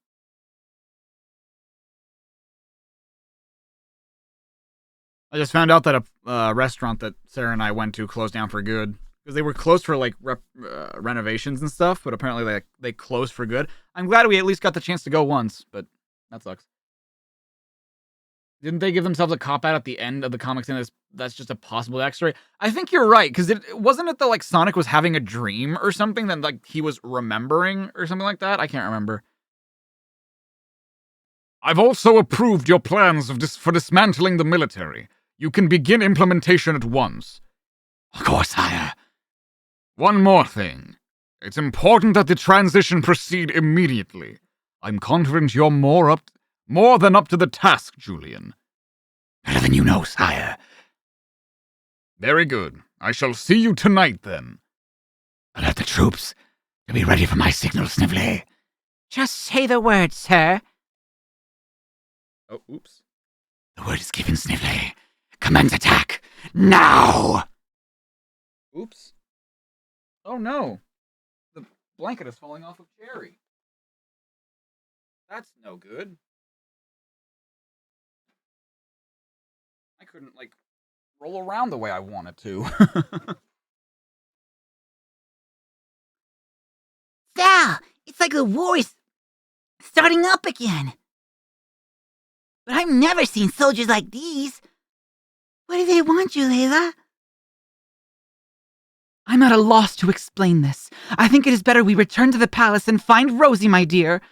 I just found out that a restaurant that Sarah and I went to closed down for good. Because they were closed for, like, renovations and stuff, but apparently they closed for good. I'm glad we at least got the chance to go once, but that sucks. Didn't they give themselves a cop-out at the end of the comic saying that's just a possible backstory? I think you're right, because wasn't it that, like, Sonic was having a dream or something that, like, he was remembering or something like that? I can't remember. I've also approved your plans for dismantling the military. You can begin implementation at once. Of course, sire. One more thing. It's important that the transition proceed immediately. I'm confident you're more than up to the task, Julian. Better than you know, sire. Very good. I shall see you tonight, then. Alert the troops to be ready for my signal, Snively. Just say the word, sir. Oh, oops. The word is given, Snively. Commence attack, now! Oops. Oh, no. The blanket is falling off of Jerry. That's no good. I couldn't, like, roll around the way I wanted to. Val, it's like the war is starting up again. But I've never seen soldiers like these. What do they want, Julela? I'm at a loss to explain this. I think it is better we return to the palace and find Rosie, my dear.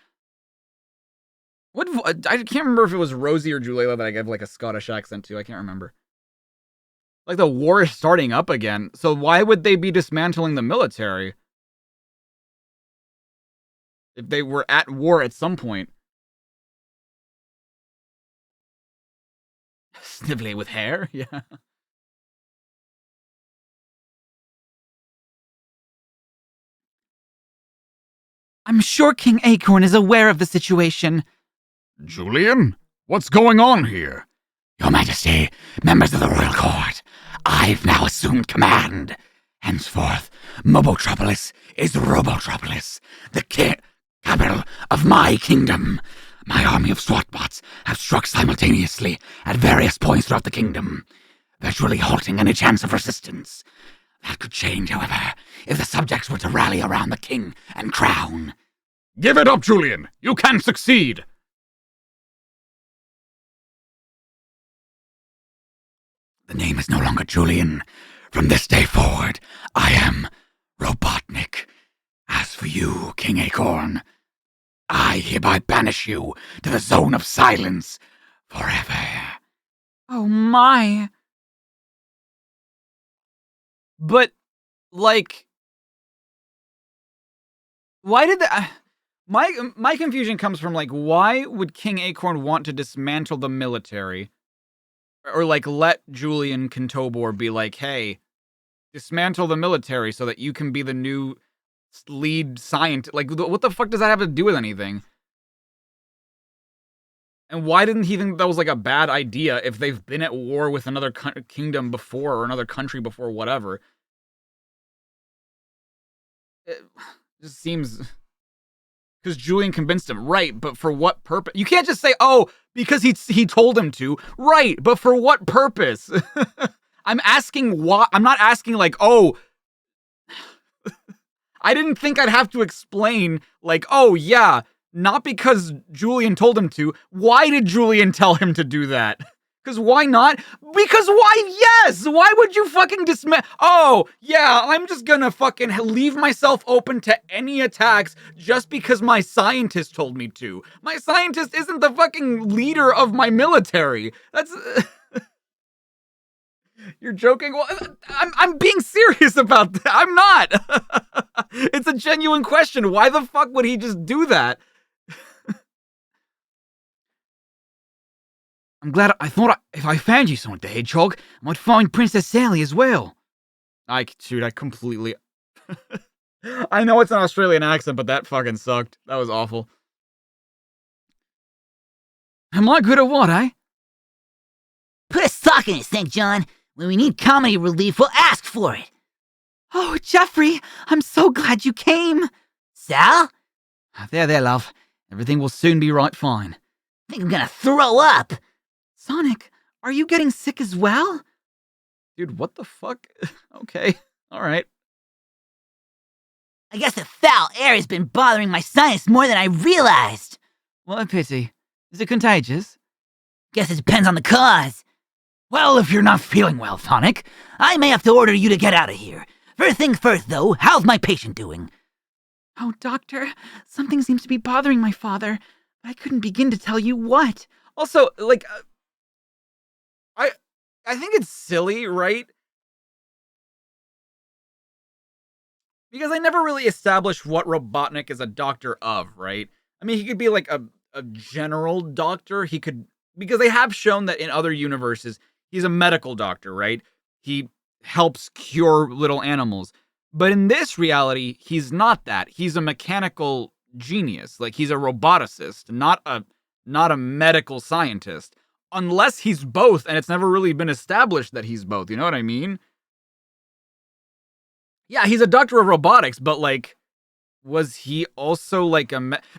I can't remember if it was Rosie or Julela that I gave, like, a Scottish accent to. I can't remember. Like, the war is starting up again, so why would they be dismantling the military? If they were at war at some point. Snively with hair? Yeah. I'm sure King Acorn is aware of the situation. Julian? What's going on here? Your Majesty, members of the royal court, I've now assumed command. Henceforth, Mobotropolis is Robotropolis, the capital of my kingdom. My army of SWAT bots have struck simultaneously at various points throughout the kingdom, virtually halting any chance of resistance. That could change, however, if the subjects were to rally around the king and crown. Give it up, Julian! You can succeed! The name is no longer Julian. From this day forward, I am Robotnik. As for you, King Acorn, I hereby banish you to the zone of silence forever. Oh my. But, like, why did that... My confusion comes from, like, why would King Acorn want to dismantle the military? Or, like, let Julian Kentobor be like, hey, dismantle the military so that you can be the new lead scientist. Like, what the fuck does that have to do with anything? And why didn't he think that was, like, a bad idea if they've been at war with another kingdom before or another country before, whatever? It just seems... Because Julian convinced him, right, but for what purpose? You can't just say, oh, because he told him to. Right, but for what purpose? I'm asking why. I'm not asking, like, oh... I didn't think I'd have to explain, like, oh, yeah, not because Julian told him to. Why did Julian tell him to do that? Because why not? Because why? Yes! Why would you fucking Oh, yeah, I'm just gonna fucking leave myself open to any attacks just because my scientist told me to. My scientist isn't the fucking leader of my military. That's... You're joking? Well, I'm being serious about that. I'm not. It's a genuine question. Why the fuck would he just do that? I'm glad I thought if I found you, Sonic the Hedgehog, I might find Princess Sally as well. I completely... I know it's an Australian accent, but that fucking sucked. That was awful. Am I good at what, eh? Put a sock in it, St. John. When we need comedy relief, we'll ask for it. Oh, Jeffrey, I'm so glad you came. Sal? There, love. Everything will soon be right fine. I think I'm gonna throw up. Sonic, are you getting sick as well? Dude, what the fuck? Okay, alright. I guess the foul air has been bothering my sinus more than I realized. What a pity. Is it contagious? Guess it depends on the cause. Well, if you're not feeling well, Sonic, I may have to order you to get out of here. First things first, though, how's my patient doing? Oh, doctor, something seems to be bothering my father, but I couldn't begin to tell you what. Also, like, I think it's silly, right? Because I never really established what Robotnik is a doctor of, right? I mean, he could be like a general doctor. He could, because they have shown that in other universes, he's a medical doctor, right? He helps cure little animals. But in this reality, he's not that. He's a mechanical genius. Like, he's a roboticist, not a medical scientist. Unless he's both, and it's never really been established that he's both. You know what I mean? Yeah, he's a doctor of robotics, but, like, was he also, like,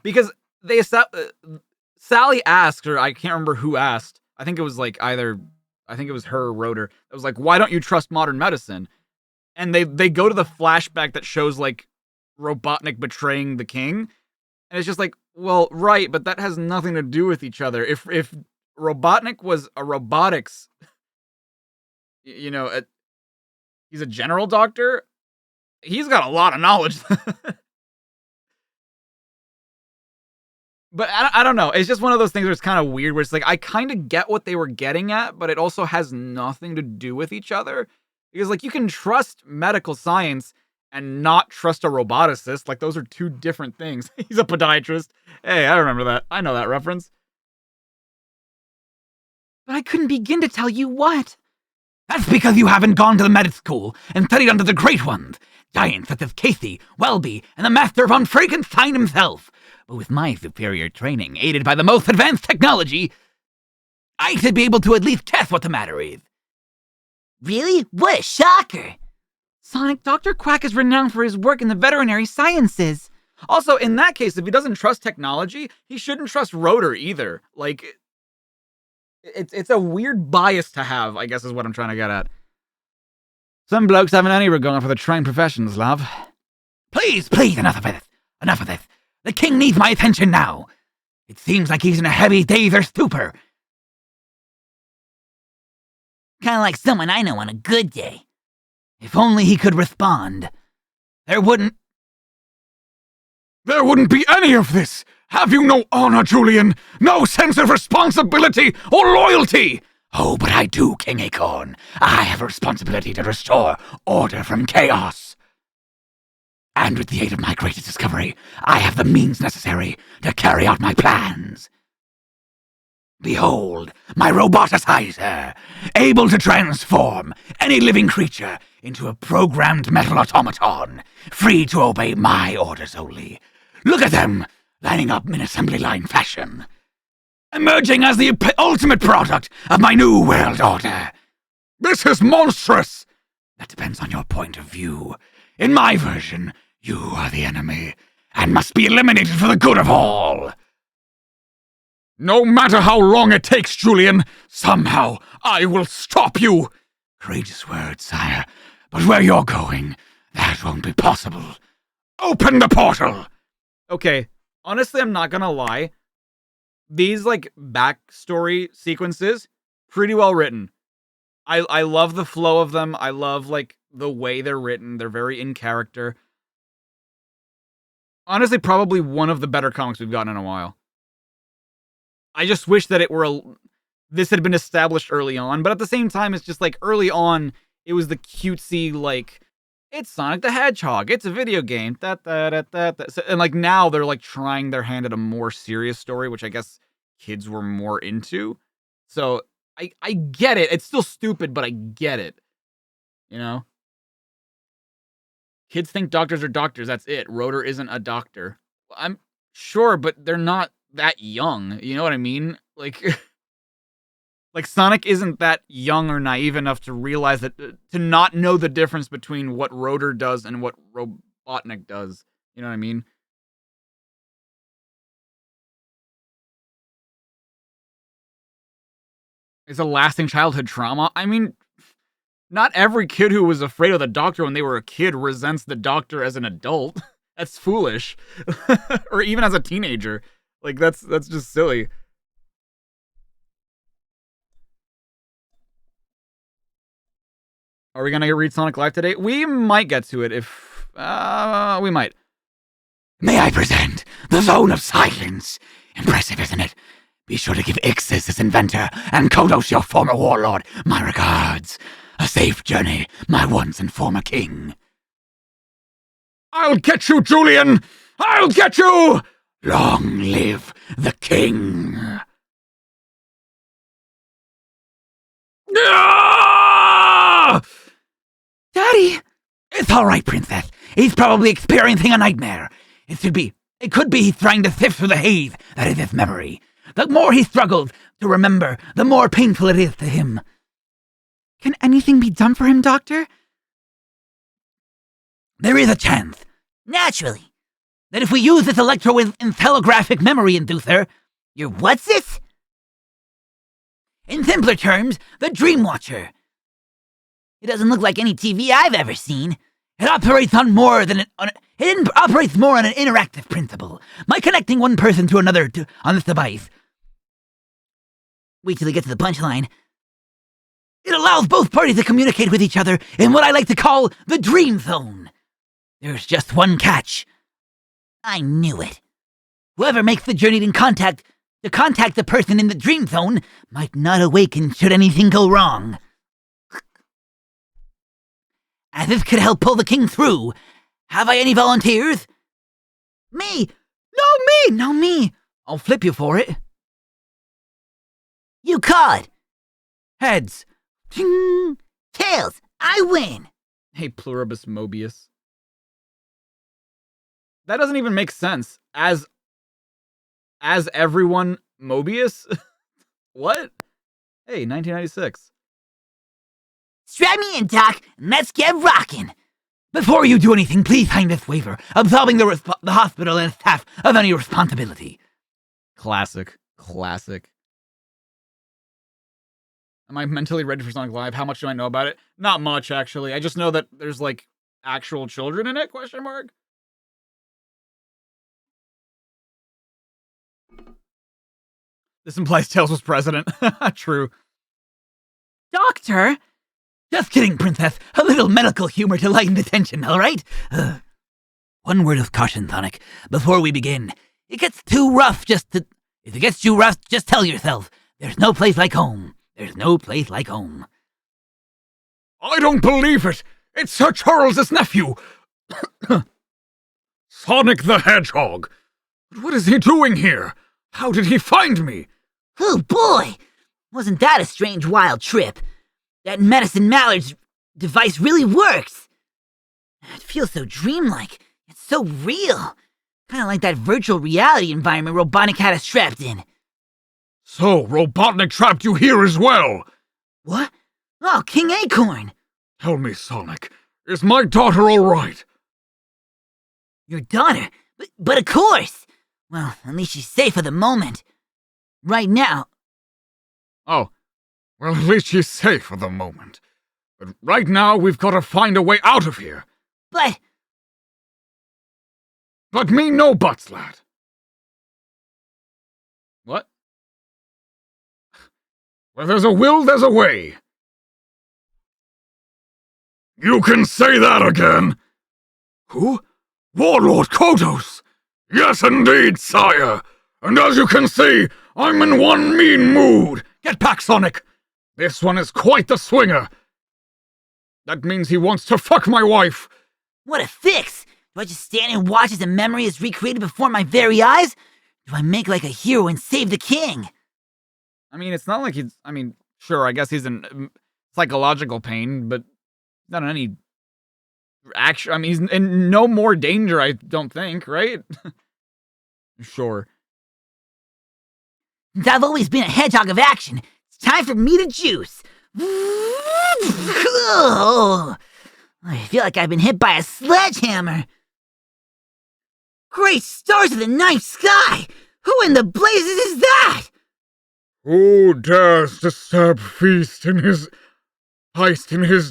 because they Sally asked, or I can't remember who asked. I think it was, like, I think it was her or Rotor. It was like, why don't you trust modern medicine? And they go to the flashback that shows, like, Robotnik betraying the king. And it's just like, well, right, but that has nothing to do with each other. If Robotnik was a robotics, he's a general doctor, he's got a lot of knowledge. But I don't know. It's just one of those things where it's kind of weird, where it's like, I kind of get what they were getting at, but it also has nothing to do with each other. Because, like, you can trust medical science and not trust a roboticist. Like, those are two different things. He's a podiatrist. Hey, I remember that. I know that reference. But I couldn't begin to tell you what. that's because you haven't gone to the med school and studied under the great ones, giants such as Casey, Welby, and the master von Frankenstein himself. But with my superior training, aided by the most advanced technology, I should be able to at least guess what the matter is. Really? What a shocker! Sonic, Dr. Quack is renowned for his work in the veterinary sciences. Also, in that case, if he doesn't trust technology, he shouldn't trust Rotor either. Like, it's a weird bias to have, I guess is what I'm trying to get at. Some blokes haven't any regard for the trained professions, love. Please, enough of this. Enough of this. The king needs my attention now. It seems like he's in a heavy daze or stupor. Kinda like someone I know on a good day. If only he could respond. There wouldn't be any of this. Have you no honor, Julian? No sense of responsibility or loyalty? Oh, but I do, King Acorn. I have a responsibility to restore order from chaos. And with the aid of my greatest discovery, I have the means necessary to carry out my plans. Behold, my roboticizer, able to transform any living creature into a programmed metal automaton, free to obey my orders only. Look at them, lining up in assembly line fashion, emerging as the ultimate product of my new world order. This is monstrous! That depends on your point of view. In my version, you are the enemy, and must be eliminated for the good of all. No matter how long it takes, Julian, somehow I will stop you. Courageous words, sire, but where you're going, that won't be possible. Open the portal! Okay, honestly, I'm not gonna lie. These, like, backstory sequences, pretty well written. I love the flow of them. I love, like, the way they're written. They're very in character. Honestly, probably one of the better comics we've gotten in a while. I just wish that this had been established early on, but at the same time, it's just like early on, it was the cutesy, like, it's Sonic the Hedgehog, it's a video game, and like now they're like trying their hand at a more serious story, which I guess kids were more into. So I get it. It's still stupid, but I get it. You know? Kids think doctors are doctors, that's it. Rotor isn't a doctor. I'm sure, but they're not that young. You know what I mean? Like, like Sonic isn't that young or naive enough to realize that, to not know the difference between what Rotor does and what Robotnik does. You know what I mean? It's a lasting childhood trauma. I mean, not every kid who was afraid of the doctor when they were a kid resents the doctor as an adult. That's foolish. Or even as a teenager. Like, that's just silly. Are we gonna read Sonic Live today? We might get to it if... we might. May I present the Zone of Silence? Impressive, isn't it? Be sure to give Ixis, his inventor, and Kodos, your former warlord, my regards. A safe journey, my once and former king. I'll get you, Julian! I'll get you! Long live the king. Ah! Daddy! It's all right, Princess. He's probably experiencing a nightmare. It could be he's trying to sift through the haze that is his memory. The more he struggles to remember, the more painful it is to him. Can anything be done for him, Doctor? There is a chance, Naturally. that if we use this electroencephalographic memory inducer, Your what's this? in simpler terms, the Dream Watcher. It doesn't look like any TV I've ever seen. It operates on more on an interactive principle by connecting one person to another on this device. Wait till we get to the punchline. It allows both parties to communicate with each other in what I like to call the Dream Zone. There's just one catch. I knew it. Whoever makes the journey to contact the person in the Dream Zone might not awaken should anything go wrong. As this could help pull the king through. Have I any volunteers? Me! No, me! I'll flip you for it. You caught! Heads. Ting! Tails! I win! Hey, Pluribus Mobius. That doesn't even make sense. As everyone, Mobius? What? Hey, 1996. Strap me in, Doc, and let's get rockin'! Before you do anything, please sign this waiver, absolving the hospital and staff of any responsibility. Classic. Am I mentally ready for Sonic Live? How much do I know about it? Not much, actually. I just know that there's, like, actual children in it, question mark? This implies Tails was president. True. Doctor? Just kidding, Princess. A little medical humor to lighten the tension, all right? One word of caution, Sonic, before we begin. If it gets too rough, just tell yourself, there's no place like home. There's no place like home. I don't believe it! It's Sir Charles's nephew! Sonic the Hedgehog! But what is he doing here? How did he find me? Oh boy! Wasn't that a strange, wild trip? That Medicine Mallard's device really works! It feels so dreamlike. It's so real. Kind of like that virtual reality environment Robotnik had us trapped in. So, Robotnik trapped you here as well! What? Oh, King Acorn! Tell me, Sonic, is my daughter alright? Your daughter? But of course! Well, at least she's safe for the moment. Right now. Oh, well, at least she's safe for the moment. But right now, we've got to find a way out of here. But me no buts, lad. What? Where there's a will, there's a way. You can say that again. Who? Warlord Kodos! Yes, indeed, sire. And as you can see, I'm in one mean mood. Get back, Sonic. This one is quite the swinger. That means he wants to fuck my wife. what a fix! Do I just stand and watch as a memory is recreated before my very eyes? Do I make like a hero and save the king? I mean, it's not like he's... I mean, sure, I guess he's in psychological pain, but not in any... Actually, I mean, he's in no more danger, I don't think, right? Sure. Since I've always been a hedgehog of action, it's time for me to juice. I feel like I've been hit by a sledgehammer. Great stars of the night sky! Who in the blazes is that? Who dares disturb feast in his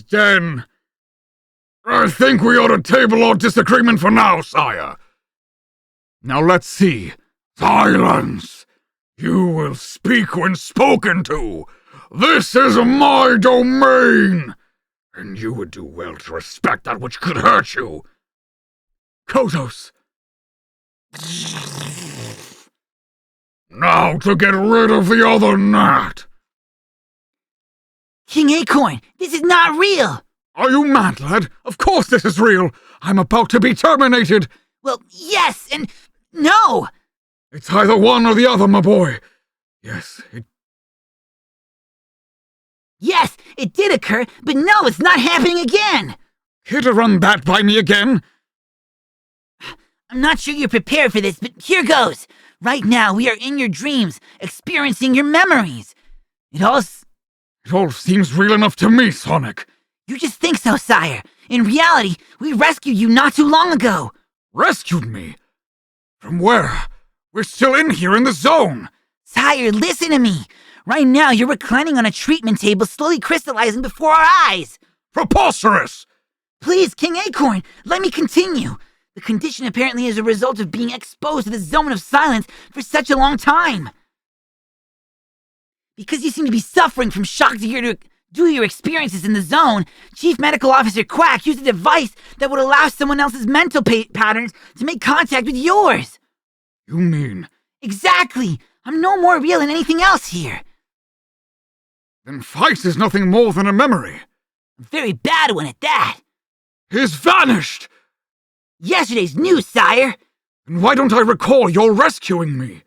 den? I think we ought to table our disagreement for now, sire. Now let's see. Silence! You will speak when spoken to. This is my domain, and you would do well to respect that which could hurt you. Kodos! Now to get rid of the other gnat! King Acorn, this is not real! Are you mad, lad? Of course this is real! I'm about to be terminated! Well, yes, and no! It's either one or the other, my boy. Yes, it did occur, but no, it's not happening again! Here to run that by me again? I'm not sure you're prepared for this, but here goes. Right now, we are in your dreams, experiencing your memories. It all seems real enough to me, Sonic. You just think so, sire. In reality, we rescued you not too long ago. Rescued me? From where? We're still in here in the zone. Sire, listen to me. Right now, you're reclining on a treatment table, slowly crystallizing before our eyes. Preposterous! Please, King Acorn, let me continue. The condition apparently is a result of being exposed to the zone of silence for such a long time. Because you seem to be suffering from shock due to your experiences in the zone, Chief Medical Officer Quack used a device that would allow someone else's mental patterns to make contact with yours. You mean? Exactly! I'm no more real than anything else here. Then Feist is nothing more than a memory. A very bad one at that. He's vanished! Yesterday's news, sire. And why don't I recall your rescuing me?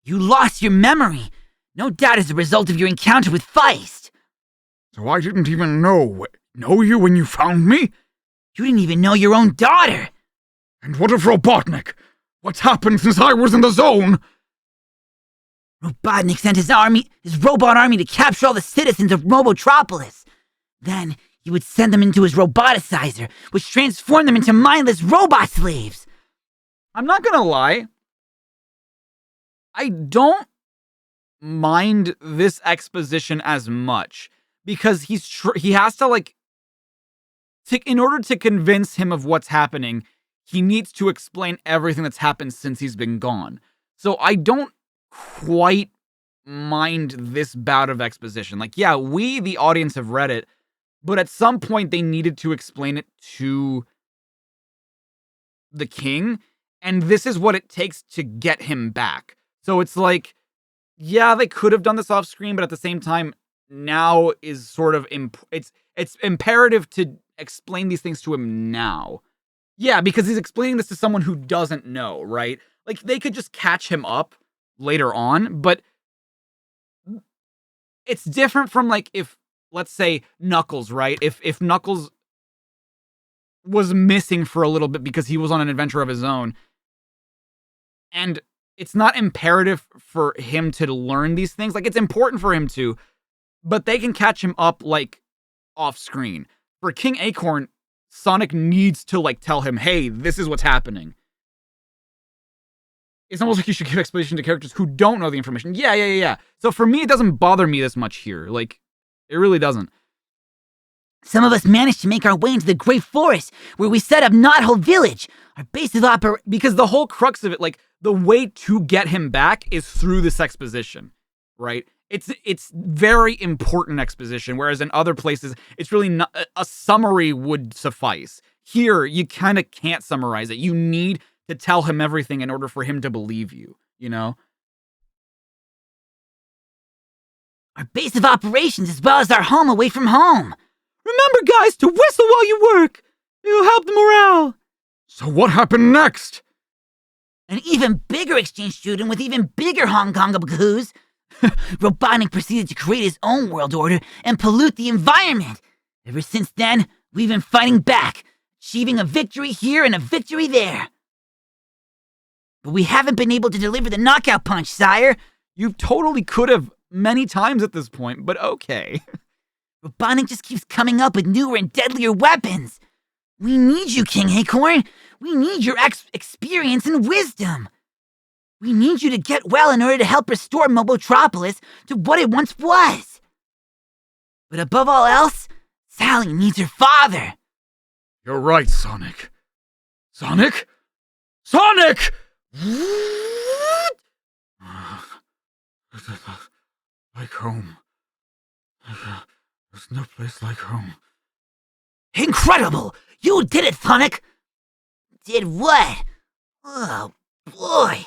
You lost your memory. No doubt as a result of your encounter with Feist. So I didn't even know you when you found me? You didn't even know your own daughter. And what of Robotnik? What's happened since I was in the zone? Robotnik sent his robot army to capture all the citizens of Robotropolis. Then he would send them into his roboticizer, which transformed them into mindless robot slaves. I'm not gonna lie. I don't mind this exposition as much because he has to in order to convince him of what's happening, he needs to explain everything that's happened since he's been gone. So I don't quite mind this bout of exposition. Yeah, we, the audience, have read it, but at some point they needed to explain it to the king, and this is what it takes to get him back. So it's yeah, they could have done this off screen, but at the same time, now is sort of it's imperative to explain these things to him now. Yeah, because he's explaining this to someone who doesn't know, right? They could just catch him up later on, but it's different from if, let's say, Knuckles, right? If Knuckles was missing for a little bit because he was on an adventure of his own, and it's not imperative for him to learn these things. It's important for him to, but they can catch him up, off screen. For King Acorn, Sonic needs to, tell him, hey, this is what's happening. It's almost like you should give explanation to characters who don't know the information. Yeah. So for me, it doesn't bother me this much here. It really doesn't. Some of us managed to make our way into the Great Forest, where we set up Knothole Village, our base of because the whole crux of it, the way to get him back is through this exposition, right? It's very important exposition, whereas in other places, it's really not, a summary would suffice. Here, you kind of can't summarize it. You need to tell him everything in order for him to believe you, you know? Our base of operations as well as our home away from home. Remember, guys, to whistle while you work. It'll help the morale. So what happened next? An even bigger exchange student with even bigger Hong Kong Kahoos. Robotnik proceeded to create his own world order and pollute the environment. Ever since then, we've been fighting back, achieving a victory here and a victory there. But we haven't been able to deliver the knockout punch, sire. You totally could have many times at this point, but okay. Robotnik just keeps coming up with newer and deadlier weapons. We need you, King Acorn. We need your experience and wisdom. We need you to get well in order to help restore Mobotropolis to what it once was. But above all else, Sally needs her father. You're right, Sonic. Sonic? Sonic! Like home. There's no place like home. Incredible! You did it, Sonic! Did what? Oh, boy.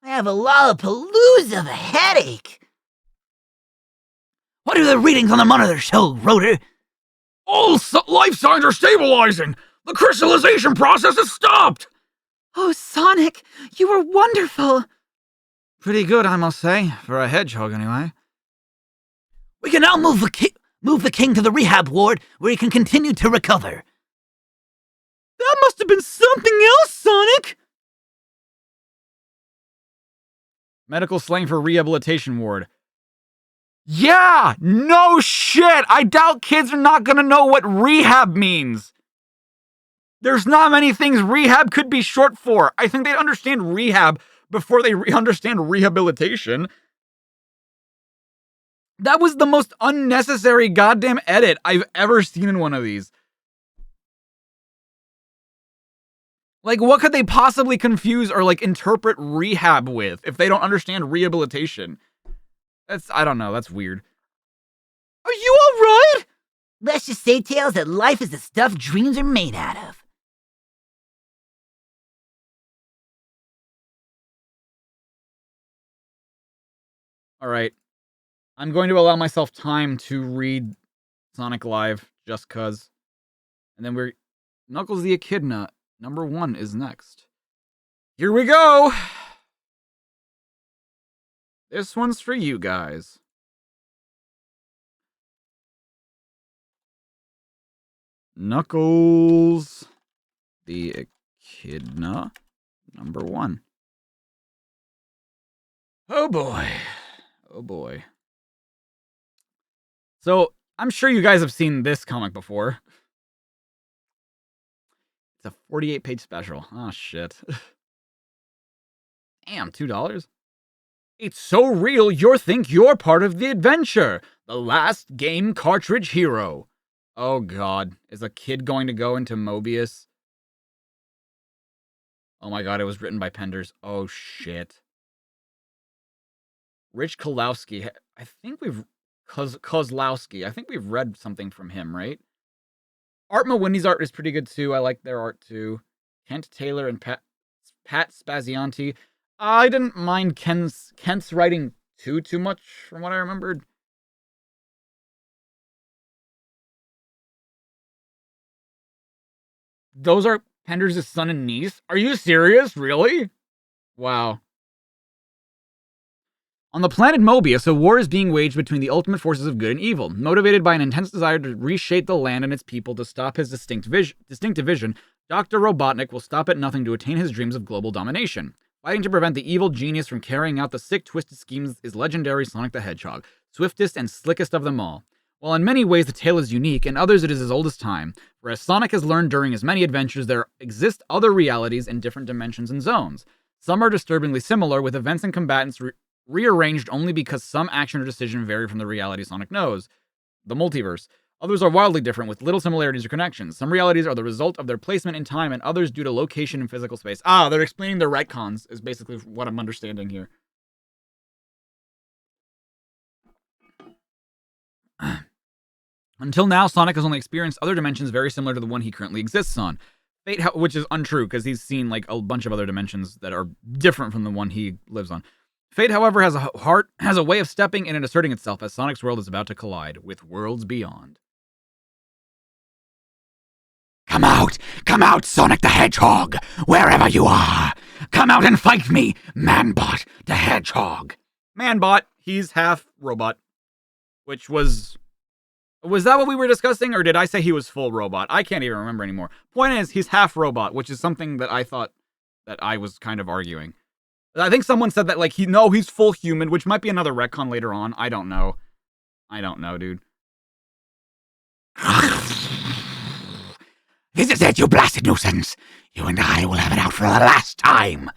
I have a lollapalooza of a headache. What do the readings on the monitor show, Rotor? All life signs are stabilizing! The crystallization process has stopped! Oh, Sonic, you were wonderful. Pretty good, I must say, for a hedgehog anyway. We can now move the king to the rehab ward where he can continue to recover. That must have been something else, Sonic! Medical slang for rehabilitation ward. Yeah! No shit! I doubt kids are not gonna know what rehab means. There's not many things rehab could be short for. I think they'd understand rehab before they understand rehabilitation. That was the most unnecessary goddamn edit I've ever seen in one of these. Like, what could they possibly confuse or, like, interpret rehab with if they don't understand rehabilitation? I don't know, that's weird. Are you alright? Let's just say, Tails, that life is the stuff dreams are made out of. Alright. I'm going to allow myself time to read Sonic Live, just cuz. And then Knuckles the Echidna, number 1 is next. Here we go! This one's for you guys. Knuckles the Echidna, number 1. Oh boy. Oh boy. So, I'm sure you guys have seen this comic before. It's a 48-page special. Oh, shit. Damn, $2? It's so real you'll think you're part of the adventure. The last game cartridge hero. Oh, God. Is a kid going to go into Mobius? Oh, my God. It was written by Penders. Oh, shit. Rich Kolowski. I think we've... Kozlowski. I think we've read something from him, right? Art Mawindy's art is pretty good, too. I like their art, too. Kent Taylor and Pat Spazianti. I didn't mind Kent's writing too much, from what I remembered. Those are Penders' son and niece? Are you serious? Really? Wow. On the planet Mobius, a war is being waged between the ultimate forces of good and evil. Motivated by an intense desire to reshape the land and its people to stop his distinctive vision, Dr. Robotnik will stop at nothing to attain his dreams of global domination. Fighting to prevent the evil genius from carrying out the sick, twisted schemes is legendary Sonic the Hedgehog, swiftest and slickest of them all. While in many ways the tale is unique, in others it is as old as time, for as Sonic has learned during his many adventures, there exist other realities in different dimensions and zones. Some are disturbingly similar, with events and combatants rearranged only because some action or decision vary from the reality Sonic knows, the multiverse. Others are wildly different, with little similarities or connections. Some realities are the result of their placement in time, and others due to location in physical space. Ah, they're explaining their retcons, is basically what I'm understanding here. Until now, Sonic has only experienced other dimensions very similar to the one he currently exists on. Fate, which is untrue, because he's seen like a bunch of other dimensions that are different from the one he lives on. Fate, however, has a way of stepping in and asserting itself as Sonic's world is about to collide with worlds beyond. Come out, Sonic the Hedgehog, wherever you are. Come out and fight me, Manbot the Hedgehog. Manbot, he's half robot, which was that what we were discussing, or did I say he was full robot? I can't even remember anymore. Point is, he's half robot, which is something that I thought that I was kind of arguing. I think someone said that, like, he's full human, which might be another retcon later on. I don't know, dude. This is it, you blasted nuisance. You and I will have it out for the last time.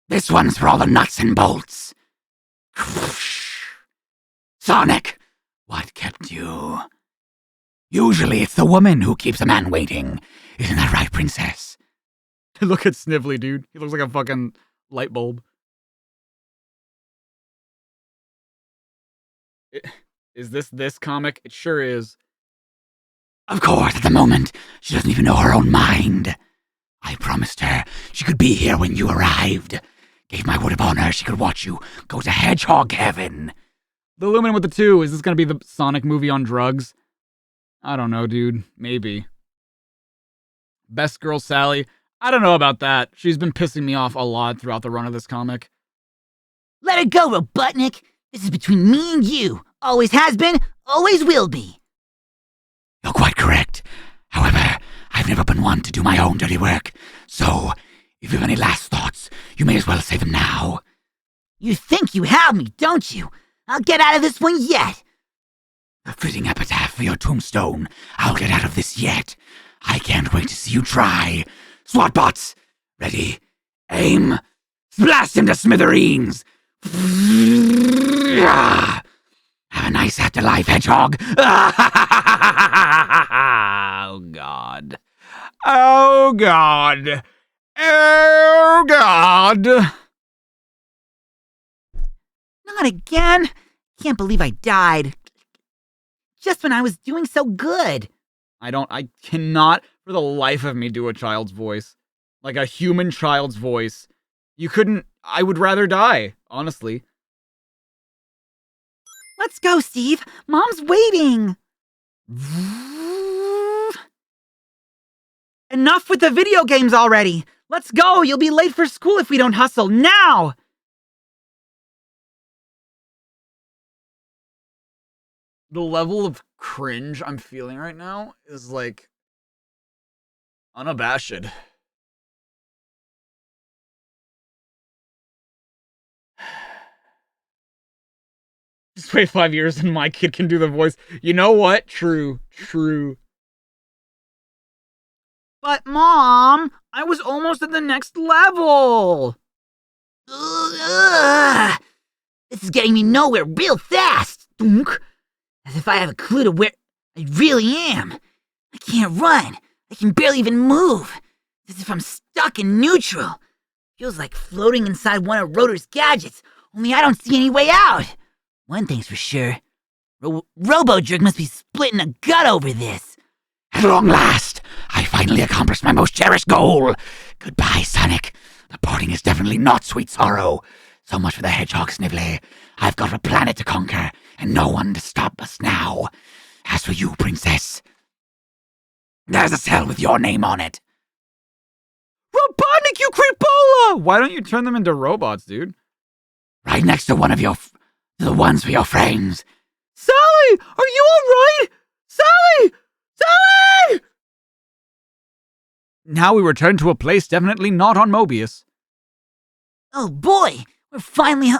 This one's for all the nuts and bolts. Sonic, what kept you? Usually it's the woman who keeps a man waiting. Isn't that right, princess? Look at Snively, dude. He looks like a fucking light bulb. Is this comic? It sure is. Of course, at the moment, she doesn't even know her own mind. I promised her she could be here when you arrived. Gave my word of honor she could watch you go to Hedgehog heaven. The Lumen with the 2. Is this gonna be the Sonic movie on drugs? I don't know, dude. Maybe. Best Girl Sally. I don't know about that. She's been pissing me off a lot throughout the run of this comic. Let her go, Robotnik. This is between me and you. Always has been, always will be. You're quite correct. However, I've never been one to do my own dirty work. So, if you have any last thoughts, you may as well say them now. You think you have me, don't you? I'll get out of this one yet. A fitting epitaph for your tombstone. I'll get out of this yet. I can't wait to see you try. SWAT bots! Ready? Aim! Blast him to smithereens! Have a nice afterlife, Hedgehog! Oh, God. Oh, God. Oh, God. Not again. Can't believe I died. Just when I was doing so good. I cannot for the life of me do a child's voice. Like a human child's voice. You couldn't, I would rather die, honestly. Let's go, Steve. Mom's waiting. Enough with the video games already. Let's go. You'll be late for school if we don't hustle now. The level of cringe I'm feeling right now is like unabashed. Just wait 5 years and my kid can do the voice. You know what? True. But Mom, I was almost at the next level. Ugh. This is getting me nowhere real fast. Dunk. As if I have a clue to where I really am. I can't run. I can barely even move. As if I'm stuck in neutral. Feels like floating inside one of Rotor's gadgets, only I don't see any way out. One thing's for sure. Robo-Jerk must be splitting a gut over this. At long last, I finally accomplished my most cherished goal. Goodbye, Sonic. The parting is definitely not sweet sorrow. So much for the Hedgehog, Snively. I've got a planet to conquer, and no one to stop us now. As for you, Princess, there's a cell with your name on it. Robotnik, you creepola! Why don't you turn them into robots, dude? Right next to one of the ones for your frames. Sally, are you all right? Sally! Sally! Now we return to a place definitely not on Mobius. Oh boy, we're finally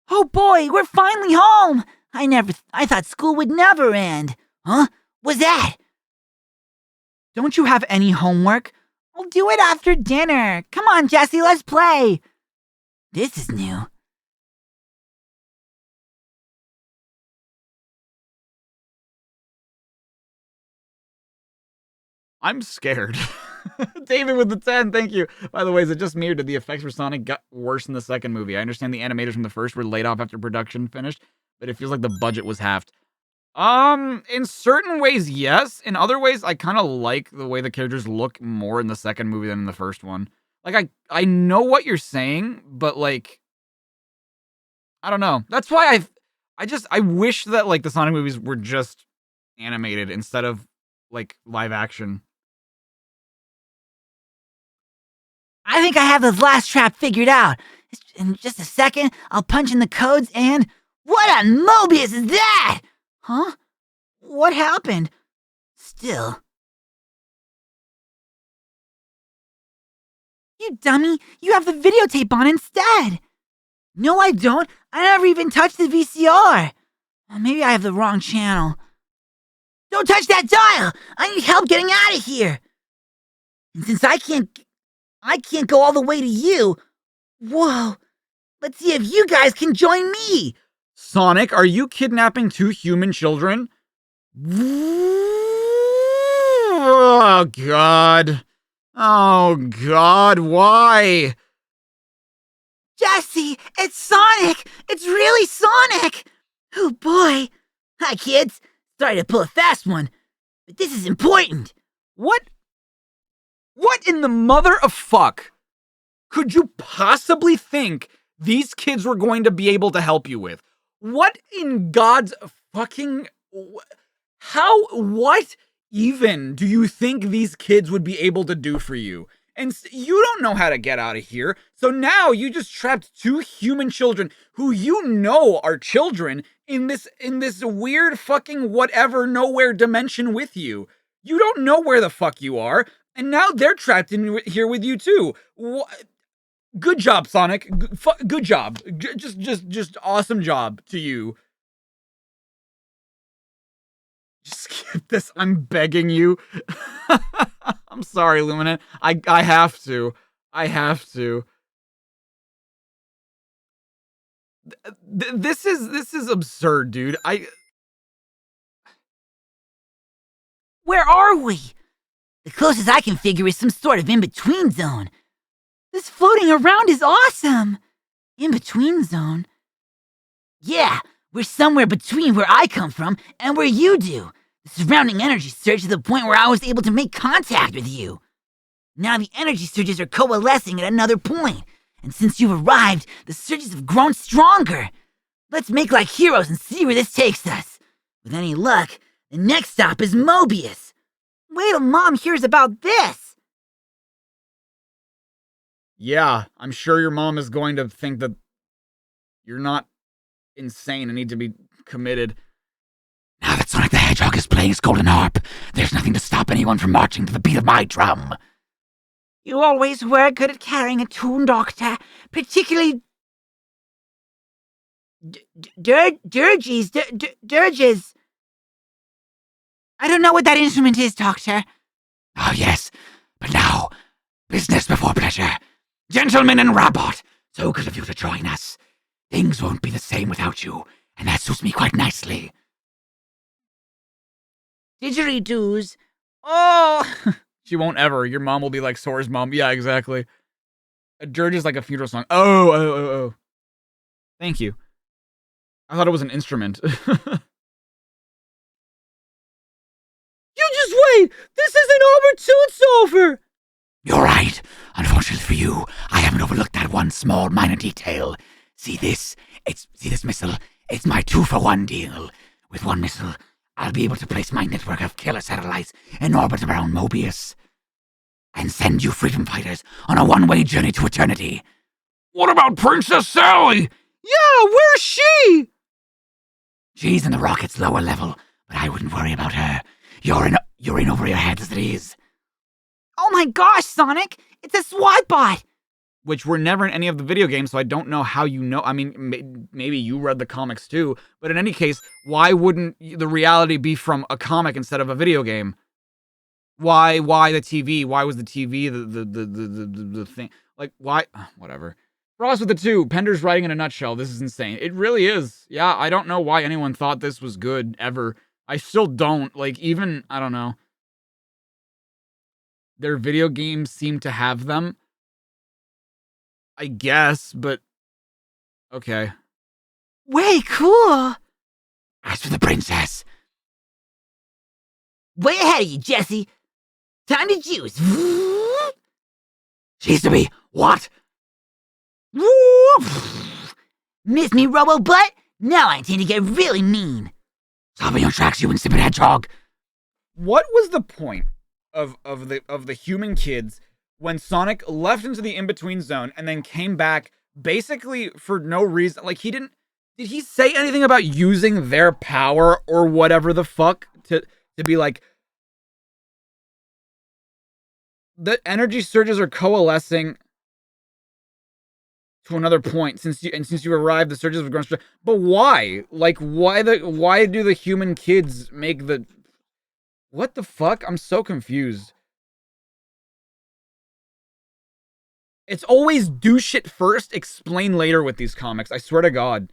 home. I thought school would never end. Huh? What's that? Don't you have any homework? We'll do it after dinner. Come on, Jesse, let's play. This is new. I'm scared. David with the 10, thank you. By the way, is it just me or did the effects for Sonic get worse in the second movie? I understand the animators from the first were laid off after production finished, but it feels like the budget was halved. In certain ways, yes. In other ways, I kind of like the way the characters look more in the second movie than in the first one. Like, I know what you're saying, but like, I don't know. That's why I wish that like the Sonic movies were just animated instead of like live action. I think I have this last trap figured out. In just a second, I'll punch in the codes and... What on Mobius is that? Huh? What happened? Still. You dummy, you have the videotape on instead. No, I don't. I never even touched the VCR. Maybe I have the wrong channel. Don't touch that dial! I need help getting out of here! And since I can't go all the way to you, Whoa! Let's see if you guys can join me! Sonic, are you kidnapping 2 human children? Oh, God. Oh, God, why? Jesse, it's Sonic! It's really Sonic! Oh boy! Hi, kids. Sorry to pull a fast one, but this is important. What in the mother of fuck could you possibly think these kids were going to be able to help you with? What in God's fucking... what even do you think these kids would be able to do for you? And you don't know how to get out of here, so now you just trapped 2 human children who you know are children in this weird fucking whatever nowhere dimension with you. You don't know where the fuck you are, and now they're trapped in here with you too. Good job, Sonic. Good job. Just awesome job to you. Just skip this. I'm begging you. I'm sorry, Luminant. I have to. I have to. This is absurd, dude. Where are we? The closest I can figure is some sort of in-between zone. This floating around is awesome! In-between zone? Yeah, we're somewhere between where I come from and where you do. The surrounding energy surged to the point where I was able to make contact with you. Now the energy surges are coalescing at another point, and since you've arrived, the surges have grown stronger. Let's make like heroes and see where this takes us. With any luck, the next stop is Mobius. Wait till Mom hears about this. Yeah, I'm sure your mom is going to think that you're not insane and need to be committed. Now that Sonic the Hedgehog is playing his golden harp, there's nothing to stop anyone from marching to the beat of my drum. You always were good at carrying a tune, Doctor. Particularly... dirges. I don't know what that instrument is, Doctor. Oh, yes. But now, business before pleasure. Gentlemen and Robot, so good of you to join us. Things won't be the same without you, and that suits me quite nicely. Didgeridoos. Oh! She won't ever. Your mom will be like Sora's mom. Yeah, exactly. A dirge is like a funeral song. Oh. Thank you. I thought it was an instrument. You just wait! This isn't over till it's over! You're right. Unfortunately for you, I haven't overlooked that one small minor detail. See this? See this missile? It's my 2-for-1 deal. With one missile, I'll be able to place my network of killer satellites in orbit around Mobius and send you freedom fighters on a one-way journey to eternity. What about Princess Sally? Yeah, where's she? She's in the rocket's lower level, but I wouldn't worry about her. You're in over your head as it is. Oh my gosh, Sonic! It's a SWAT bot! Which were never in any of the video games, so I don't know how you know. I mean, maybe you read the comics too, but in any case, why wouldn't the reality be from a comic instead of a video game? Why the TV? Why was the TV the thing? Like, why? Whatever. Frost with the 2. Pender's writing in a nutshell. This is insane. It really is. Yeah, I don't know why anyone thought this was good, ever. I still don't. Like, even, I don't know. Their video games seem to have them. I guess, but... okay. Way cool! As for the princess... way ahead of you, Jesse! Time to juice! She's to be... what? Miss me, Robo-Butt? Now I intend to get really mean! Stop in your tracks, you insipid hedgehog! What was the point of the human kids when Sonic left into the in-between zone and then came back basically for no reason? Like, did he say anything about using their power or whatever the fuck to be like, the energy surges are coalescing to another point since you arrived, the surges have grown strong. But why? Like, why do the human kids make the... what the fuck? I'm so confused. It's always do shit first, explain later with these comics. I swear to God.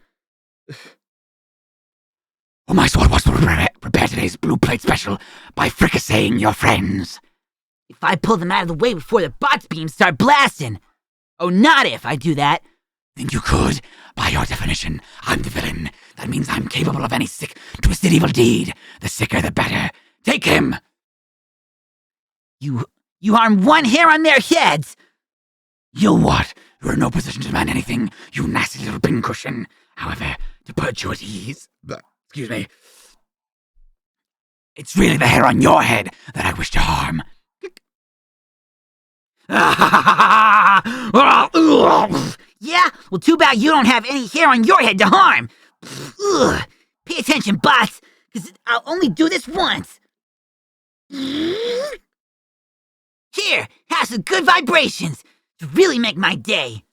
Oh, my sword was to prepare today's blue plate special by fricasseing your friends. If I pull them out of the way before the bots beams start blasting. Oh, not if I do that. Think you could? By your definition, I'm the villain. That means I'm capable of any sick, twisted evil deed. The sicker, the better. Take him! You harm one hair on their heads. You what? You're in no position to demand anything, you nasty little pincushion. However, to put you at ease... Excuse me. It's really the hair on your head that I wish to harm. Yeah? Well, too bad you don't have any hair on your head to harm. Ugh. Pay attention, bots, because I'll only do this once. Here, have some good vibrations to really make my day.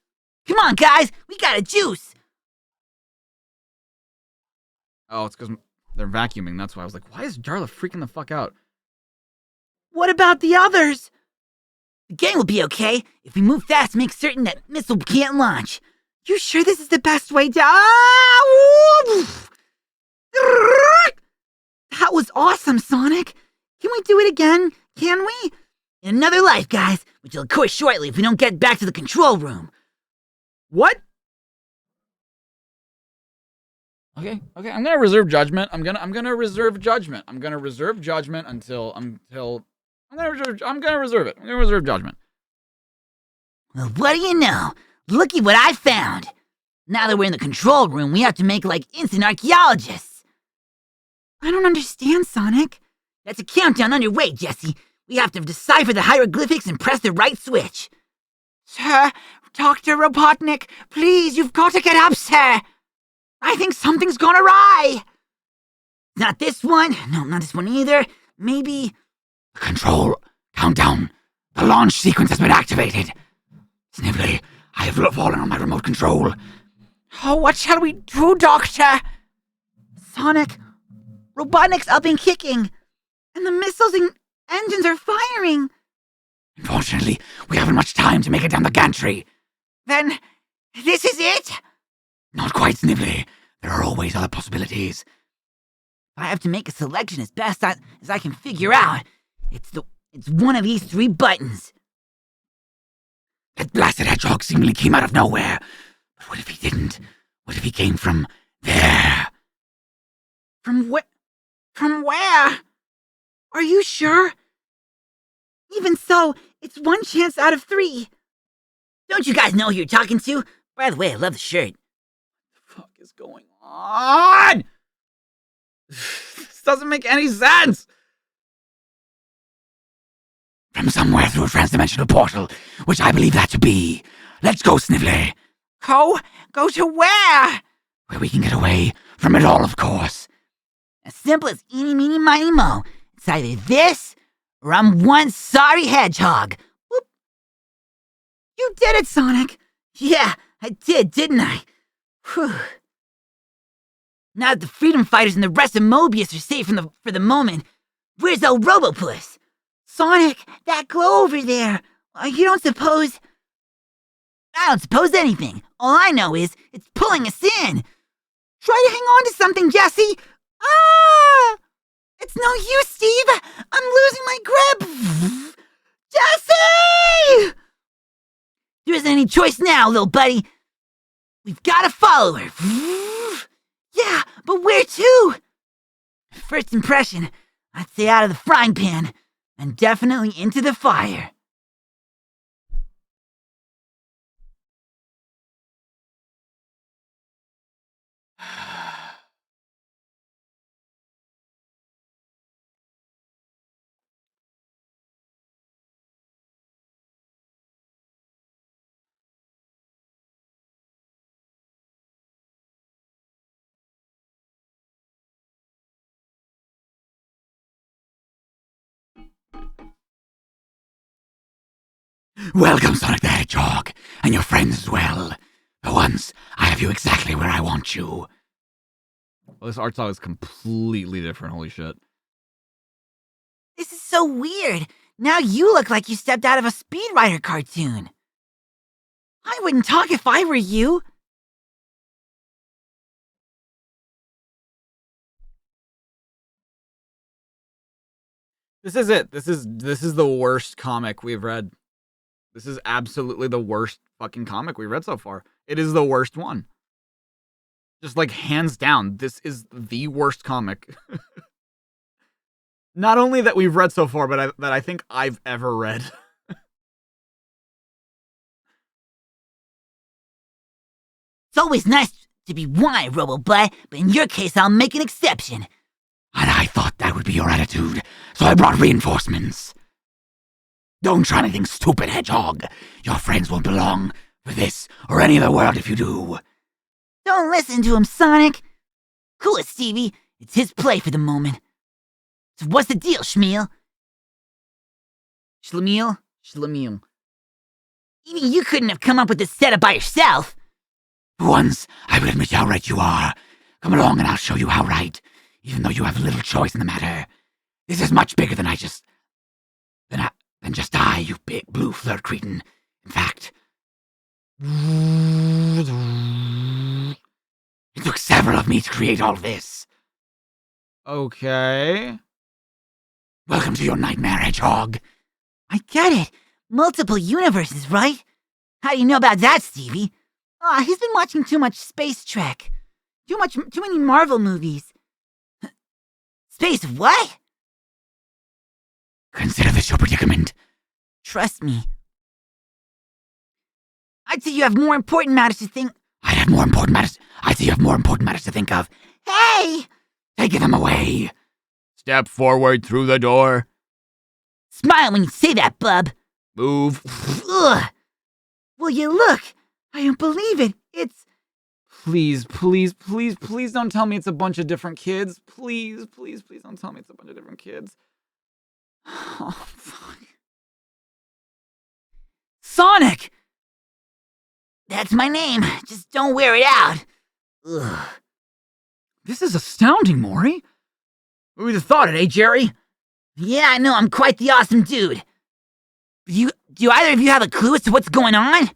Come on, guys, we got a juice. Oh, it's because they're vacuuming. That's why I was like, why is Darla freaking the fuck out? What about the others? The gang will be okay if we move fast to make certain that missile can't launch. You sure this is the best way to... That was awesome, Sonic. Can we do it again? Can we? In another life, guys, which will occur shortly if we don't get back to the control room. What? Okay, I'm gonna reserve judgment. I'm gonna reserve judgment. I'm gonna reserve judgment until I'm gonna reserve it. I'm gonna reserve judgment. Well, what do you know? Looky what I found. Now that we're in the control room, we have to make like instant archaeologists. I don't understand, Sonic. That's a countdown underway, Jesse. We have to decipher the hieroglyphics and press the right switch. Sir, Dr. Robotnik, please, you've got to get up, sir. I think something's gone awry. Not this one. No, not this one either. Maybe... Control. Countdown. The launch sequence has been activated. Snively, I have fallen on my remote control. Oh, what shall we do, Doctor? Sonic, Robotnik's up and kicking. And the missiles and engines are firing. Unfortunately, we haven't much time to make it down the gantry. Then, this is it? Not quite, Snively. There are always other possibilities. I have to make a selection as best as I can figure out. It's one of these three buttons. That blasted hedgehog seemingly came out of nowhere. But what if he didn't? What if he came from there? From where? Are you sure? Even so, it's one chance out of 3. Don't you guys know who you're talking to? By the way, I love the shirt. What the fuck is going on? This doesn't make any sense. From somewhere through a transdimensional portal, which I believe that to be. Let's go, Snively. Go to where? Where we can get away from it all, of course. As simple as eeny, meeny, miny, mo. It's either this, or I'm one sorry hedgehog. Whoop. You did it, Sonic. Yeah, I did, didn't I? Whew. Now that the Freedom Fighters and the rest of Mobius are safe for the moment, where's old Robopus? Sonic, that glow over there. You don't suppose... I don't suppose anything. All I know is it's pulling us in. Try to hang on to something, Jesse. Ah! It's no use, Steve. I'm losing my grip. Jesse! There isn't any choice now, little buddy. We've got to follow her. Yeah, but where to? First impression, I'd say out of the frying pan, and definitely into the fire. Welcome, Sonic the Hedgehog, and your friends as well. For once, I have you exactly where I want you. Well, this art style is completely different. Holy shit. This is so weird. Now you look like you stepped out of a Speed Rider cartoon. I wouldn't talk if I were you. This is it. This is the worst comic we've read. This is absolutely the worst fucking comic we've read so far. It is the worst one. Just like hands down, this is the worst comic. Not only that we've read so far, but that I think I've ever read. It's always nice to be wanted, Robo-Butt, but in your case, I'll make an exception. And I thought that would be your attitude, so I brought reinforcements. Don't try anything stupid, Hedgehog. Your friends won't belong for this or any other world if you do. Don't listen to him, Sonic. Cool it, Stevie. It's his play for the moment. So what's the deal, Schmiel? Schlemiel? You couldn't have come up with this setup by yourself. For once, I will admit how right you are. Come along and I'll show you how right, even though you have little choice in the matter. This is much bigger than than just I, you big blue flirt cretin. In fact, it took several of me to create all this. Okay. Welcome to your nightmare, Hedgehog. I get it. Multiple universes, right? How do you know about that, Stevie? He's been watching too much Space Trek. Too many Marvel movies. Space what? Consider this your predicament. Trust me. I'd say you have more important matters to think. I'd say you have more important matters to think of. Hey! Take them away. Step forward through the door. Smile when you say that, bub. Move. Ugh. Will you look? I don't believe it. It's... Please don't tell me it's a bunch of different kids. Please don't tell me it's a bunch of different kids. Oh, fuck. Sonic! That's my name. Just don't wear it out. Ugh. This is astounding, Maury. Who would have thought it, eh, Jerry? Yeah, I know. I'm quite the awesome dude. Do either of you have a clue as to what's going on?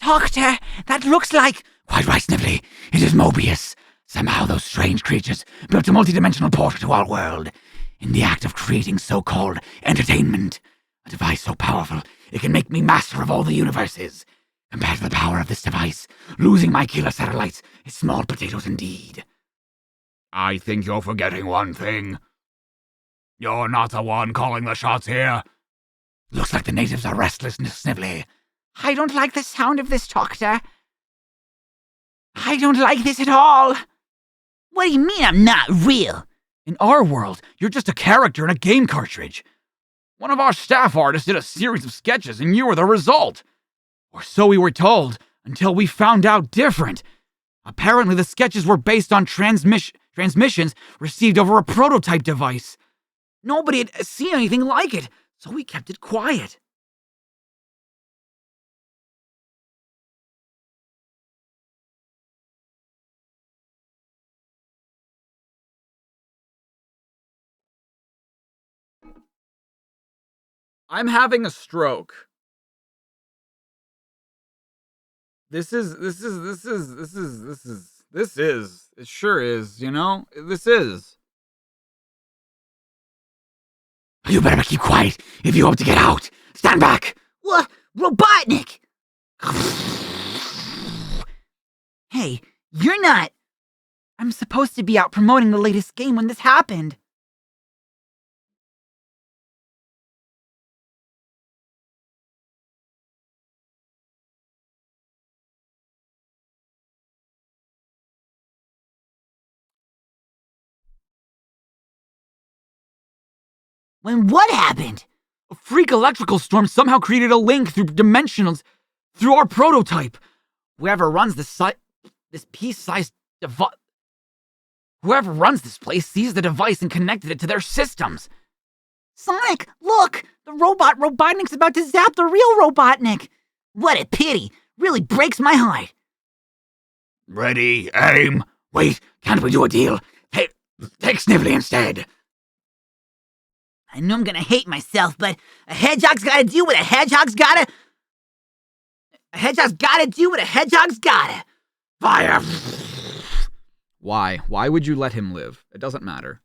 Doctor, that looks like... Quite right, Snivelly. It is Mobius. Somehow those strange creatures built a multidimensional portal to our world, in the act of creating so-called entertainment. A device so powerful, it can make me master of all the universes. Compared to the power of this device, losing my killer satellites is small potatoes indeed. I think you're forgetting one thing. You're not the one calling the shots here. Looks like the natives are restless, Snivelly. I don't like the sound of this, Doctor. I don't like this at all. What do you mean I'm not real? In our world, you're just a character in a game cartridge. One of our staff artists did a series of sketches and you were the result. Or so we were told, until we found out different. Apparently the sketches were based on transmissions received over a prototype device. Nobody had seen anything like it, so we kept it quiet. I'm having a stroke. This is, it sure is, you know? This is. You better keep quiet if you hope to get out. Stand back. What? Robotnik! Hey, you're not... I'm supposed to be out promoting the latest game when this happened. When what happened? A freak electrical storm somehow created a link through dimensionals through our prototype. Whoever runs this piece-sized device... Whoever runs this place seized the device and connected it to their systems. Sonic, look! The Robotnik's about to zap the real Robotnik! What a pity. Really breaks my heart. Ready, aim. Wait, can't we do a deal? Hey, take Snivelly instead. I know I'm gonna hate myself, but a hedgehog's gotta do what a hedgehog's gotta... A hedgehog's gotta do what a hedgehog's gotta. Fire! Why? Why would you let him live? It doesn't matter.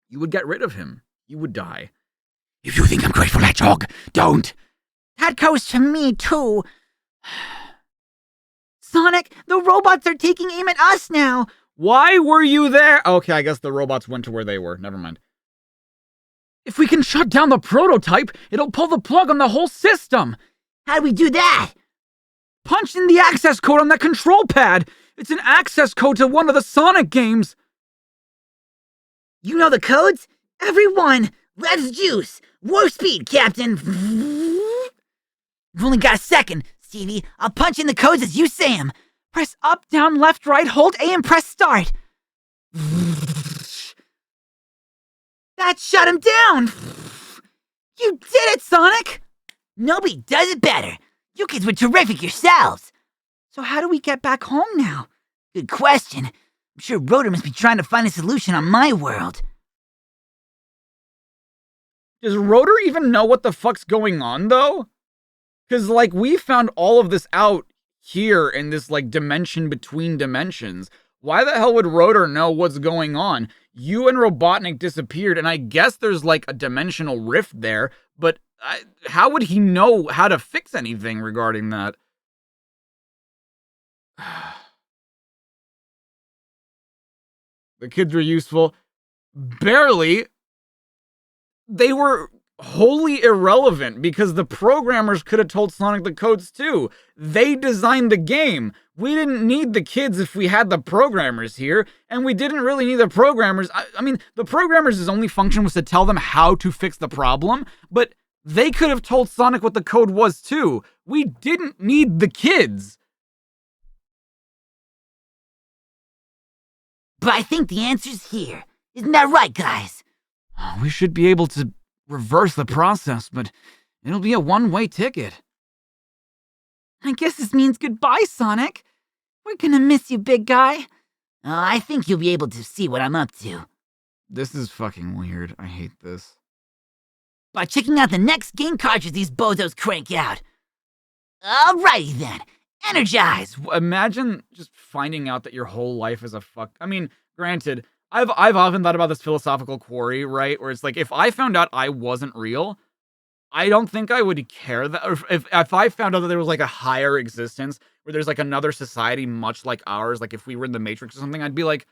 You would get rid of him. You would die. If you think I'm grateful, Hedgehog, don't. That goes to me, too. Sonic, the robots are taking aim at us now. Why were you there? Okay, I guess the robots went to where they were. Never mind. If we can shut down the prototype, it'll pull the plug on the whole system. How do we do that? Punch in the access code on that control pad. It's an access code to one of the Sonic games. You know the codes? Everyone, let's juice. Warp speed, Captain. We've only got a second, Stevie. I'll punch in the codes as you say them. Press up, down, left, right, hold A and press start. That shut him down. You did it, Sonic. Nobody does it better. You kids were terrific yourselves. So how do we get back home now? Good question. I'm sure Rotor must be trying to find a solution on my world. Does Rotor even know what the fuck's going on, though? Because, like, we found all of this out here in this, like, dimension between dimensions. Why the hell would Rotor know what's going on? You and Robotnik disappeared, and I guess there's, like, a dimensional rift there, but how would he know how to fix anything regarding that? The kids were useful. Barely. They were wholly irrelevant because the programmers could have told Sonic the codes too. They designed the game. We didn't need the kids if we had the programmers here, and we didn't really need the programmers. I mean, the programmers' only function was to tell them how to fix the problem, but they could have told Sonic what the code was too. We didn't need the kids. But I think the answer's here. Isn't that right, guys? We should be able to reverse the process, but it'll be a one-way ticket. I guess this means goodbye, Sonic. We're gonna miss you, big guy. I think you'll be able to see what I'm up to. This is fucking weird. I hate this. By checking out the next game cartridge these bozos crank out. Alrighty then. Energize! Imagine just finding out that your whole life is a fuck. I mean, granted, I've often thought about this philosophical quarry, right? Where it's like, if I found out I wasn't real, I don't think I would care that. Or if I found out that there was like a higher existence, where there's like another society much like ours, like if we were in the Matrix or something, I'd be like,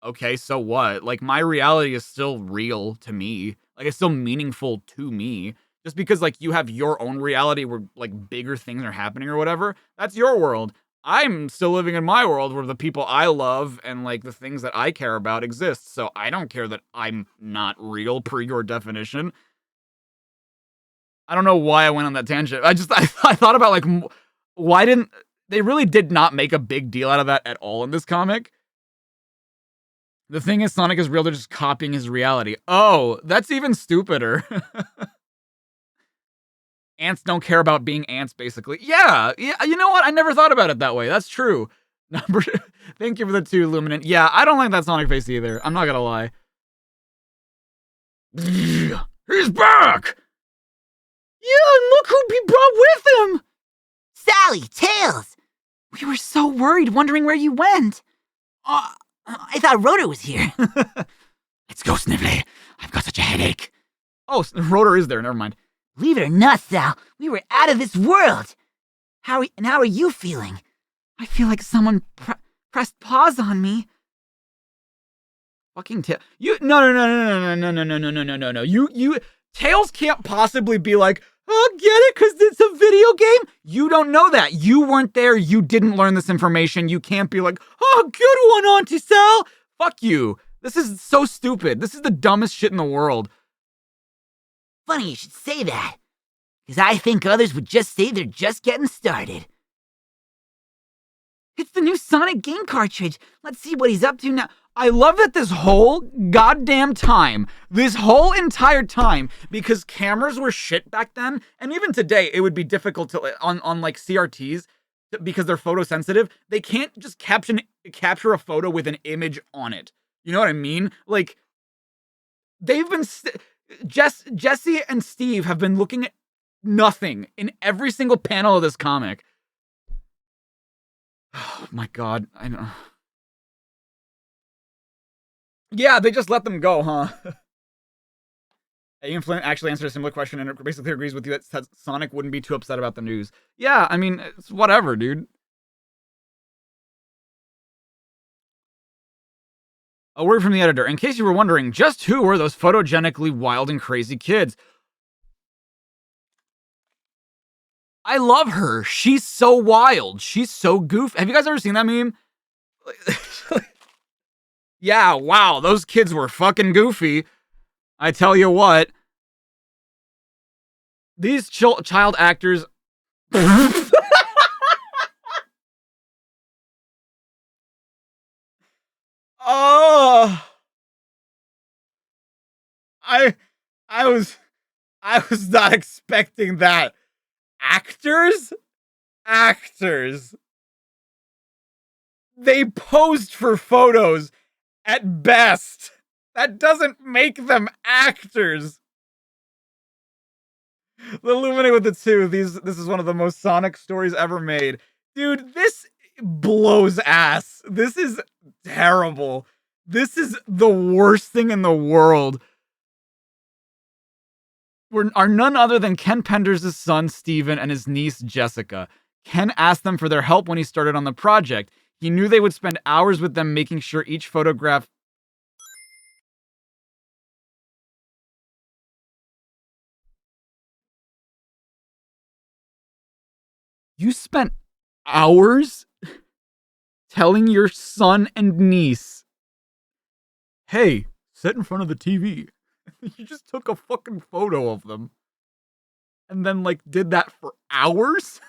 okay, so what? Like, my reality is still real to me. Like, it's still meaningful to me. Just because, like, you have your own reality where, like, bigger things are happening or whatever, that's your world. I'm still living in my world where the people I love and, like, the things that I care about exist. So I don't care that I'm not real per your definition. I don't know why I went on that tangent. I thought about, like, why didn't... They really did not make a big deal out of that at all in this comic. The thing is, Sonic is real, they're just copying his reality. Oh, that's even stupider. Ants don't care about being ants, basically. Yeah, you know what? I never thought about it that way. That's true. Thank you for the 2, Luminant. Yeah, I don't like that Sonic face either. I'm not gonna lie. He's back! Yeah, and look who he brought with him! Sally, Tails! We were so worried, wondering where you went. I thought Rotor was here. Let's go, Snively. I've got such a headache. Oh, Rotor is there. Never mind. Believe it or not, Sal, we were out of this world. How are you feeling? I feel like someone pressed pause on me. Fucking Tails. No. You Tails can't possibly be like, oh, get it? Because it's a video game? You don't know that. You weren't there. You didn't learn this information. You can't be like, oh, good one, Auntie Sal. Fuck you. This is so stupid. This is the dumbest shit in the world. Funny you should say that. Because I think others would just say they're just getting started. It's the new Sonic game cartridge. Let's see what he's up to now. I love that this whole goddamn time, this whole entire time, because cameras were shit back then, and even today, it would be difficult to, on like CRTs, because they're photosensitive, they can't just capture a photo with an image on it. You know what I mean? Like, they've been... Jesse and Steve have been looking nothing in every single panel of this comic. Oh my god, I know. Yeah, they just let them go, huh? Ian Flint actually answered a similar question and it basically agrees with you that Sonic wouldn't be too upset about the news. Yeah, I mean, it's whatever, dude. A word from the editor. In case you were wondering, just who were those photogenically wild and crazy kids? I love her. She's so wild. She's so goofy. Have you guys ever seen that meme? Yeah, wow, those kids were fucking goofy. I tell you what. These child actors... Oh, I was not expecting that. Actors? They posed for photos at best. That doesn't make them actors. The Illuminate with the two. This is one of the most Sonic stories ever made. Dude, this blows ass. This is terrible. This is the worst thing in the world. Are none other than Ken Penders' son, Steven, and his niece, Jessica. Ken asked them for their help when he started on the project. He knew they would spend hours with them making sure each photograph... You spent hours telling your son and niece, hey, sit in front of the TV. You just took a fucking photo of them. And then, like, did that for hours?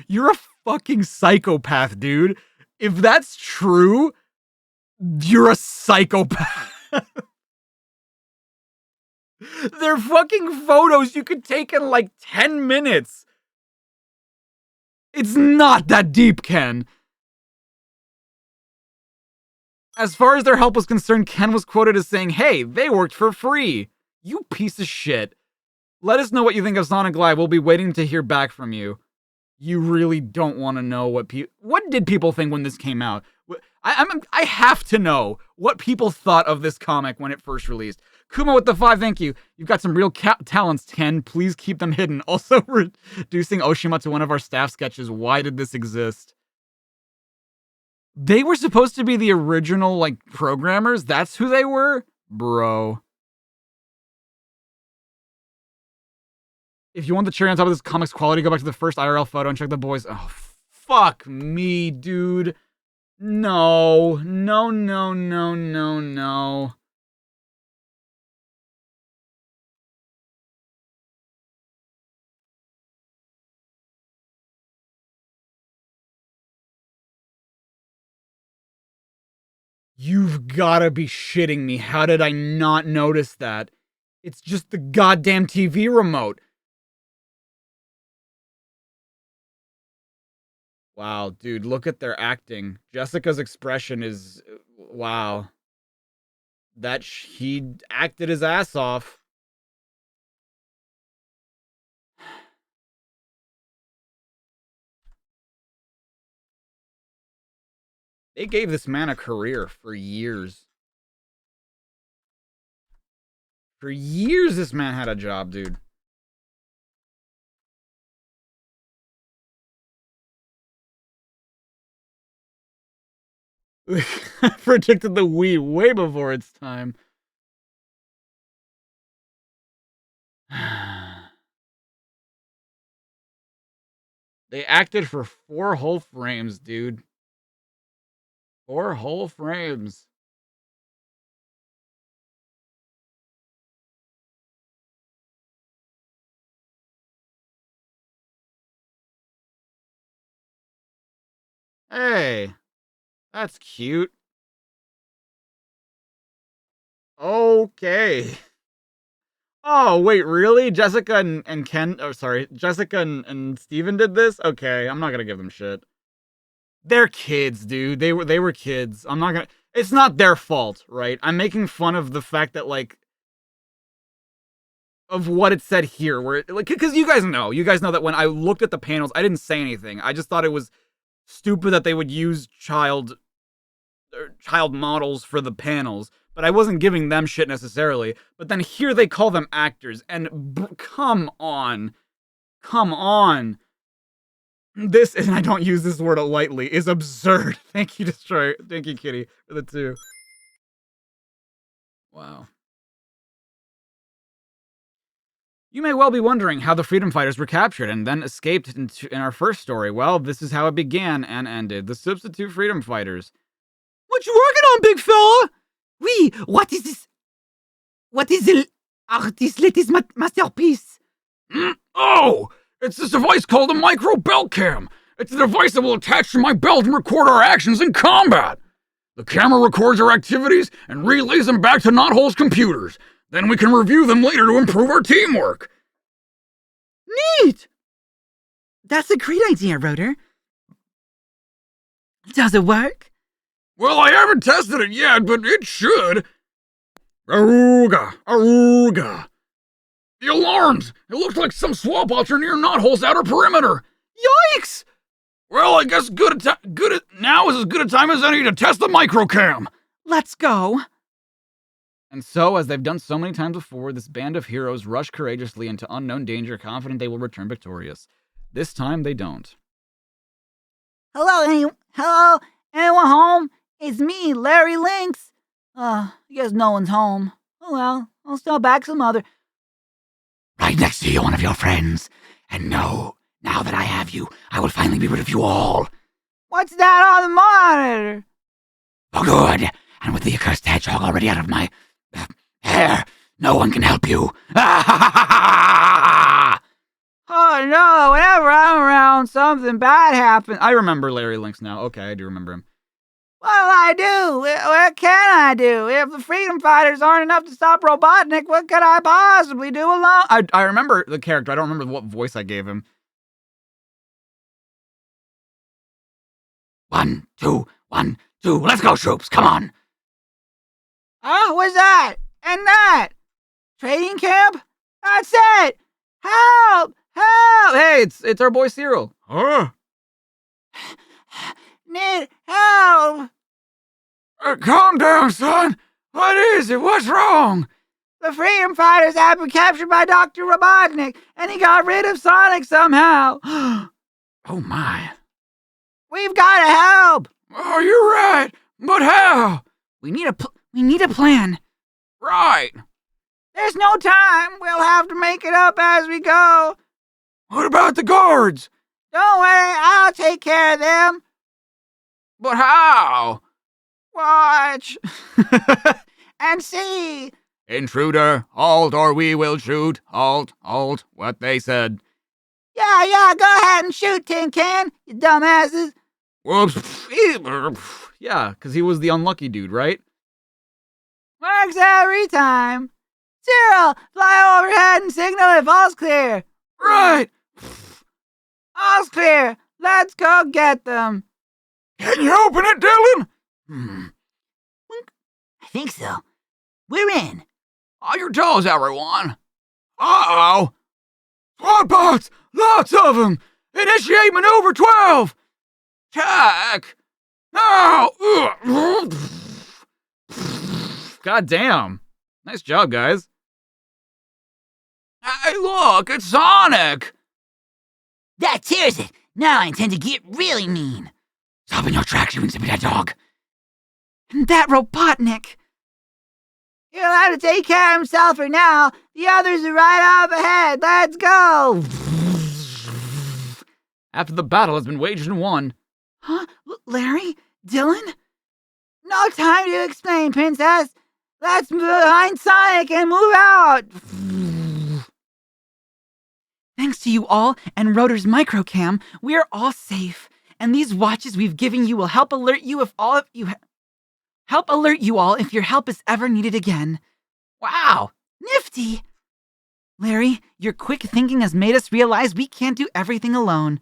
You're a fucking psychopath, dude. If that's true, you're a psychopath. They're fucking photos you could take in like 10 minutes. It's not that deep, Ken. As far as their help was concerned, Ken was quoted as saying, hey, they worked for free. You piece of shit. Let us know what you think of Sonic Live. We'll be waiting to hear back from you. You really don't want to know what did people think when this came out? I have to know what people thought of this comic when it first released. Kuma with the 5, thank you. You've got some real talents, Ken. Please keep them hidden. Also, reducing Oshima to one of our staff sketches. Why did this exist? They were supposed to be the original, like, programmers? That's who they were? Bro. If you want the cherry on top of this comic's quality, go back to the first IRL photo and check the boys. Oh, fuck me, dude. No. You've gotta be shitting me. How did I not notice that? It's just the goddamn TV remote. Wow, dude, look at their acting. Jessica's expression is... wow. He acted his ass off. They gave this man a career for years. For years, this man had a job, dude. Predicted the Wii way before its time. They acted for 4 whole frames, dude. 4 whole frames. Hey, that's cute. Okay. Oh, wait, really? Jessica and Ken, oh, sorry, Jessica and Steven did this? Okay, I'm not gonna give them shit. They're kids, dude. They were kids. I'm not gonna, it's not their fault, right? I'm making fun of the fact that, like, of what it said here, where because you guys know that when I looked at the panels, I didn't say anything. I just thought it was stupid that they would use child models for the panels, but I wasn't giving them shit necessarily. But then here they call them actors, and come on. This, and I don't use this word lightly, is absurd. Thank you, Destroyer. Thank you, Kitty, for the 2. Wow. You may well be wondering how the freedom fighters were captured and then escaped in our first story. Well, this is how it began and ended. The substitute freedom fighters. What you working on, big fella? Oui, what is this? What is the artist's latest masterpiece? Oh! It's this device called a micro belt cam. It's a device that will attach to my belt and record our actions in combat. The camera records our activities and relays them back to Knothole's computers. Then we can review them later to improve our teamwork. Neat! That's a great idea, Rotor. Does it work? Well, I haven't tested it yet, but it should. Aruga. The alarms! It looks like some swap bots are near Knothole's outer perimeter. Yikes! Well, I guess now is as good a time as any to test the microcam. Let's go. And so, as they've done so many times before, this band of heroes rush courageously into unknown danger, confident they will return victorious. This time, they don't. Hello, anyone home? It's me, Larry Lynx. I guess no one's home. Oh well, I'll stop back some other. Right next to you, one of your friends. And no, now that I have you, I will finally be rid of you all. What's that on the monitor? For good. And with the accursed hedgehog already out of my hair, no one can help you. Oh no, whenever I'm around, something bad happens. I remember Larry Lynx now. Okay, I do remember him. What'll I do? What can I do? If the freedom fighters aren't enough to stop Robotnik, what could I possibly do alone? I remember the character. I don't remember what voice I gave him. 1, 2, 1, 2. Let's go, troops. Come on. What's that? And that? Trading camp? That's it! Help! Help! Hey, it's our boy Cyril. Huh? Need help! Calm down, son. What is it? What's wrong? The freedom fighters have been captured by Dr. Robotnik, and he got rid of Sonic somehow. Oh, my. We've got to help! Oh, you're right. But how? We need a plan. Right. There's no time. We'll have to make it up as we go. What about the guards? Don't worry, I'll take care of them. But how? Watch. And see. Intruder, halt or we will shoot. Halt, what they said. Yeah, go ahead and shoot, Tin Can, you dumbasses. Whoops. Yeah, because he was the unlucky dude, right? Works every time. Cyril, fly overhead and signal if all's clear. Right. All's clear. Let's go get them. Can you open it, Dylan? I think so. We're in. On your toes, everyone. Uh-oh. SWAT bots! Lots of them! Initiate maneuver 12! Check! Now! God damn. Nice job, guys. Hey, look, it's Sonic! That tears it. Now I intend to get really mean. Stop in your tracks, you insipid hedgehog. And that Robotnik. He'll have to take care of himself for now. The others are right up ahead. Let's go. After the battle has been waged and won. Huh? Larry? Dylan? No time to explain, Princess. Let's move behind Sonic and move out. Thanks to you all and Rotor's microcam, we are all safe. And these watches we've given you will help alert you if all of you if your help is ever needed again. Wow, nifty! Larry, your quick thinking has made us realize we can't do everything alone.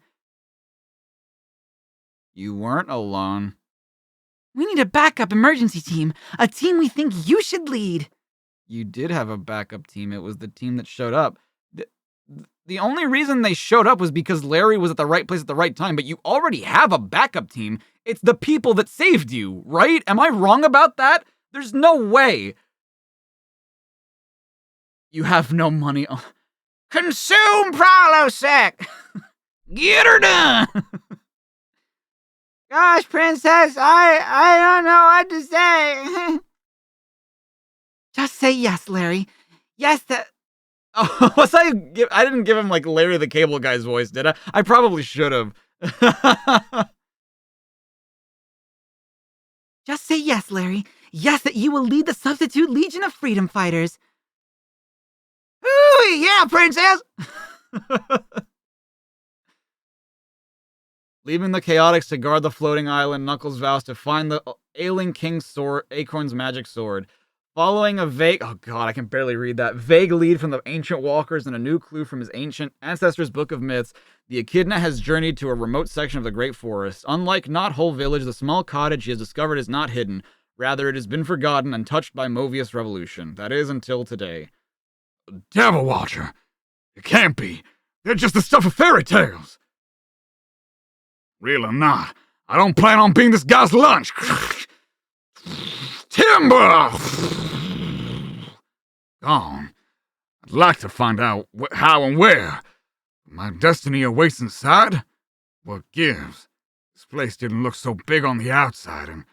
You weren't alone. We need a backup emergency team, a team we think you should lead. You did have a backup team. It was the team that showed up. The only reason they showed up was because Larry was at the right place at the right time, but you already have a backup team. It's the people that saved you, right? Am I wrong about that? There's no way. You have no money. Consume Prolosec! Get her done! Gosh, Princess, I don't know what to say. Just say yes, Larry. Yes, that. Oh, I didn't give him like Larry the Cable Guy's voice, did I? I probably should have. Just say yes, Larry. Yes, that you will lead the Substitute Legion of Freedom Fighters. Ooh, yeah, Princess! Leaving the Chaotix to guard the floating island, Knuckles vows to find the ailing King's sword, Acorn's magic sword. Following a vague, oh god, I can barely read that, vague lead from the ancient walkers and a new clue from his ancient ancestors' book of myths, the Echidna has journeyed to a remote section of the Great Forest. Unlike Knothole Village, the small cottage she has discovered is not hidden. Rather, it has been forgotten and touched by Movius Revolution. That is, until today. Devil Watcher! It can't be. They're just the stuff of fairy tales. Real or not, I don't plan on being this guy's lunch. Timber! Gone. I'd like to find out how and where. My destiny awaits inside? What gives? This place didn't look so big on the outside and...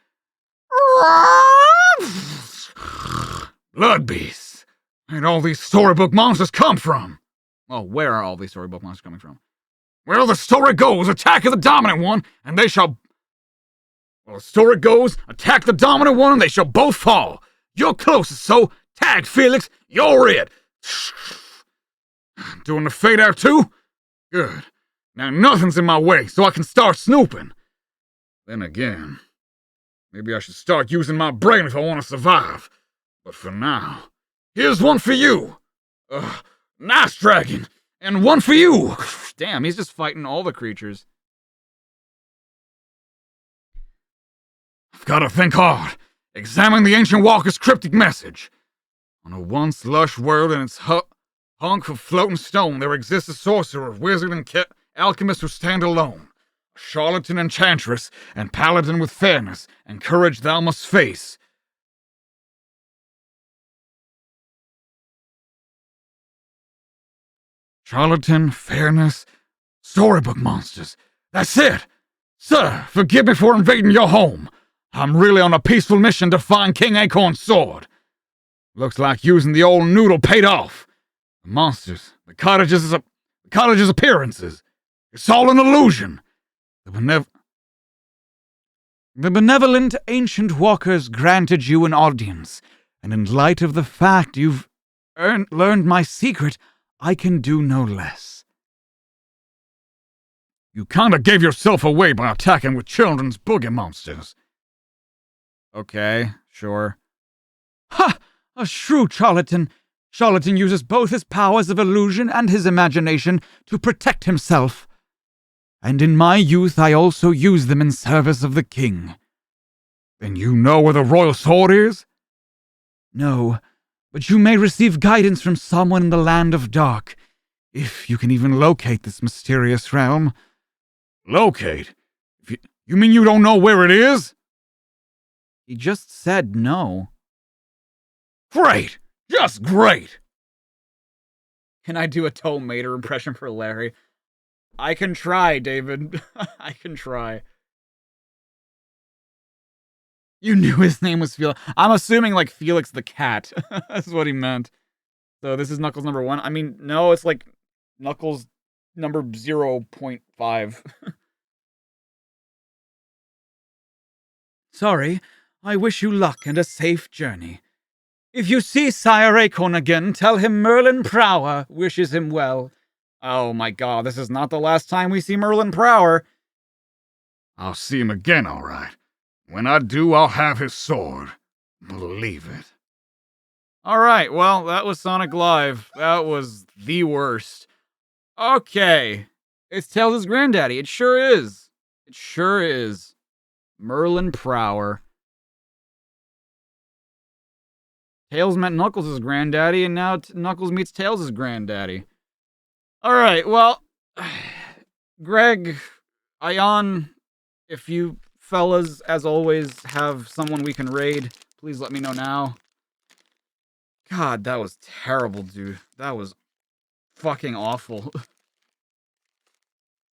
Blood beasts! Where'd all these storybook monsters come from? Oh, where are all these storybook monsters coming from? Well, the story goes, attack the dominant one, and they shall... Well, the story goes, attack the dominant one, and they shall both fall. You're closest, so tag, Felix. You're it. Doing the fade out, too? Good. Now nothing's in my way, so I can start snooping. Then again, maybe I should start using my brain if I want to survive. But for now, here's one for you. Nice dragon. And one for you. Damn, he's just fighting all the creatures. I've got to think hard. Examine the ancient walker's cryptic message. On a once lush world in its hunk of floating stone, there exists a sorcerer, wizard, and alchemist who stand alone. A charlatan enchantress, and paladin with fairness and courage thou must face. Charlatan, fairness, storybook monsters. That's it! Sir, forgive me for invading your home. I'm really on a peaceful mission to find King Acorn's sword. Looks like using the old noodle paid off. The monsters, the cottage's appearances. It's all an illusion. The benevolent ancient walkers granted you an audience, and in light of the fact you've learned my secret, I can do no less. You kinda gave yourself away by attacking with children's boogie monsters. Okay, sure. Ha! A shrewd charlatan. Charlatan uses both his powers of illusion and his imagination to protect himself. And in my youth I also used them in service of the king. Then you know where the royal sword is? No, but you may receive guidance from someone in the land of dark, if you can even locate this mysterious realm. Locate? You mean you don't know where it is? He just said no. Great! Just great! Can I do a Tow Mater impression for Larry? I can try, David. I can try. You knew his name was Felix. I'm assuming like Felix the cat. That's what he meant. So this is Knuckles number 1. I mean, no, it's like Knuckles number 0.5. Sorry. I wish you luck and a safe journey. If you see Sire Acorn again, tell him Merlin Prower wishes him well. Oh my god, this is not the last time we see Merlin Prower. I'll see him again, all right. When I do, I'll have his sword. Believe it. Alright, well, that was Sonic Live. That was the worst. Okay. It's Tails' granddaddy. It sure is. It sure is. Merlin Prower. Tails met Knuckles' granddaddy, and now Knuckles meets Tails' granddaddy. Alright, well, Greg, Ion, if you fellas, as always, have someone we can raid, please let me know now. God, that was terrible, dude. That was fucking awful.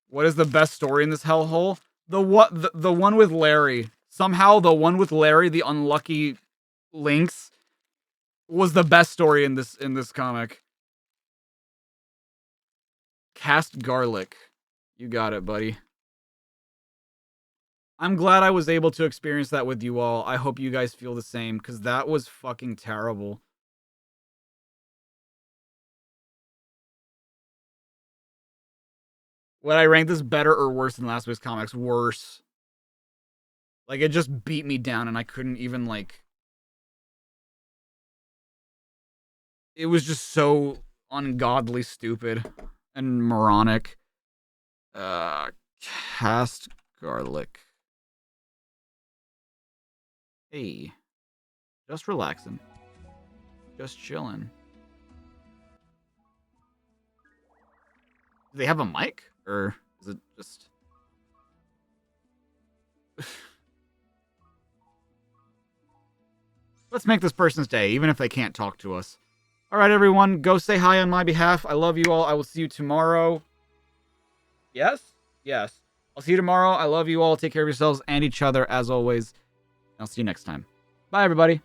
What is the best story in this hellhole? The one with Larry. Somehow the one with Larry, the unlucky Lynx, was the best story in this comic. Cast garlic. You got it, buddy. I'm glad I was able to experience that with you all. I hope you guys feel the same, because that was fucking terrible. Would I rank this better or worse than last week's comics? Worse. Like, it just beat me down and I couldn't even, like... It was just so ungodly stupid and moronic. Cast garlic. Hey. Just relaxing. Just chilling. Do they have a mic? Or is it just... Let's make this person's day, even if they can't talk to us. Alright, everyone, go say hi on my behalf. I love you all. I will see you tomorrow. Yes? Yes. I'll see you tomorrow. I love you all. Take care of yourselves and each other, as always. I'll see you next time. Bye, everybody.